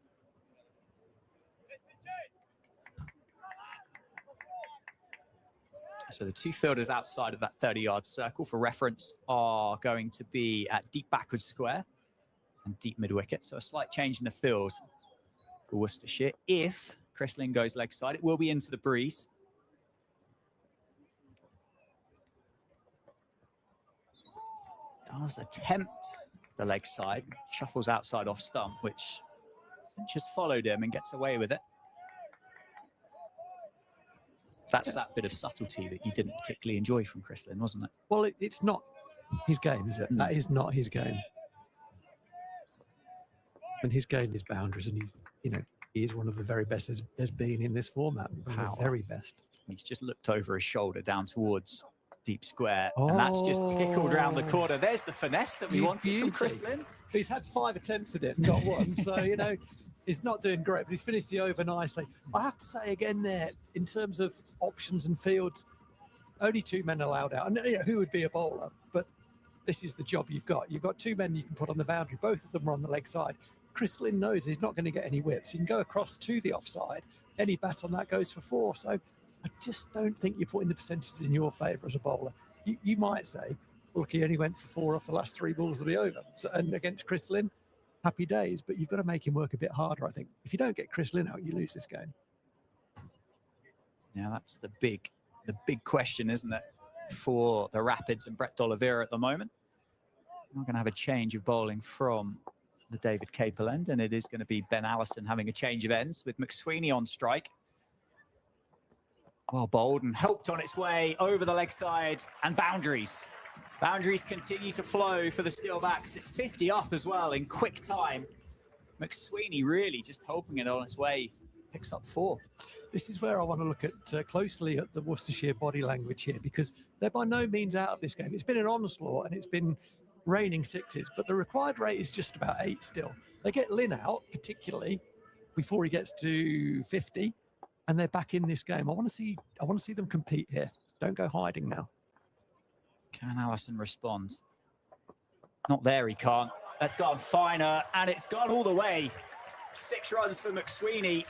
So the 2 fielders outside of that 30-yard circle, for reference, are going to be at deep backward square and deep mid-wicket. So a slight change in the field for Worcestershire. If Chris Lynn goes leg side, it will be into the breeze. Does attempt the leg side, shuffles outside off stump, which Just followed him and gets away with it. That's that bit of subtlety that you didn't particularly enjoy from Chris Lynn, wasn't it? Well, it's not his game, is it? That is not his game. And his game is boundaries, and he is one of the very best there's been in this format. One of the very best. He's just looked over his shoulder down towards deep square, and that's just tickled around the corner. There's the finesse that we wanted from Chris Lynn. He's had 5 attempts at it and got one, so he's not doing great, but he's finished the over nicely. I have to say again there, in terms of options and fields, only 2 men allowed out. And who would be a bowler? But this is the job you've got. You've got 2 men you can put on the boundary. Both of them are on the leg side. Chris Lynn knows he's not going to get any whips. You can go across to the offside. Any bat on that goes for 4. So I just don't think you're putting the percentages in your favour as a bowler. You might say, well, look, he only went for 4 off the last 3 balls to be over. So, and against Chris Lynn, happy days. But you've got to make him work a bit harder, I think. If you don't get Chris Lynn out, you lose this game. Now that's the big question, isn't it, for the Rapids and Brett D'Oliveira at the moment. We're going to have a change of bowling from the David Capel end, and it is going to be Ben Allison having a change of ends with McSweeney on strike. Well bowled and helped on its way over the leg side, and boundaries. Boundaries continue to flow for the Steelbacks. It's 50 up as well in quick time. McSweeney really just helping it on its way. Picks up 4. This is where I want to look at closely at the Worcestershire body language here, because they're by no means out of this game. It's been an onslaught and it's been raining 6s, but the required rate is just about 8 still. They get Lynn out, particularly before he gets to 50, and they're back in this game. I want to see them compete here. Don't go hiding now. Can Allison respond? Not there, he can't. That's gone finer, and it's gone all the way. 6 runs for McSweeney.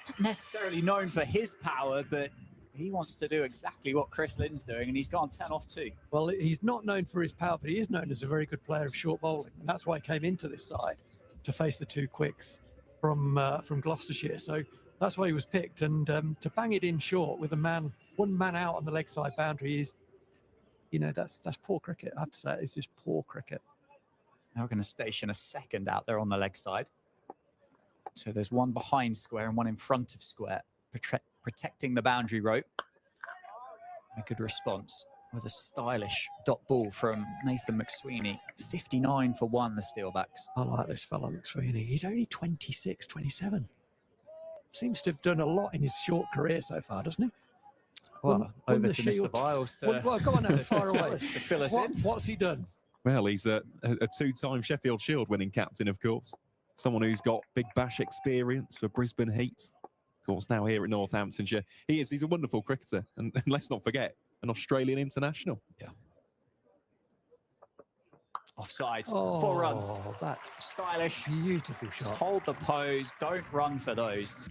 Not necessarily known for his power, but he wants to do exactly what Chris Lynn's doing, and he's gone 10 off 2. Well, he's not known for his power, but he is known as a very good player of short bowling, and that's why he came into this side to face the 2 quicks from Gloucestershire. So that's why he was picked, and to bang it in short with one man out on the leg side boundary is, that's poor cricket. I have to say, it's just poor cricket. Now we're going to station a second out there on the leg side. So there's one behind square and one in front of square, protecting the boundary rope. A good response with a stylish dot ball from Nathan McSweeney. 59 for 1, the Steelbacks. I like this fella, McSweeney. He's only 26, 27. Seems to have done a lot in his short career so far, doesn't he? Well, over to Mr. Viles to, well, go on now, fire away. To fill us in. What's he done? Well, he's a 2-time Sheffield Shield winning captain, of course. Someone who's got Big Bash experience for Brisbane Heat. Of course, now here at Northamptonshire. He's a wonderful cricketer. And let's not forget, an Australian international. Yeah. Offside. 4 runs. That's stylish. Beautiful shot. Just hold the pose. Don't run for those.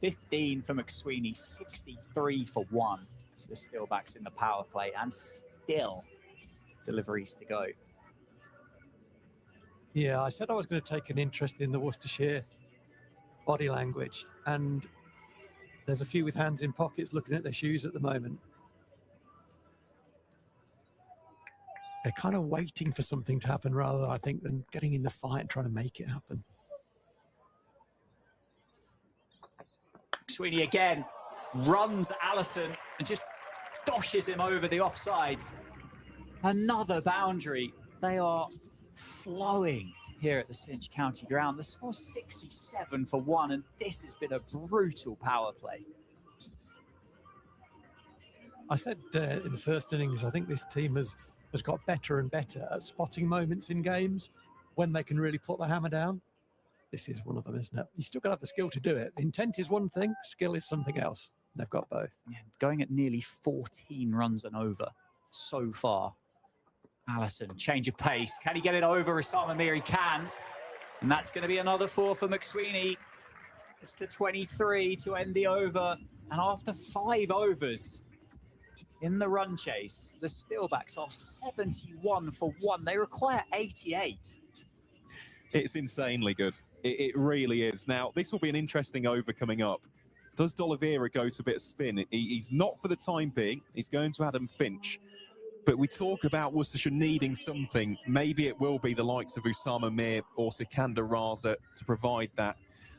15 for McSweeney. 63 for 1. The Steelbacks in the power play. And still deliveries to go. Yeah, I said I was going to take an interest in the Worcestershire body language, and there's a few with hands in pockets looking at their shoes at the moment. They're kind of waiting for something to happen rather, I think, than getting in the fight and trying to make it happen. Sweeney again runs Allison and just doshes him over the offsides. Another boundary. They are flowing here at the Cinch County Ground. The score's 67 for 1, and this has been a brutal power play. I said in the first innings, I think this team has got better and better at spotting moments in games when they can really put the hammer down. This is one of them, isn't it? You still got to have the skill to do it. Intent is one thing, skill is something else. They've got both. Yeah, going at nearly 14 runs and over so far. Allison, change of pace. Can he get it over Osama Mir? He can. And that's going to be another 4 for McSweeney. It's to 23 to end the over. And after 5 overs in the run chase, the Steelbacks are 71 for 1. They require 88. It's insanely good. It really is. Now, this will be an interesting over coming up. Does D'Oliveira go to a bit of spin? He's not for the time being. He's going to Adam Finch. But we talk about Worcestershire needing something. Maybe it will be the likes of Osama Mir or Sikandar Raza to provide that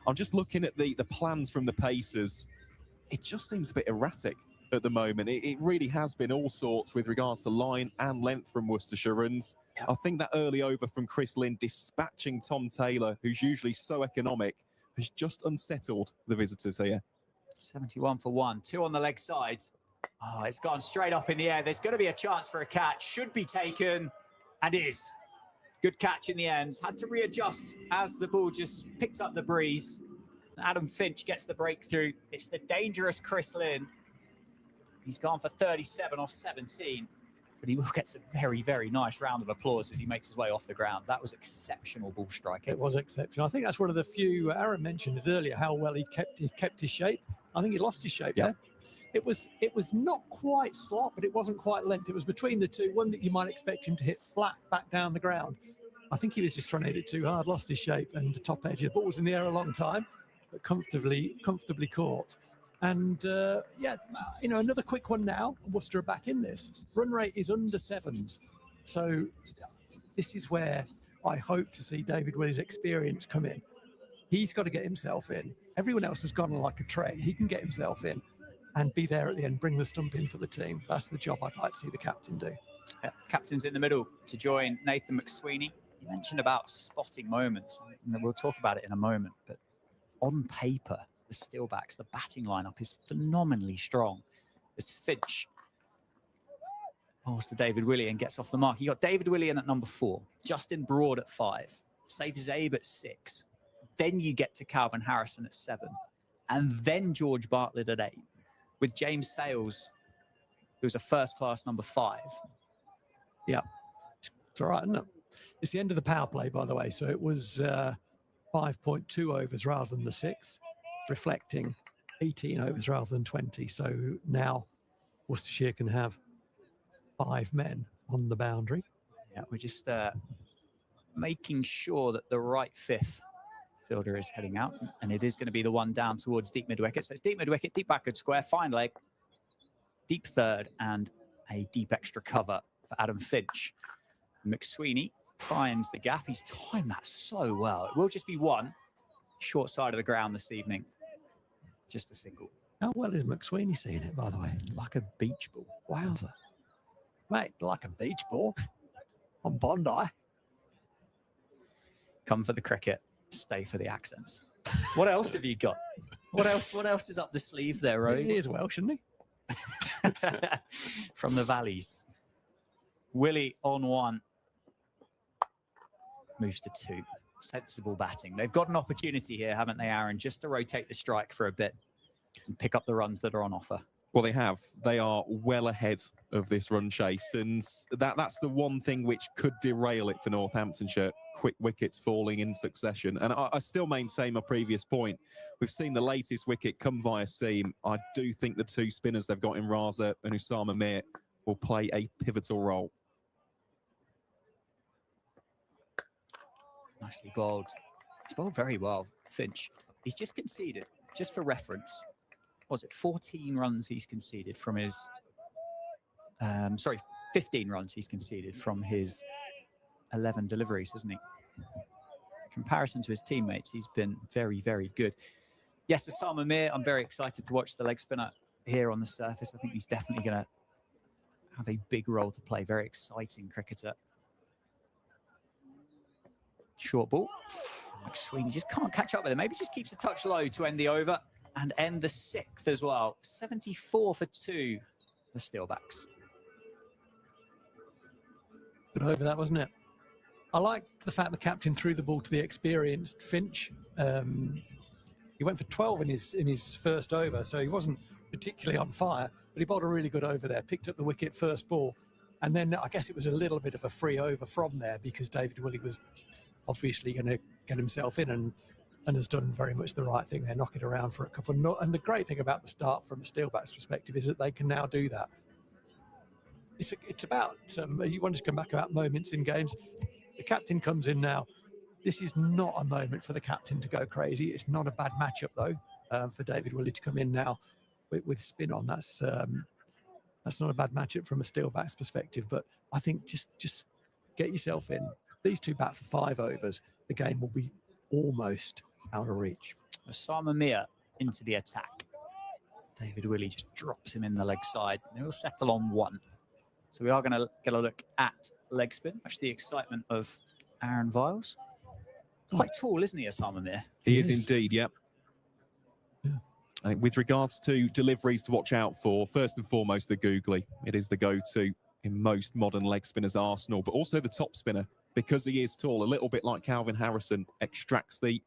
I'm just looking at the plans from the Pacers. It just seems a bit erratic at the moment. It really has been all sorts with regards to line and length from Worcestershire. And I think that early over from Chris Lynn dispatching Tom Taylor, who's usually so economic, has just unsettled the visitors here. 71 for 1, 2 on the leg side. Oh, it's gone straight up in the air. There's going to be a chance for a catch. Should be taken, and is. Good catch in the end. Had to readjust as the ball just picked up the breeze. Adam Finch gets the breakthrough. It's the dangerous Chris Lynn. He's gone for 37 off 17, but he will get a very, very nice round of applause as he makes his way off the ground. That was exceptional ball striking. It was exceptional. I think that's one of the few, Aaron mentioned it earlier, how well he kept his shape. I think he lost his shape there. It was not quite slot, but it wasn't quite length. It was between the two, one that you might expect him to hit flat back down the ground. I think he was just trying to hit it too hard, lost his shape, and the top edge. The ball was in the air a long time, but comfortably caught. And another quick one now. Worcester are back in this. Run rate is under 7s. So this is where I hope to see David Willey's experience come in. He's got to get himself in. Everyone else has gone like a train. He can get himself in and be there at the end, bring the stump in for the team. That's the job I'd like to see the captain do. Yeah, captain's in the middle to join Nathan McSweeney. You mentioned about spotting moments, and we'll talk about it in a moment, but on paper, the Steelbacks, the batting lineup is phenomenally strong. As Finch passes to David Willey and gets off the mark. You got David Willey in at number 4, Justin Broad at 5, Saif Zabe at 6. Then you get to Calvin Harrison at 7, and then George Bartlett at 8, with James Sales, who's a first-class number 5. Yeah, it's all right, isn't it? It's the end of the power play, by the way, so it was 5.2 overs rather than the 6, reflecting 18 overs rather than 20. So now Worcestershire can have 5 men on the boundary. Yeah, we're just making sure that the right 5th fielder is heading out, and it is going to be the one down towards deep mid-wicket. So it's deep mid-wicket, deep backward square, fine leg, deep third, and a deep extra cover for Adam Finch. McSweeney finds the gap. He's timed that so well. It will just be one short side of the ground this evening. Just a single. How well is McSweeney seeing it, by the way? Like a beach ball. Wowza. Mate, like a beach ball on Bondi. Come for the cricket, stay for the accents. What else have you got? What else is up the sleeve there, Roy? He is Welsh, isn't he? From the valleys. Willey on 1. Moves to 2. Sensible batting. They've got an opportunity here, haven't they, Aaron, just to rotate the strike for a bit and pick up the runs that are on offer. Well, they have. They are well ahead of this run chase, and that's the one thing which could derail it for Northamptonshire. Quick wickets falling in succession. And I still maintain my previous point. We've seen the latest wicket come via seam. I do think the 2 spinners they've got in Raza and Usama Mir will play a pivotal role. Nicely bowled. He's bowled very well, Finch. He's just conceded, just for reference, was it 14 runs he's conceded from his... 15 runs he's conceded from his 11 deliveries, isn't he? In comparison to his teammates, he's been very, very good. Yes, Usama Mir, I'm very excited to watch the leg spinner here on the surface. I think he's definitely going to have a big role to play. Very exciting cricketer. Short ball. McSweeney just can't catch up with him. Maybe just keeps a touch low to end the over and end the 6th as well. 74 for 2, the Steelbacks. Good over that, wasn't it? I like the fact the captain threw the ball to the experienced Finch. He went for 12 in his first over, so he wasn't particularly on fire, but he bowled a really good over there, picked up the wicket first ball, and then I guess it was a little bit of a free over from there because David Willey was obviously going to get himself in and has done very much the right thing there, knock it around for a couple. And the great thing about the start from a Steelbacks perspective is that they can now do that. It's about, you want to come back about moments in games. The captain comes in now. This is not a moment for the captain to go crazy. It's not a bad matchup, though, for David Willey to come in now with spin on. That's not a bad matchup from a Steelbacks perspective. But I think just get yourself in. These 2 bat for 5 overs. The game will be almost out of reach. Osama Mir into the attack. David Willey just drops him in the leg side. They will settle on 1. So we are going to get a look at leg spin. Much the excitement of Aaron Viles. Quite tall, isn't he, Osama Mir? He is indeed, yeah. With regards to deliveries to watch out for, first and foremost, the googly. It is the go-to in most modern leg spinners' arsenal, but also the top spinner, because he is tall, a little bit like Calvin Harrison, extracts the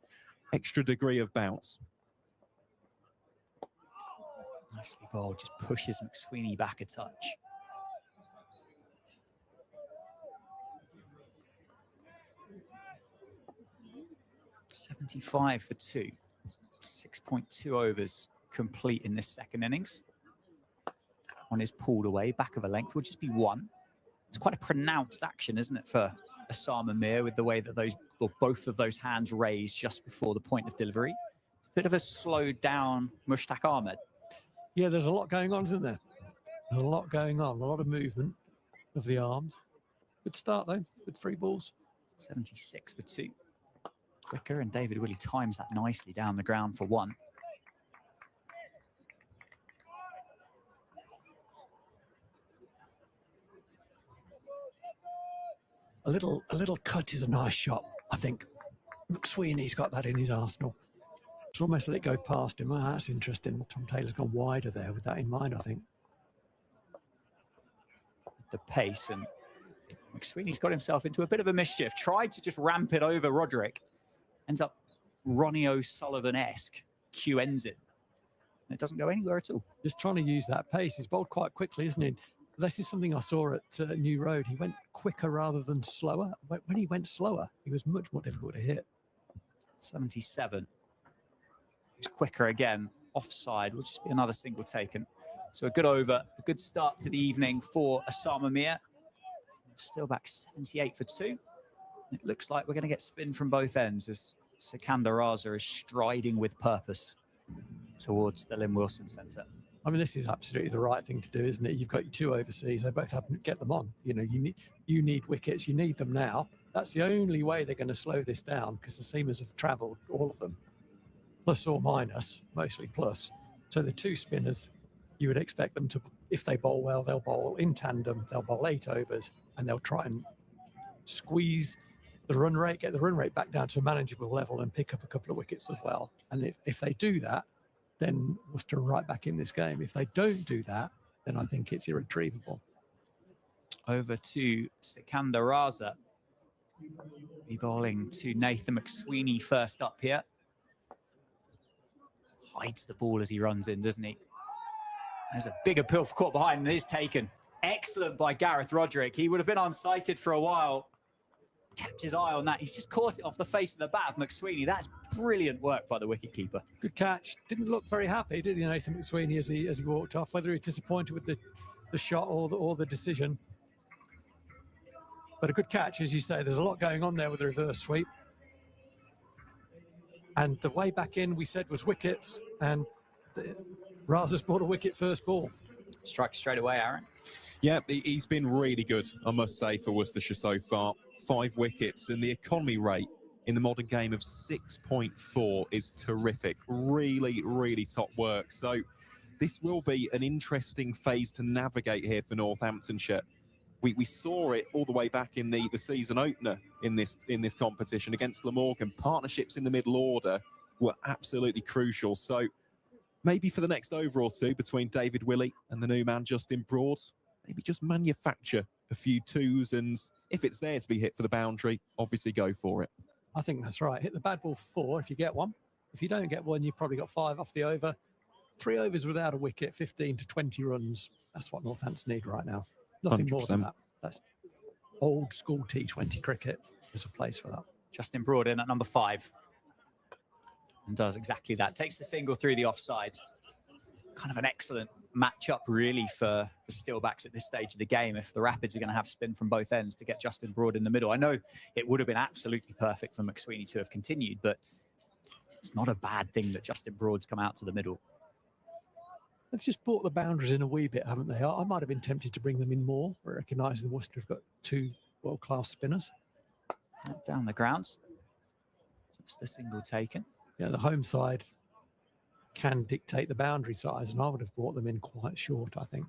extra degree of bounce. Nicely bowled, just pushes McSweeney back a touch. .75 for 2. 6.2 overs complete in this second innings. One is pulled away, back of a length, will just be 1. It's quite a pronounced action, isn't it, for Osama Mir, with the way that both of those hands raised just before the point of delivery. Bit of a slowed down Mushtaq Ahmed. Yeah, there's a lot going on, isn't there? There's a lot going on, a lot of movement of the arms. Good start, though, with 3 balls. 76 for 2. Quicker, and David Willey times that nicely down the ground for 1. A little cut is a nice shot, I think. McSweeney's got that in his arsenal. It's almost let it go past him. Oh, that's interesting. Tom Taylor's gone wider there with that in mind, I think. The pace, and McSweeney's got himself into a bit of a mischief. Tried to just ramp it over Roderick. Ends up Ronnie O'Sullivan-esque. Q ends it. And it doesn't go anywhere at all. Just trying to use that pace. He's bowled quite quickly, isn't he? This is something I saw at New Road. He went quicker rather than slower. When he went slower, he was much more difficult to hit. 77. He's quicker again. Offside will just be another single taken. So a good over, a good start to the evening for Osama Mir. Steelbacks 78 for 2. It looks like we're going to get spin from both ends as Sikandar Raza is striding with purpose towards the Lynn Wilson Centre. I mean, this is absolutely the right thing to do, isn't it? You've got your 2 overseas. They both have to get them on. You know, you need wickets. You need them now. That's the only way they're going to slow this down, because the seamers have travelled, all of them, plus or minus, mostly plus. So the 2 spinners, you would expect them to, if they bowl well, they'll bowl in tandem. They'll bowl 8 overs, and they'll try and squeeze the run rate, get the run rate back down to a manageable level, and pick up a couple of wickets as well. And if they do that, then Worcester are right back in this game. If they don't do that, then I think it's irretrievable. Over to Sikandar Raza. Be bowling to Nathan McSweeney first up here. Hides the ball as he runs in, doesn't he? There's a big appeal for caught behind, and it is taken. Excellent by Gareth Roderick. He would have been unsighted for a while. Kept his eye on that. He's just caught it off the face of the bat of McSweeney. That's brilliant work by the wicketkeeper. Good catch. Didn't look very happy, did he, Nathan McSweeney, as he walked off? Whether he was disappointed with the shot or the decision. But a good catch, as you say. There's a lot going on there with the reverse sweep. And the way back in, we said, was wickets. And Raza's brought a wicket first ball. Strike straight away, Aaron. Yeah, he's been really good, I must say, for Worcestershire so far. 5 wickets, and the economy rate in the modern game of 6.4 is terrific. Really, really top work. So this will be an interesting phase to navigate here for Northamptonshire. We saw it all the way back in the season opener in this competition against Glamorgan. Partnerships in the middle order were absolutely crucial. So maybe for the next over or two between David Willey and the new man Justin Broad, maybe just manufacture a few 2s, and if it's there to be hit for the boundary, obviously go for it. I think that's right. Hit the bad ball for 4 if you get one. If you don't get one, you've probably got 5 off the over. 3 overs without a wicket, 15 to 20 runs. That's what Northampton need right now. Nothing 100%. More than that. That's old school T20 cricket. There's a place for that. Justin Broad in at number 5. And does exactly that. Takes the single through the offside. Kind of an excellent matchup, really, for the Steelbacks at this stage of the game. If the Rapids are going to have spin from both ends to get Justin Broad in the middle. I know it would have been absolutely perfect for McSweeney to have continued, but it's not a bad thing that Justin Broad's come out to the middle. They've just brought the boundaries in a wee bit, haven't they? I might have been tempted to bring them in more, recognising Worcester have got 2 world-class spinners. Down the grounds. Just a single taken. you know, the home side can dictate the boundary size, and I would have brought them in quite short, I think.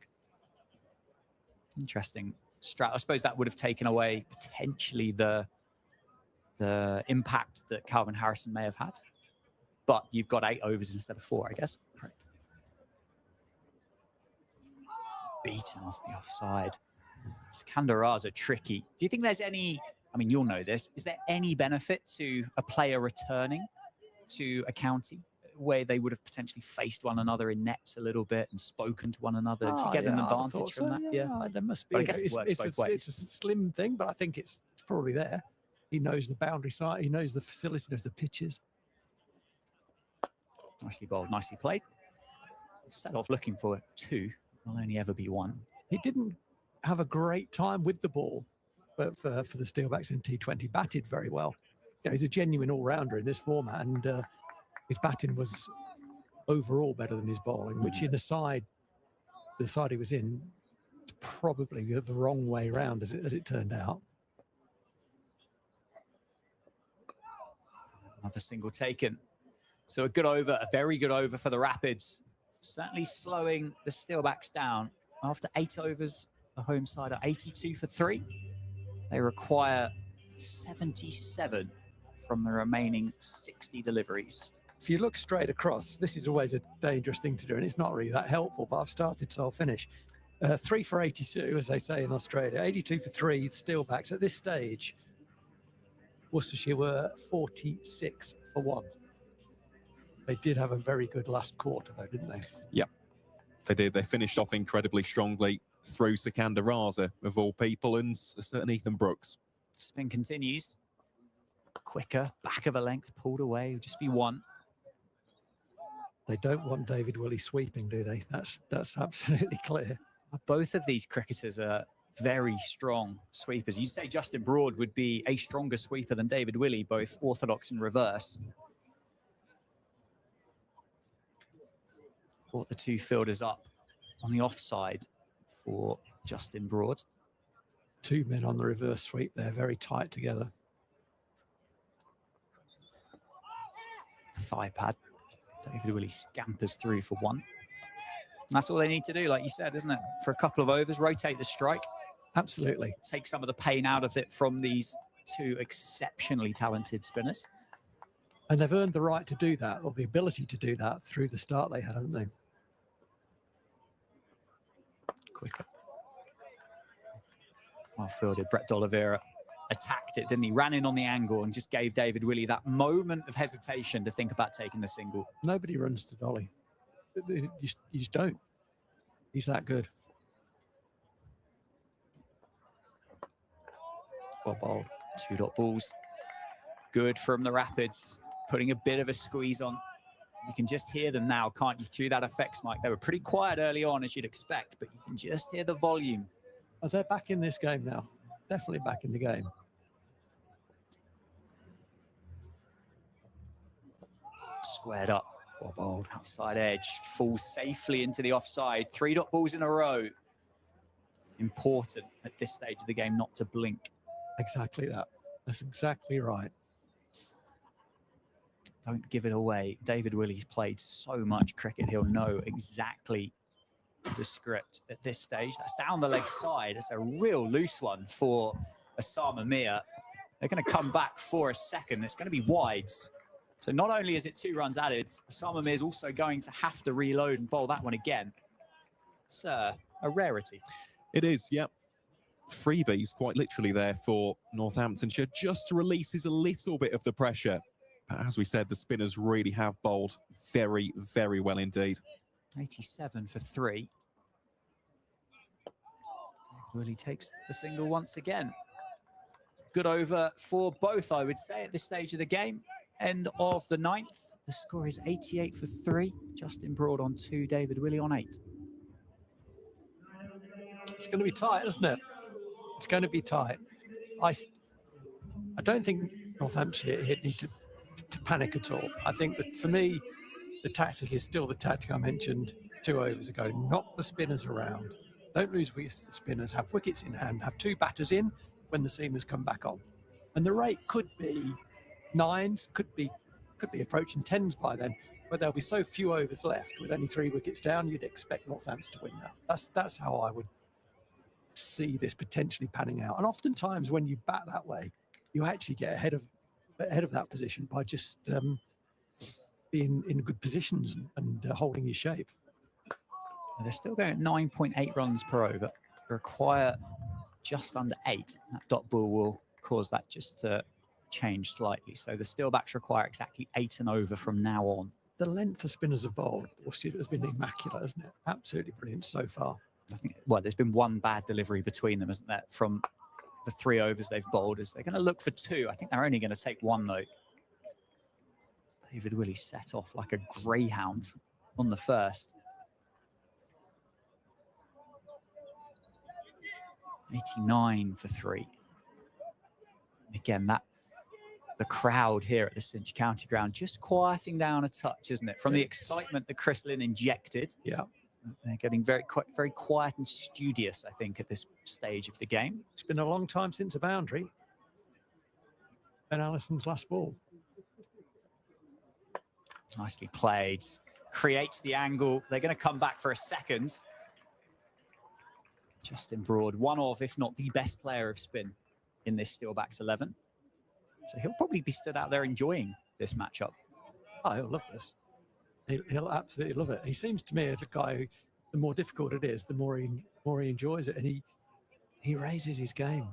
Interesting strat. I suppose that would have taken away potentially the impact that Calvin Harrison may have had. But you've got 8 overs instead of 4, I guess. Correct. Beaten off the offside. Sikandar are tricky. Do you think there's any, I mean, you'll know this, is there any benefit to a player returning to a county where they would have potentially faced one another in nets a little bit and spoken to one another to get an advantage from that? Yeah, there must be. But I guess it works both ways. It's a slim thing, but I think it's probably there. He knows the boundary side. He knows the facility, knows the pitches. Nicely bowled, nicely played. Set off looking for 2. Will only ever be 1. He didn't have a great time with the ball, but for the Steelbacks in T20, batted very well. You know, he's a genuine all-rounder in this format, and his batting was overall better than his bowling, which in the side he was in, probably the wrong way around as it turned out. Another single taken. So a good over, a very good over for the Rapids. Certainly slowing the Steelbacks down. After 8 overs, the home side are 82 for 3. They require 77 from the remaining 60 deliveries. If you look straight across, this is always a dangerous thing to do, and it's not really that helpful, but I've started, so I'll finish. 3 for 82, as they say in Australia. 82 for 3, Steelbacks. At this stage, Worcestershire were 46 for 1. They did have a very good last quarter, though, didn't they? Yep, they did. They finished off incredibly strongly through Sikandar Raza, of all people, and a certain Ethan Brooks. Spin continues. Quicker, back of a length, pulled away. It'll just be 1. They don't want David Willey sweeping, do they? That's absolutely clear. Both of these cricketers are very strong sweepers. You'd say Justin Broad would be a stronger sweeper than David Willey, both orthodox and reverse. Brought the 2 fielders up on the offside for Justin Broad. 2 men on the reverse sweep there, very tight together. Thigh pad. David Willey scampers through for 1. And that's all they need to do, like you said, isn't it? For a couple of overs, rotate the strike. Absolutely. Take some of the pain out of it from these 2 exceptionally talented spinners. And they've earned the right to do that, or the ability to do that, through the start they had, haven't they? Quicker. Well fielded. Brett D'Oliveira attacked it, didn't he? Ran in on the angle and just gave David Willey that moment of hesitation to think about taking the single. Nobody runs to Dolly. You just don't. He's that good. Well bowled. 2-dot balls. Good from the Rapids. Putting a bit of a squeeze on. You can just hear them now, can't you, through that effects mic? They were pretty quiet early on, as you'd expect, but you can just hear the volume. Oh, they're back in this game now. Definitely back in the game. Squared up. Well bowled. Outside edge. Falls safely into the offside. 3-dot balls in a row. Important at this stage of the game not to blink. Exactly that. That's exactly right. Don't give it away. David Willey's played so much cricket, he'll know exactly the script at this stage. That's down the leg side. It's a real loose one for Osama Mir. They're going to come back for a second. It's going to be wides. So not only is it 2 runs added, Osama Mir is also going to have to reload and bowl that one again. It's a rarity. It is, yep. Freebies, quite literally, there for Northamptonshire. Just releases a little bit of the pressure. But as we said, the spinners really have bowled very, very well indeed. 87 for 3. Willey takes the single once again. Good over for both, I would say, at this stage of the game. End of the 9th. The score is 88 for 3. Justin Broad on 2, David Willey on 8. It's going to be tight, isn't it? It's going to be tight. I don't think Northamptonshire need to panic at all. I think that, for me, the tactic is still the tactic I mentioned 2 overs ago. Knock the spinners around. Don't lose wickets to the spinners. Have wickets in hand. Have 2 batters in when the seamers come back on. And the rate could be 9s, could be could be approaching 10s by then, but there'll be so few overs left with only 3 wickets down. You'd expect Northampton to win that. That's how I would see this potentially panning out. And oftentimes when you bat that way, you actually get ahead of that position by just being in good positions and holding your shape. They're still going at 9.8 runs per over. They require just under 8. That dot ball will cause that just to change slightly. So the Steelbacks require exactly 8 and over from now on. The length the spinners have bowled has been immaculate, hasn't it? Absolutely brilliant so far. I think, well, there's been one bad delivery between them, isn't there? From the 3 overs they've bowled. They're going to look for 2. I think they're only going to take 1, though. David Willey set off like a greyhound on the first. 89 for 3. Again, the crowd here at the Cinch County Ground just quieting down a touch, isn't it? From the excitement that Chris Lynn injected. Yeah. They're getting very quiet and studious, I think, at this stage of the game. It's been a long time since a boundary. Ben Allison's last ball. Nicely played. Creates the angle. They're going to come back for a second. Justin Broad, one of, if not the best player of spin in this Steelbacks 11. So he'll probably be stood out there enjoying this matchup. Oh, he'll love this. He'll absolutely love it. He seems to me as a guy who, the more difficult it is, the more he enjoys it, and he raises his game.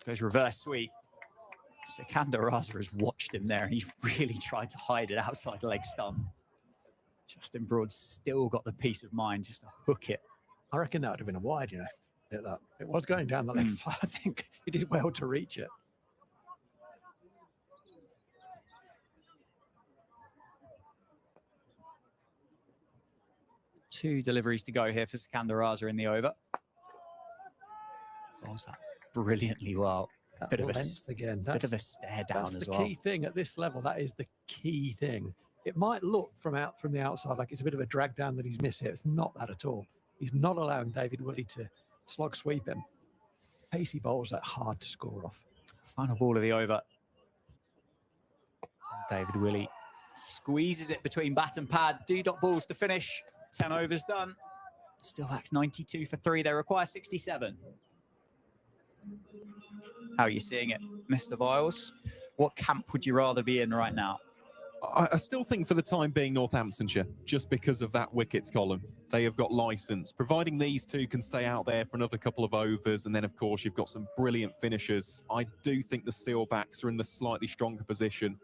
Goes reverse sweep. Sikandar Raza has watched him there, and he's really tried to hide it outside leg stump. Justin Broad still got the peace of mind just to hook it. I reckon that would have been a wide, you know. That it was going down the leg side. I think he did well to reach it. Two deliveries to go here for Sikandar Raza in the over. Bowls that brilliantly well. Bit of a stare down as well. That's the key thing at this level. That is the key thing. It might look from the outside like it's a bit of a drag down that he's missed here. It's not that at all. He's not allowing David Willey to slog sweep him. Pacey bowls that hard to score off. Final ball of the over. David Willey squeezes it between bat and pad. D-dot balls to finish. 10 overs done. Steelbacks 92 for 3. They require 67. How are you seeing it, Mr. Viles? What camp would you rather be in right now? I still think for the time being Northamptonshire, just because of that wickets column. They have got licence. Providing these two can stay out there for another couple of overs, and then, of course, you've got some brilliant finishers. I do think the Steelbacks are in the slightly stronger position.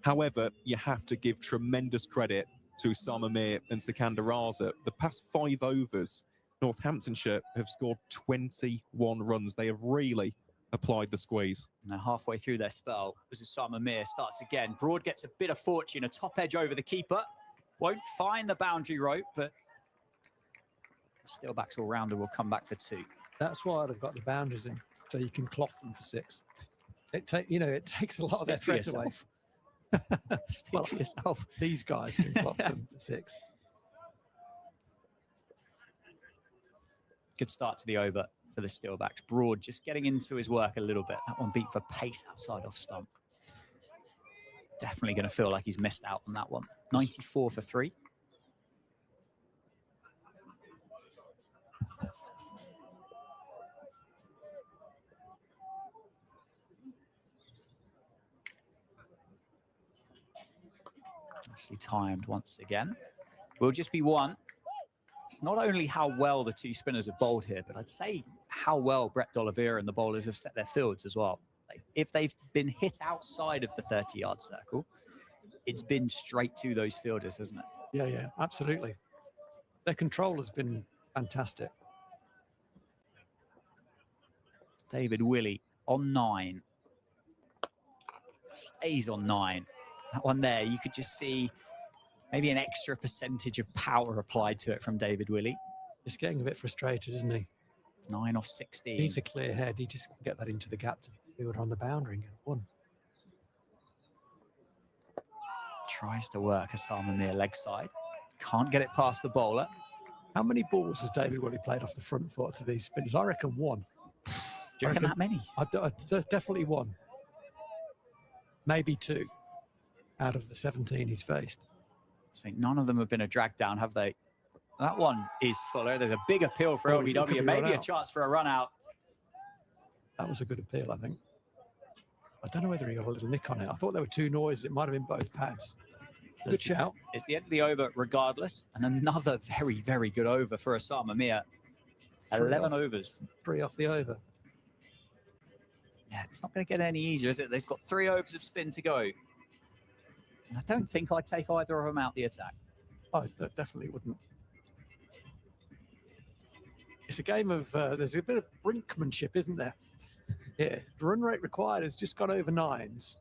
However, you have to give tremendous credit to Usama Mir and Sikandar Raza. The past 5 overs, Northamptonshire have scored 21 runs. They have really applied the squeeze. Now halfway through their spell, as Usama Mir starts again. Broad gets a bit of fortune, a top edge over the keeper. Won't find the boundary rope, but Steelbacks all-rounder will come back for 2. That's why they've got the boundaries in, so you can cloth them for 6. It takes a lot of their threat away. Speak for yourself. These guys can cloth them for 6. Good start to the over for the Steelbacks. Broad just getting into his work a little bit. That one beat for pace outside off stump. Definitely going to feel like he's missed out on that one. 94 for 3. Nicely timed once again. Will just be 1. It's not only how well the 2 spinners have bowled here, but I'd say how well Brett D'Oliveira and the bowlers have set their fields as well. Like, if they've been hit outside of the 30-yard circle, it's been straight to those fielders, hasn't it? Yeah, absolutely. Their control has been fantastic. David Willey on 9. Stays on 9. That one there, you could just see maybe an extra percentage of power applied to it from David Willey. Just getting a bit frustrated, isn't he? 9 off 16. Needs a clear head. He just can get that into the gap to the fielder on the boundary and get 1. Tries to work Usama Mir leg side. Can't get it past the bowler. How many balls has David Willey played off the front foot to these spinners? I reckon 1. Do you reckon that many? Definitely one. Maybe two out of the 17 he's faced. So none of them have been a drag down, have they? That one is Fuller. There's a big appeal for LBW, maybe a chance for a run out. That was a good appeal, I think. I don't know whether he got a little nick on it. I thought there were two noises. It might have been both pads. Good shout. It's the end of the over regardless. And another very, very good over for Osama Mir. 11 overs. 3 off the over. Yeah, it's not going to get any easier, is it? They've got 3 overs of spin to go. And I don't think I'd take either of them out the attack. I definitely wouldn't. It's a game of, there's a bit of brinkmanship, isn't there? Yeah, the run rate required has just gone over 9s.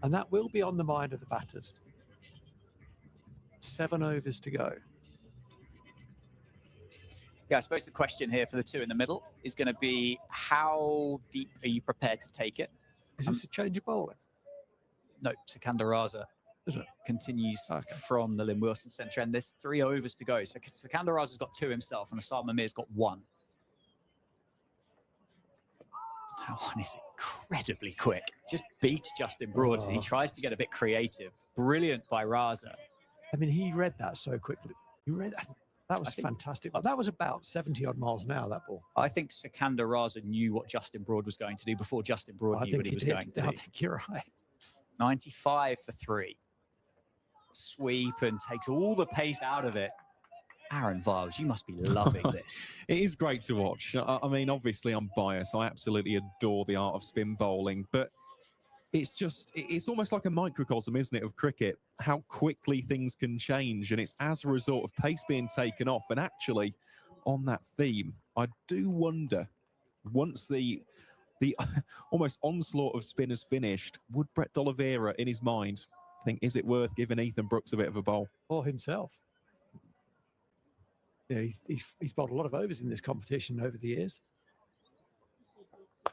And that will be on the mind of the batters. 7 overs to go. Yeah, I suppose the question here for the two in the middle is going to be, how deep are you prepared to take it? Is this a change of bowling? No, Sikandar Raza continues from the Lynn Wilson centre, and there's 3 overs to go. So Sikandar Raza's got 2 himself, and Osama Mir's got 1. That one is incredibly quick. Just beats Justin Broad as he tries to get a bit creative. Brilliant by Raza. I mean, he read that so quickly. He read that. That was fantastic. That was about 70-odd miles an hour, that ball. I think Sikandar Raza knew what Justin Broad was going to do before Justin Broad knew what he was going to do. I think you're right. 95 for 3. Sweep and takes all the pace out of it. Aaron Viles, you must be loving this. It is great to watch. I mean, obviously I'm biased. I absolutely adore the art of spin bowling, but it's almost like a microcosm, isn't it, of cricket, how quickly things can change. And it's as a result of pace being taken off. And actually, on that theme, I do wonder, once the almost onslaught of spinners finished, would Brett D'Oliveira, in his mind, think, is it worth giving Ethan Brooks a bit of a bowl? Or himself. Yeah, he's bowled a lot of overs in this competition over the years.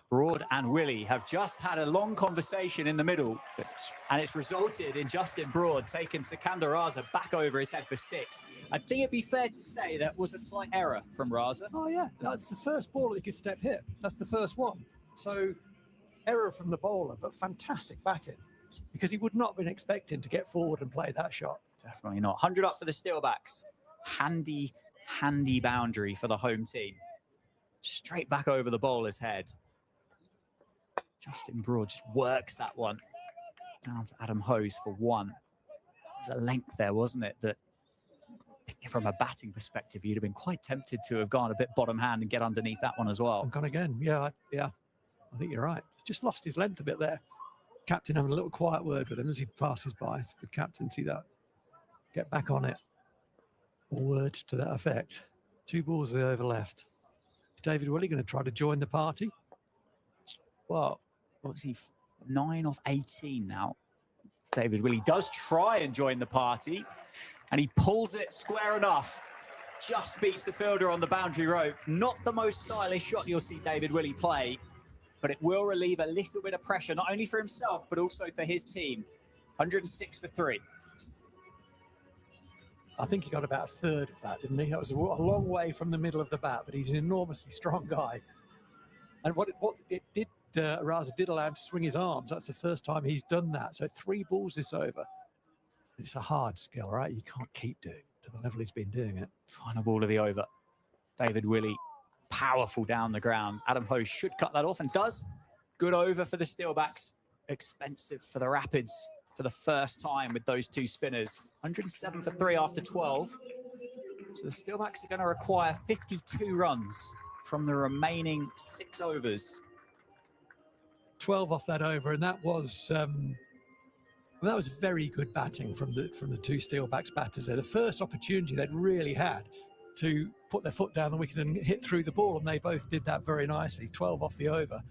Broad and Willie have just had a long conversation in the middle, and it's resulted in Justin Broad taking Sikandar Raza back over his head for 6. I think it'd be fair to say that was a slight error from Raza. Oh, yeah. That's the first ball he could step hit. That's the first one. So, error from the bowler, but fantastic batting, because he would not have been expecting to get forward and play that shot. Definitely not. 100 up for the Steelbacks. Handy boundary for the home team. Straight back over the bowler's head. Justin Broad just works that one down to Adam Hose for 1. There's a length there, wasn't it? That from a batting perspective, you'd have been quite tempted to have gone a bit bottom hand and get underneath that one as well. And gone again. Yeah. I think you're right. Just lost his length a bit there. Captain having a little quiet word with him as he passes by. Good captain, see that. Get back on it. Or words to that effect. 2 balls of the over left. Is David Willey going to try to join the party? Well, what's he? 9 off 18 now. David Willey does try and join the party, and he pulls it square enough. Just beats the fielder on the boundary rope. Not the most stylish shot you'll see David Willey play, but it will relieve a little bit of pressure, not only for himself, but also for his team. 106 for 3. I think he got about a third of that, didn't he? That was a long way from the middle of the bat, but he's an enormously strong guy. And what it did, Raza did allow him to swing his arms. That's the first time he's done that. So 3 balls this over. It's a hard skill, right? You can't keep doing it to the level he's been doing it. Final ball of the over. David Willey, powerful down the ground. Adam Hose should cut that off and does. Good over for the Steelbacks. Expensive for the Rapids for the first time with those 2 spinners. 107 for 3 after 12. So the Steelbacks are going to require 52 runs from the remaining 6 overs. 12 off that over, and that was very good batting from the 2 Steelbacks batters there. The first opportunity they'd really had to put their foot down the wicket and hit through the ball, and they both did that very nicely. 12 off the over,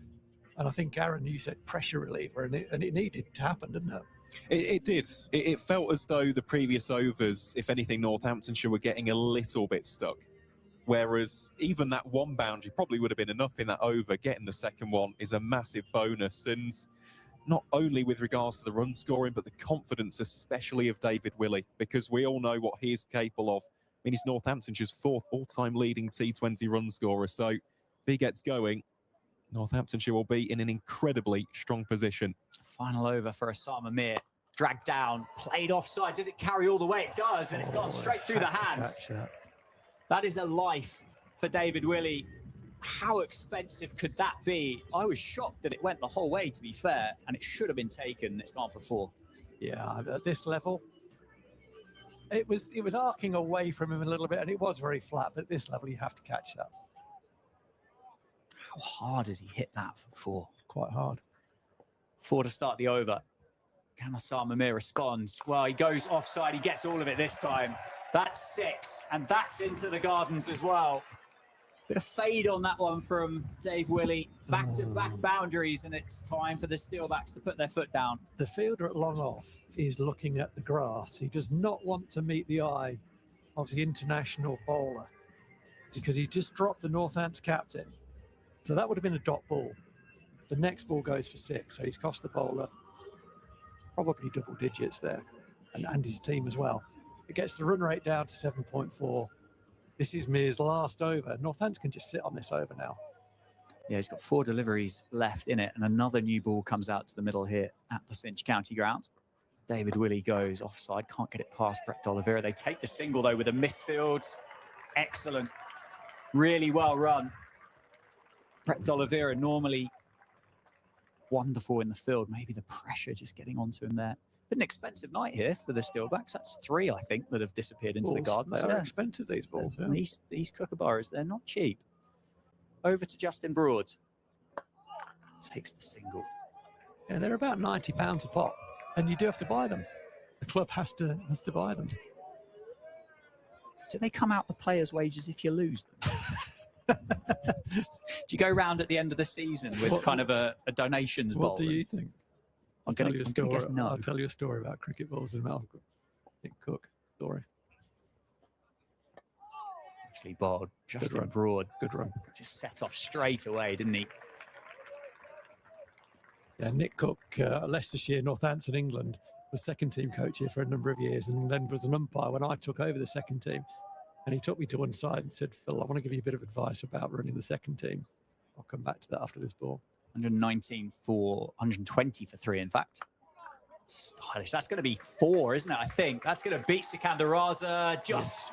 and I think, Aaron, you said pressure reliever, and it needed to happen, didn't it? It did. It felt as though the previous overs, if anything, Northamptonshire were getting a little bit stuck. Whereas even that 1 boundary probably would have been enough in that over. Getting the second one is a massive bonus. And not only with regards to the run scoring, but the confidence, especially of David Willey, because we all know what he is capable of mean, he's Northamptonshire's 4th all-time leading T20 run scorer. So if he gets going, Northamptonshire will be in an incredibly strong position. Final over for Osama Mir. Dragged down, played offside. Does it carry all the way? It does, and it's gone straight through the hands. That is a life for David Willey. How expensive could that be? I was shocked that it went the whole way, to be fair, and it should have been taken. It's gone for 4. Yeah, at this level, it was arcing away from him a little bit, and it was very flat. But at this level, you have to catch that. How hard has he hit that for 4? Quite hard. 4 to start the over. Can Osama Mir responds? Well, he goes offside. He gets all of it this time. That's 6, and that's into the gardens as well. Bit of fade on that one from Dave Willey. Back-to-back boundaries, and it's time for the Steelbacks to put their foot down. The fielder at long off is looking at the grass. He does not want to meet the eye of the international bowler because he just dropped the Northants captain. So that would have been a dot ball. The next ball goes for 6, so he's cost the bowler probably double digits there, and his team as well. It gets the run rate down to 7.4. This is Mir's last over. Northampton can just sit on this over now. Yeah, he's got 4 deliveries left in it, and another new ball comes out to the middle here at the Cinch County ground. David Willey goes offside, can't get it past Brett D'Oliveira. They take the single, though, with a misfield. Excellent. Really well run. Brett D'Oliveira normally wonderful in the field. Maybe the pressure just getting onto him there. Been an expensive night here for the Steelbacks. That's 3, I think, that have disappeared into the gardens. They are expensive, these balls. Yeah. These kookaburras, they're not cheap. Over to Justin Broad. Takes the single. Yeah, they're about £90 a pop, and you do have to buy them. The club has to buy them. Do they come out the players' wages if you lose them? Do you go round at the end of the season with kind of a donations bowl? What do you think? I'm going to guess no. I'll tell you a story about cricket balls in Melbourne. Nick Cook story. Actually, bowled Justin Broad. Good run. Just set off straight away, didn't he? Yeah, Nick Cook, Leicestershire, Northampton, England, was second team coach here for a number of years, and then was an umpire when I took over the second team. And he took me to one side and said, Phil, I want to give you a bit of advice about running the second team. I'll come back to that after this ball. 120 for 3, in fact. Stylish. That's going to be 4, isn't it? I think that's going to beat Sikandar Raza. Just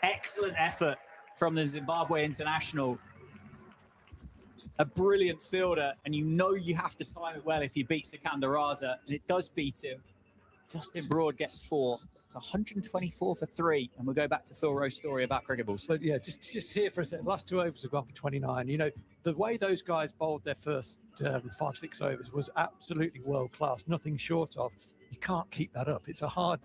excellent effort from the Zimbabwe international. A brilliant fielder, and you know you have to time it well if you beat Sikandar Raza, and it does beat him. Justin Broad gets 4. It's 124 for 3, and we'll go back to Phil Rowe's story about cricket balls. But yeah, just here for a second. Last 2 overs have gone for 29. You know, the way those guys bowled their first 5-6 overs was absolutely world class. Nothing short of. You can't keep that up. These are hard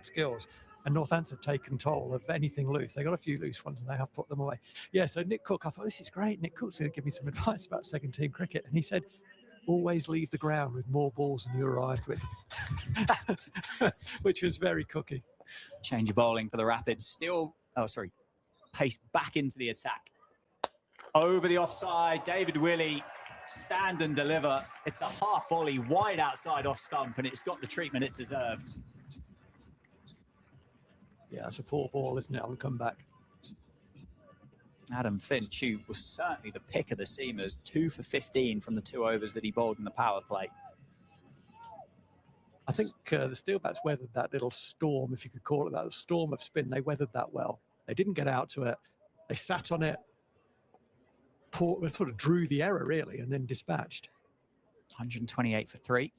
skills. And Northampton have taken toll of anything loose. They got a few loose ones, and they have put them away. Yeah, so Nick Cook, I thought, this is great. Nick Cook's going to give me some advice about second team cricket. And he said, always leave the ground with more balls than you arrived with, which was very Cooky. Change of bowling for the Rapids. Pace back into the attack. Over the offside, David Willey, stand and deliver. It's a half volley wide outside off stump, and it's got the treatment it deserved. Yeah, it's a poor ball, isn't it, on comeback? Adam Finch, who was certainly the pick of the seamers, 2 for 15 from the 2 overs that he bowled in the power play. I think the Steelbacks weathered that little storm, if you could call it that, storm of spin. They weathered that well. They didn't get out to it. They sat on it, sort of drew the error, really, and then dispatched. 128 for 3.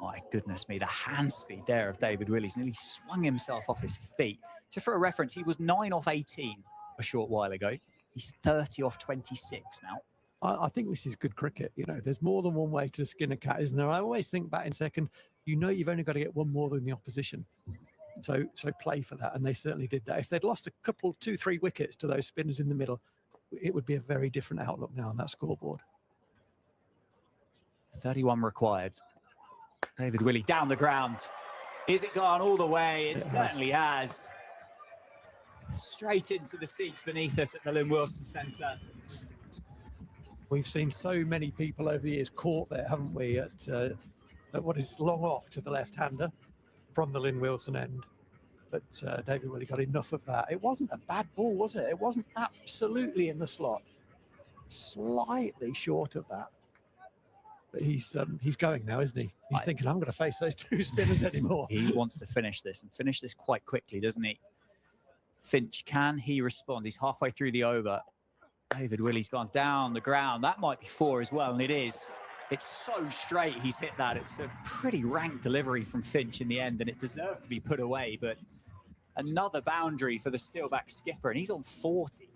My goodness me, the hand speed there of David Willey's nearly swung himself off his feet. Just for a reference, he was 9 off 18 a short while ago. He's 30 off 26 now. I think this is good cricket. You know, there's more than one way to skin a cat, isn't there? I always think back in second, you know you've only got to get one more than the opposition. So play for that, and they certainly did that. If they'd lost a couple, 2-3 wickets to those spinners in the middle, it would be a very different outlook now on that scoreboard. 31 required. David Willey down the ground. Is it gone all the way? It certainly has. Straight into the seats beneath us at the Lynn Wilson Centre. We've seen so many people over the years caught there, haven't we, at what is long off to the left-hander from the Lynn Wilson end. But David Willey got enough of that. It wasn't a bad ball, was it? It wasn't absolutely in the slot. Slightly short of that. But he's going now, isn't he? He's thinking, I'm going to face those two spinners anymore. He wants to finish this and finish this quite quickly, doesn't he? Finch, can he respond? He's halfway through the over. David Willey's gone down the ground. That might be 4 as well, and it is. It's so straight he's hit that. It's a pretty rank delivery from Finch in the end, and it deserved to be put away, but another boundary for the Steelback skipper, and he's on 40.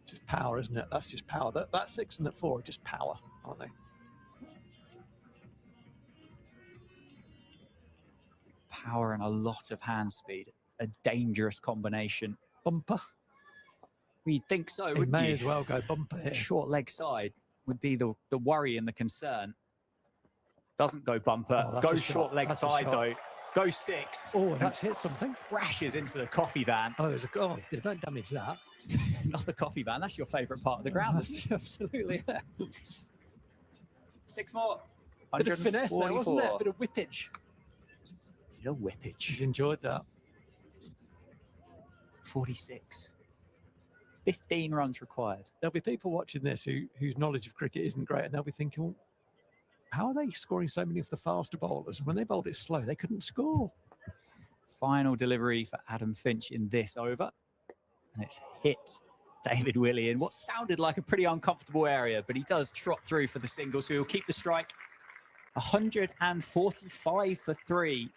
Just power, isn't it? That's just power. That 6 and that 4 are just power, aren't they? Power and a lot of hand speed. A dangerous combination. Bumper? We'd think so, He wouldn't may you? as well go bumper here. Short leg side would be the worry and the concern. Doesn't go bumper. Oh, that's Goes a shot. short leg That's a side, shot. though. Goes 6. Oh, that's hit something. Crashes into the coffee van. Oh, there's a goal. Don't damage that. Not the coffee van. That's your favourite part of the ground, isn't it? Absolutely. 6 more. Bit of finesse there, wasn't there? Bit of whippage. Bit of whippage. He's enjoyed that. 46. 15 runs required. There'll be people watching this whose knowledge of cricket isn't great, and they'll be thinking, well, how are they scoring so many of the faster bowlers? When they bowled it slow, they couldn't score. Final delivery for Adam Finch in this over. And it's hit David Willey in what sounded like a pretty uncomfortable area, but he does trot through for the single, so he'll keep the strike. 145 for 3.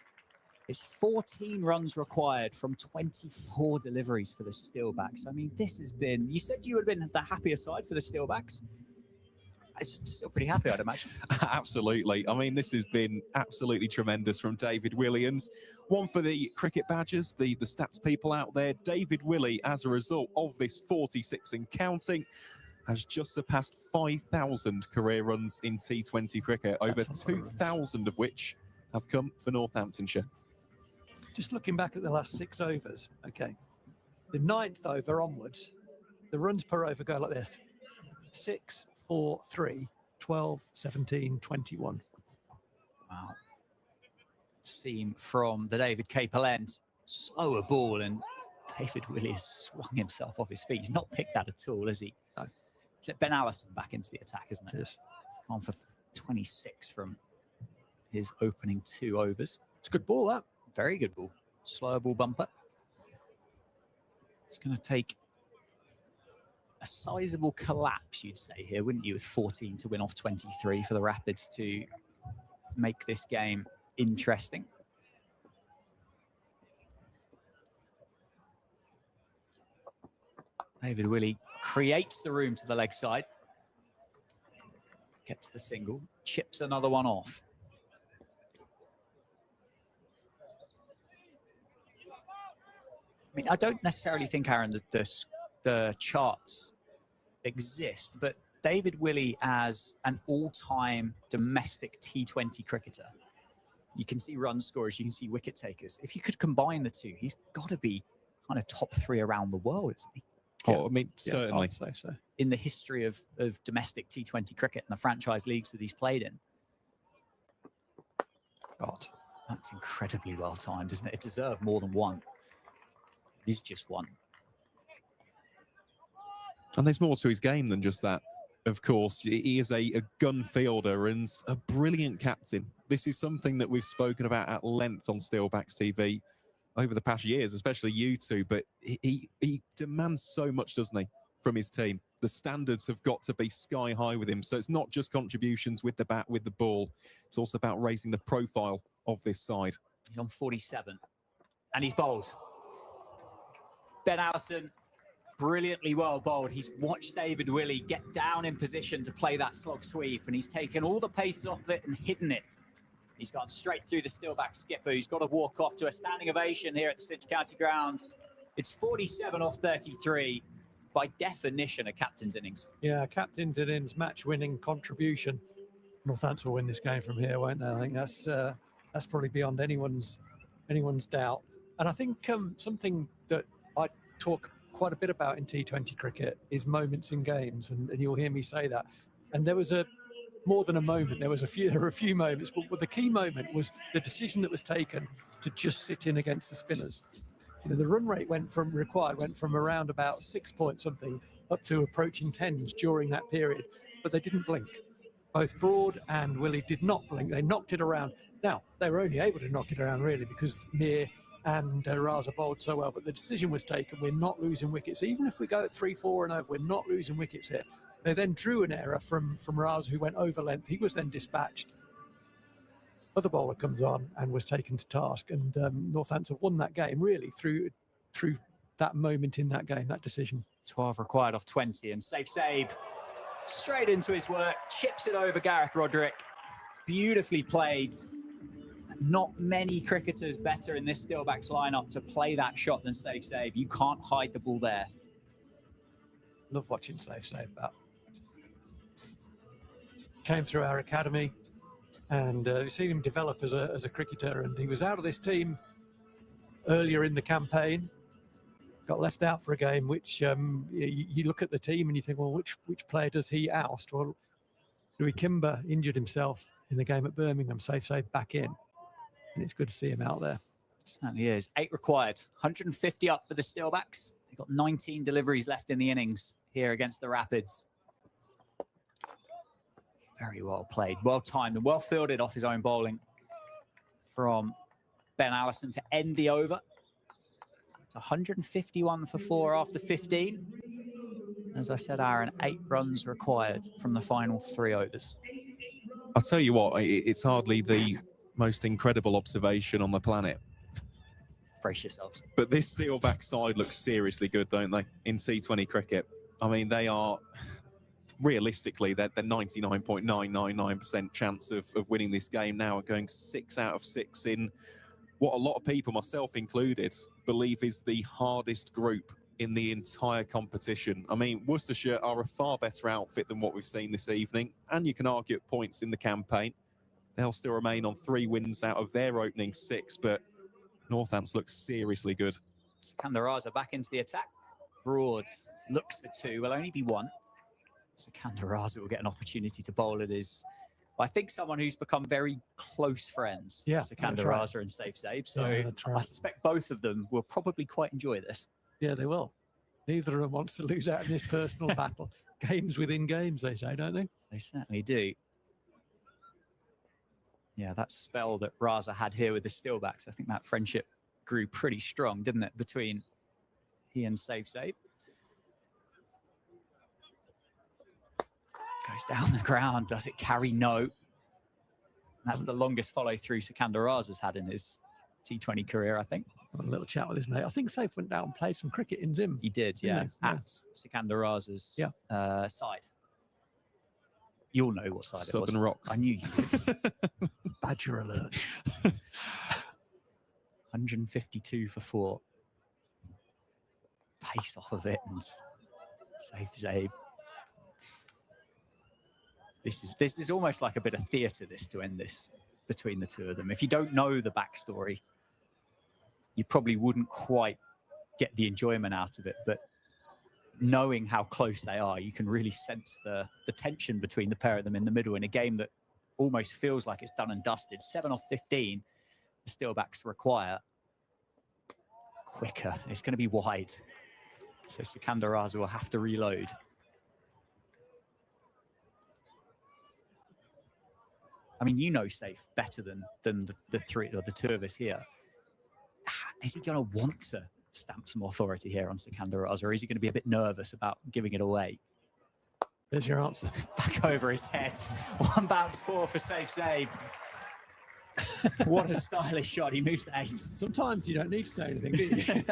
It's 14 runs required from 24 deliveries for the Steelbacks. I mean, this has been... You said you would have been the happier side for the Steelbacks. It's still pretty happy, I'd imagine. Absolutely. I mean, this has been absolutely tremendous from David Williams. One for the cricket badgers, the stats people out there. David Willey, as a result of this 46 and counting, has just surpassed 5,000 career runs in T20 cricket, over 2,000 of which have come for Northamptonshire. Just looking back at the last 6 overs, okay. The 9th over onwards, the runs per over go like this. 6, 4, 3, 12, 17, 21. Wow. Seam from the David Capel end. Slower ball, and David Willey has swung himself off his feet. He's not picked that at all, has he? No. Is it Ben Allison back into the attack, isn't it? Yes. Gone for 26 from his opening 2 overs. It's a good ball, that. Very good ball. Slower ball bumper. It's going to take a sizable collapse, you'd say here, wouldn't you, with 14 to win off 23 for the Rapids to make this game interesting. David Willey creates the room to the leg side. Gets the single, chips another one off. I mean, I don't necessarily think, Aaron, that the charts exist, but David Willey as an all-time domestic T20 cricketer, you can see run scorers, you can see wicket takers. If you could combine the two, he's got to be kind of top 3 around the world, isn't he? Oh, I mean, certainly. I'd say so. In the history of domestic T20 cricket and the franchise leagues that he's played in. God. That's incredibly well timed, isn't it? It deserved more than 1. It is just 1. And there's more to his game than just that. Of course, he is a gun fielder and a brilliant captain. This is something that we've spoken about at length on Steelbacks TV over the past years, especially you two, but he demands so much, doesn't he, from his team? The standards have got to be sky high with him. So it's not just contributions with the bat, with the ball. It's also about raising the profile of this side. He's on 47 and he's bowled. Ben Allison, brilliantly well bowled. He's watched David Willey get down in position to play that slog sweep, and he's taken all the pace off it and hidden it. He's gone straight through the Steelback skipper, who's got to walk off to a standing ovation here at the Cinch County grounds. It's 47 off 33. By definition, a captain's innings. Yeah, captain's innings, match-winning contribution. Northampton will win this game from here, won't they? I think that's probably beyond anyone's doubt. And I think something that I talk quite a bit about in T20 cricket is moments in games, and you'll hear me say that. And there was a more than a moment. There were a few moments, but the key moment was the decision that was taken to just sit in against the spinners. You know, the run rate went from around about 6 point something up to approaching 10s during that period, but they didn't blink. Both Broad and Willie did not blink. They knocked it around. Now, they were only able to knock it around really because Mir and Raza bowled so well, but the decision was taken. We're not losing wickets. Even if we go at 3-4 and over, we're not losing wickets here. They then drew an error from Raza, who went over length. He was then dispatched. Other bowler comes on and was taken to task, and Northampton won that game really through that moment in that game, that decision. 12 required off 20, and Safe straight into his work, chips it over Gareth Roderick. Beautifully played. Not many cricketers better in this Steelbacks lineup to play that shot than Safe. You can't hide the ball there. Love watching Safe that. Came through our academy, and we've seen him develop as a cricketer, and he was out of this team earlier in the campaign. Got left out for a game, which you look at the team and you think, well, which player does he oust? Well, Louis Kimber injured himself in the game at Birmingham. Safe back in, and it's good to see him out there. Certainly is. 8 required, 150 up for the Steelbacks. They've got 19 deliveries left in the innings here against the Rapids. Very well played, well timed and well fielded off his own bowling from Ben Allison to end the over. It's 151 for 4 after 15. As I said, Aaron, 8 runs required from the final 3 overs. I'll tell you what, it's hardly the most incredible observation on the planet. Brace yourselves. But this Steelback side looks seriously good, don't they, in T20 cricket? I mean, they are, realistically, they're 99.999% chance of winning this game now and going 6 out of 6 in what a lot of people, myself included, believe is the hardest group in the entire competition. I mean, Worcestershire are a far better outfit than what we've seen this evening, and you can argue at points in the campaign. They'll still remain on 3 wins out of their opening 6, but Northants looks seriously good. Sikandar Raza back into the attack. Broad looks for 2, will only be 1. Sikandar Raza will get an opportunity to bowl at his, I think, someone who's become very close friends. Yeah, Sikandar Raza and Safe. So yeah, I suspect both of them will probably quite enjoy this. Yeah, they will. Neither of them wants to lose out in this personal battle. Games within games, they say, don't they? They certainly do. Yeah, that spell that Raza had here with the Steelbacks, I think that friendship grew pretty strong, didn't it, between he and Safe. Goes down the ground. Does it carry? No. That's the longest follow through Sikandar Raza's had in his T20 career, I think. Have a little chat with his mate. I think Safe went down and played some cricket in Zim. He did, yeah. At Sikandar Raza's side. You'll know what side Southern it was. Rock. I knew you did. Badger alert. 152 for 4. Pace off of it and Safe Zabe. This is almost like a bit of theatre, this, to end this between the two of them. If you don't know the backstory, you probably wouldn't quite get the enjoyment out of it. But knowing how close they are, you can really sense the tension between the pair of them in the middle in a game that almost feels like it's done and dusted. 7 off 15, the Steelbacks require quicker. It's going to be wide. So Sikandar Raza will have to reload. I mean, you know Safe better than the 3 or the 2 of us here. Is he going to want to stamp some authority here on Sikandar Raza, or is he going to be a bit nervous about giving it away? There's your answer. Back over his head. 1 bounce 4 for Safe Zabe. What a stylish shot. He moves to 8. Sometimes you don't need to say anything, do you?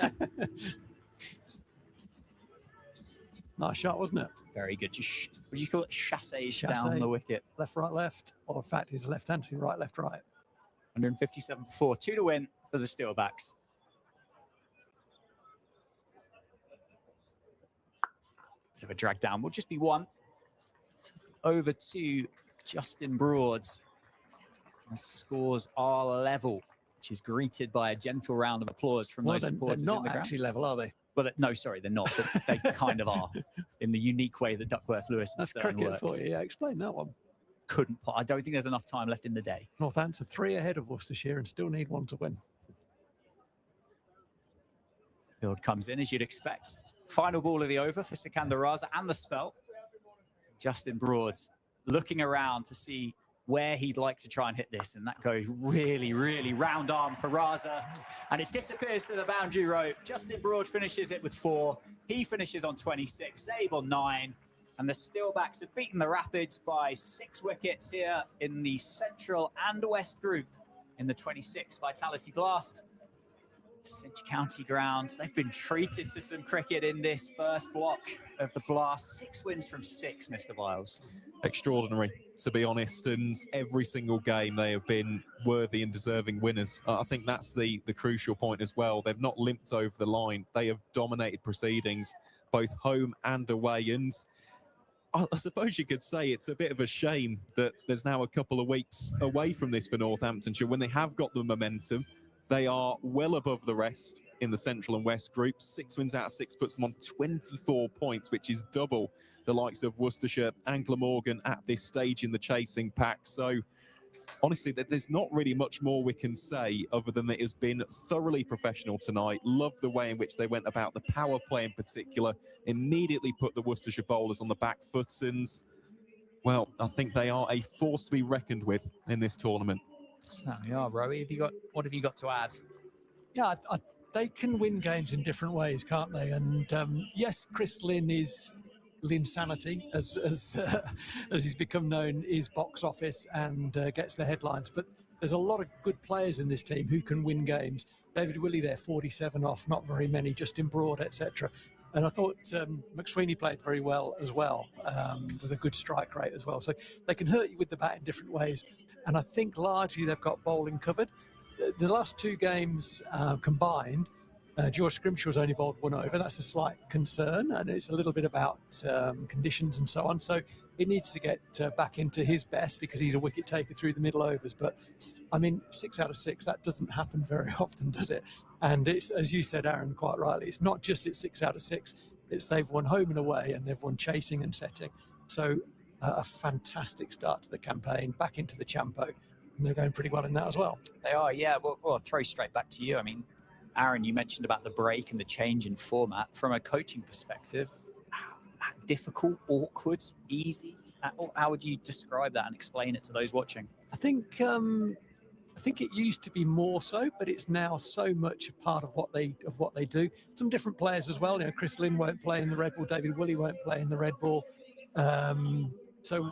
Nice shot, wasn't it? Very good. Just, what do you call it? Chassé down the wicket. Left, right, left. Or in fact, he's left-handed, right, left, right. 157 for 4. 2 to win for the Steelbacks. Bit of a drag down. Will just be 1. Over to Justin Broads. The scores are level, which is greeted by a gentle round of applause from those supporters in the ground. They're not actually level, are they? Well, no, sorry, they're not, but they kind of are in the unique way that Duckworth Lewis and That's Stern cricket works. for you. Yeah, explain that one. I don't think there's enough time left in the day. Northampton 3 ahead of Worcestershire and still need 1 to win. Field comes in as you'd expect. Final ball of the over for Sikander Raza and the spell. Justin Broad's looking around to see where he'd like to try and hit this, and that goes really, really round arm for Raza, and it disappears to the boundary rope. Justin Broad finishes it with 4. He finishes on 26, Zabe on 9, and the Steelbacks have beaten the Rapids by 6 wickets here in the Central and West Group in the 26 Vitality Blast. Cinch County grounds, they've been treated to some cricket in this first block of the Blast. 6 wins from 6, Mr. Viles. Extraordinary, to be honest, and every single game they have been worthy and deserving winners. I think that's the crucial point as well. They've not limped over the line. They have dominated proceedings, both home and away, and I suppose you could say it's a bit of a shame that there's now a couple of weeks away from this for Northamptonshire. When they have got the momentum, they are well above the rest in the Central and West Group. 6 wins out of 6 puts them on 24 points, which is double the likes of Worcestershire and Glamorgan at this stage in the chasing pack. So, honestly, there's not really much more we can say other than that it has been thoroughly professional tonight. Love the way in which they went about the power play in particular. Immediately put the Worcestershire bowlers on the back foot, and, well, I think they are a force to be reckoned with in this tournament. Certainly are, Rowie. What have you got to add? Yeah, they can win games in different ways, can't they? And yes, Chris Lynn is Linsanity, as he's become known, is box office and gets the headlines. But there's a lot of good players in this team who can win games. David Willey there, 47 off, not very many, Justin Broad, etc. And I thought McSweeney played very well as well, with a good strike rate as well. So they can hurt you with the bat in different ways. And I think largely they've got bowling covered. The last 2 games combined, George Scrimshaw's only bowled 1 over. That's a slight concern, and it's a little bit about conditions and so on. So he needs to get back into his best because he's a wicket taker through the middle overs. But, I mean, 6 out of 6, that doesn't happen very often, does it? And it's, as you said, Aaron, quite rightly, it's not just it's 6 out of 6. It's they've won home and away, and they've won chasing and setting. So a fantastic start to the campaign, back into the Champo. And they're going pretty well in that as well. They are, yeah. Well, I'll throw straight back to you. I mean, Aaron, you mentioned about the break and the change in format. From a coaching perspective, difficult, awkward, easy? How would you describe that and explain it to those watching? I think it used to be more so, but it's now so much a part of what they do. Some different players as well. You know, Chris Lynn won't play in the red ball. David Willey won't play in the red ball. So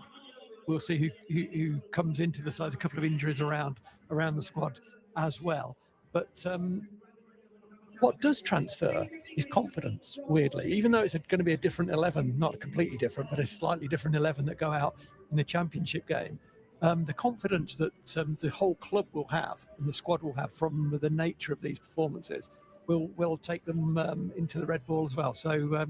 we'll see who comes into the side. A couple of injuries around the squad as well. But what does transfer is confidence, weirdly. Even though it's going to be a different 11, not completely different, but a slightly different 11 that go out in the championship game. The confidence that the whole club will have and the squad will have from the nature of these performances will take them into the red ball as well. So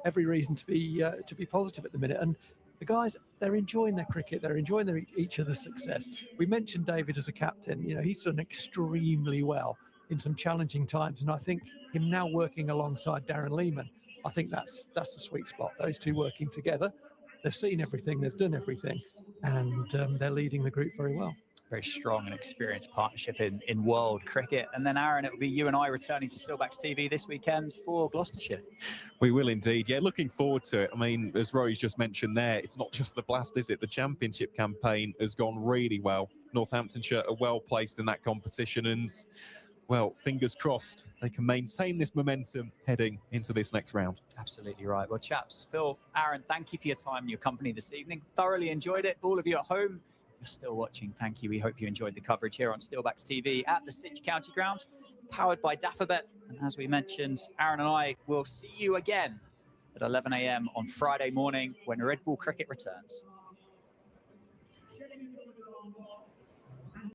every reason to be positive at the minute. And the guys, they're enjoying their cricket. They're enjoying each other's success. We mentioned David as a captain. You know, he's done extremely well in some challenging times. And I think him now working alongside Darren Lehman, I think that's the sweet spot. Those two working together. They've seen everything. They've done everything. And they're leading the group very well. Very strong and experienced partnership in world cricket. And then, Aaron, it will be you and I returning to Steelbacks TV this weekend for Gloucestershire. We will indeed. Yeah, looking forward to it. I mean, as Rory's just mentioned there, it's not just the Blast, is it? The championship campaign has gone really well. Northamptonshire are well placed in that competition. And, well, fingers crossed they can maintain this momentum heading into this next round. Absolutely right. Well, chaps, Phil, Aaron, thank you for your time and your company this evening. Thoroughly enjoyed it. All of you at home, you're still watching, thank you. We hope you enjoyed the coverage here on Steelbacks TV at the Cinch County Ground, powered by Daffabet. And as we mentioned, Aaron and I will see you again at 11 a.m. on Friday morning when Red Bull Cricket returns. Checking in with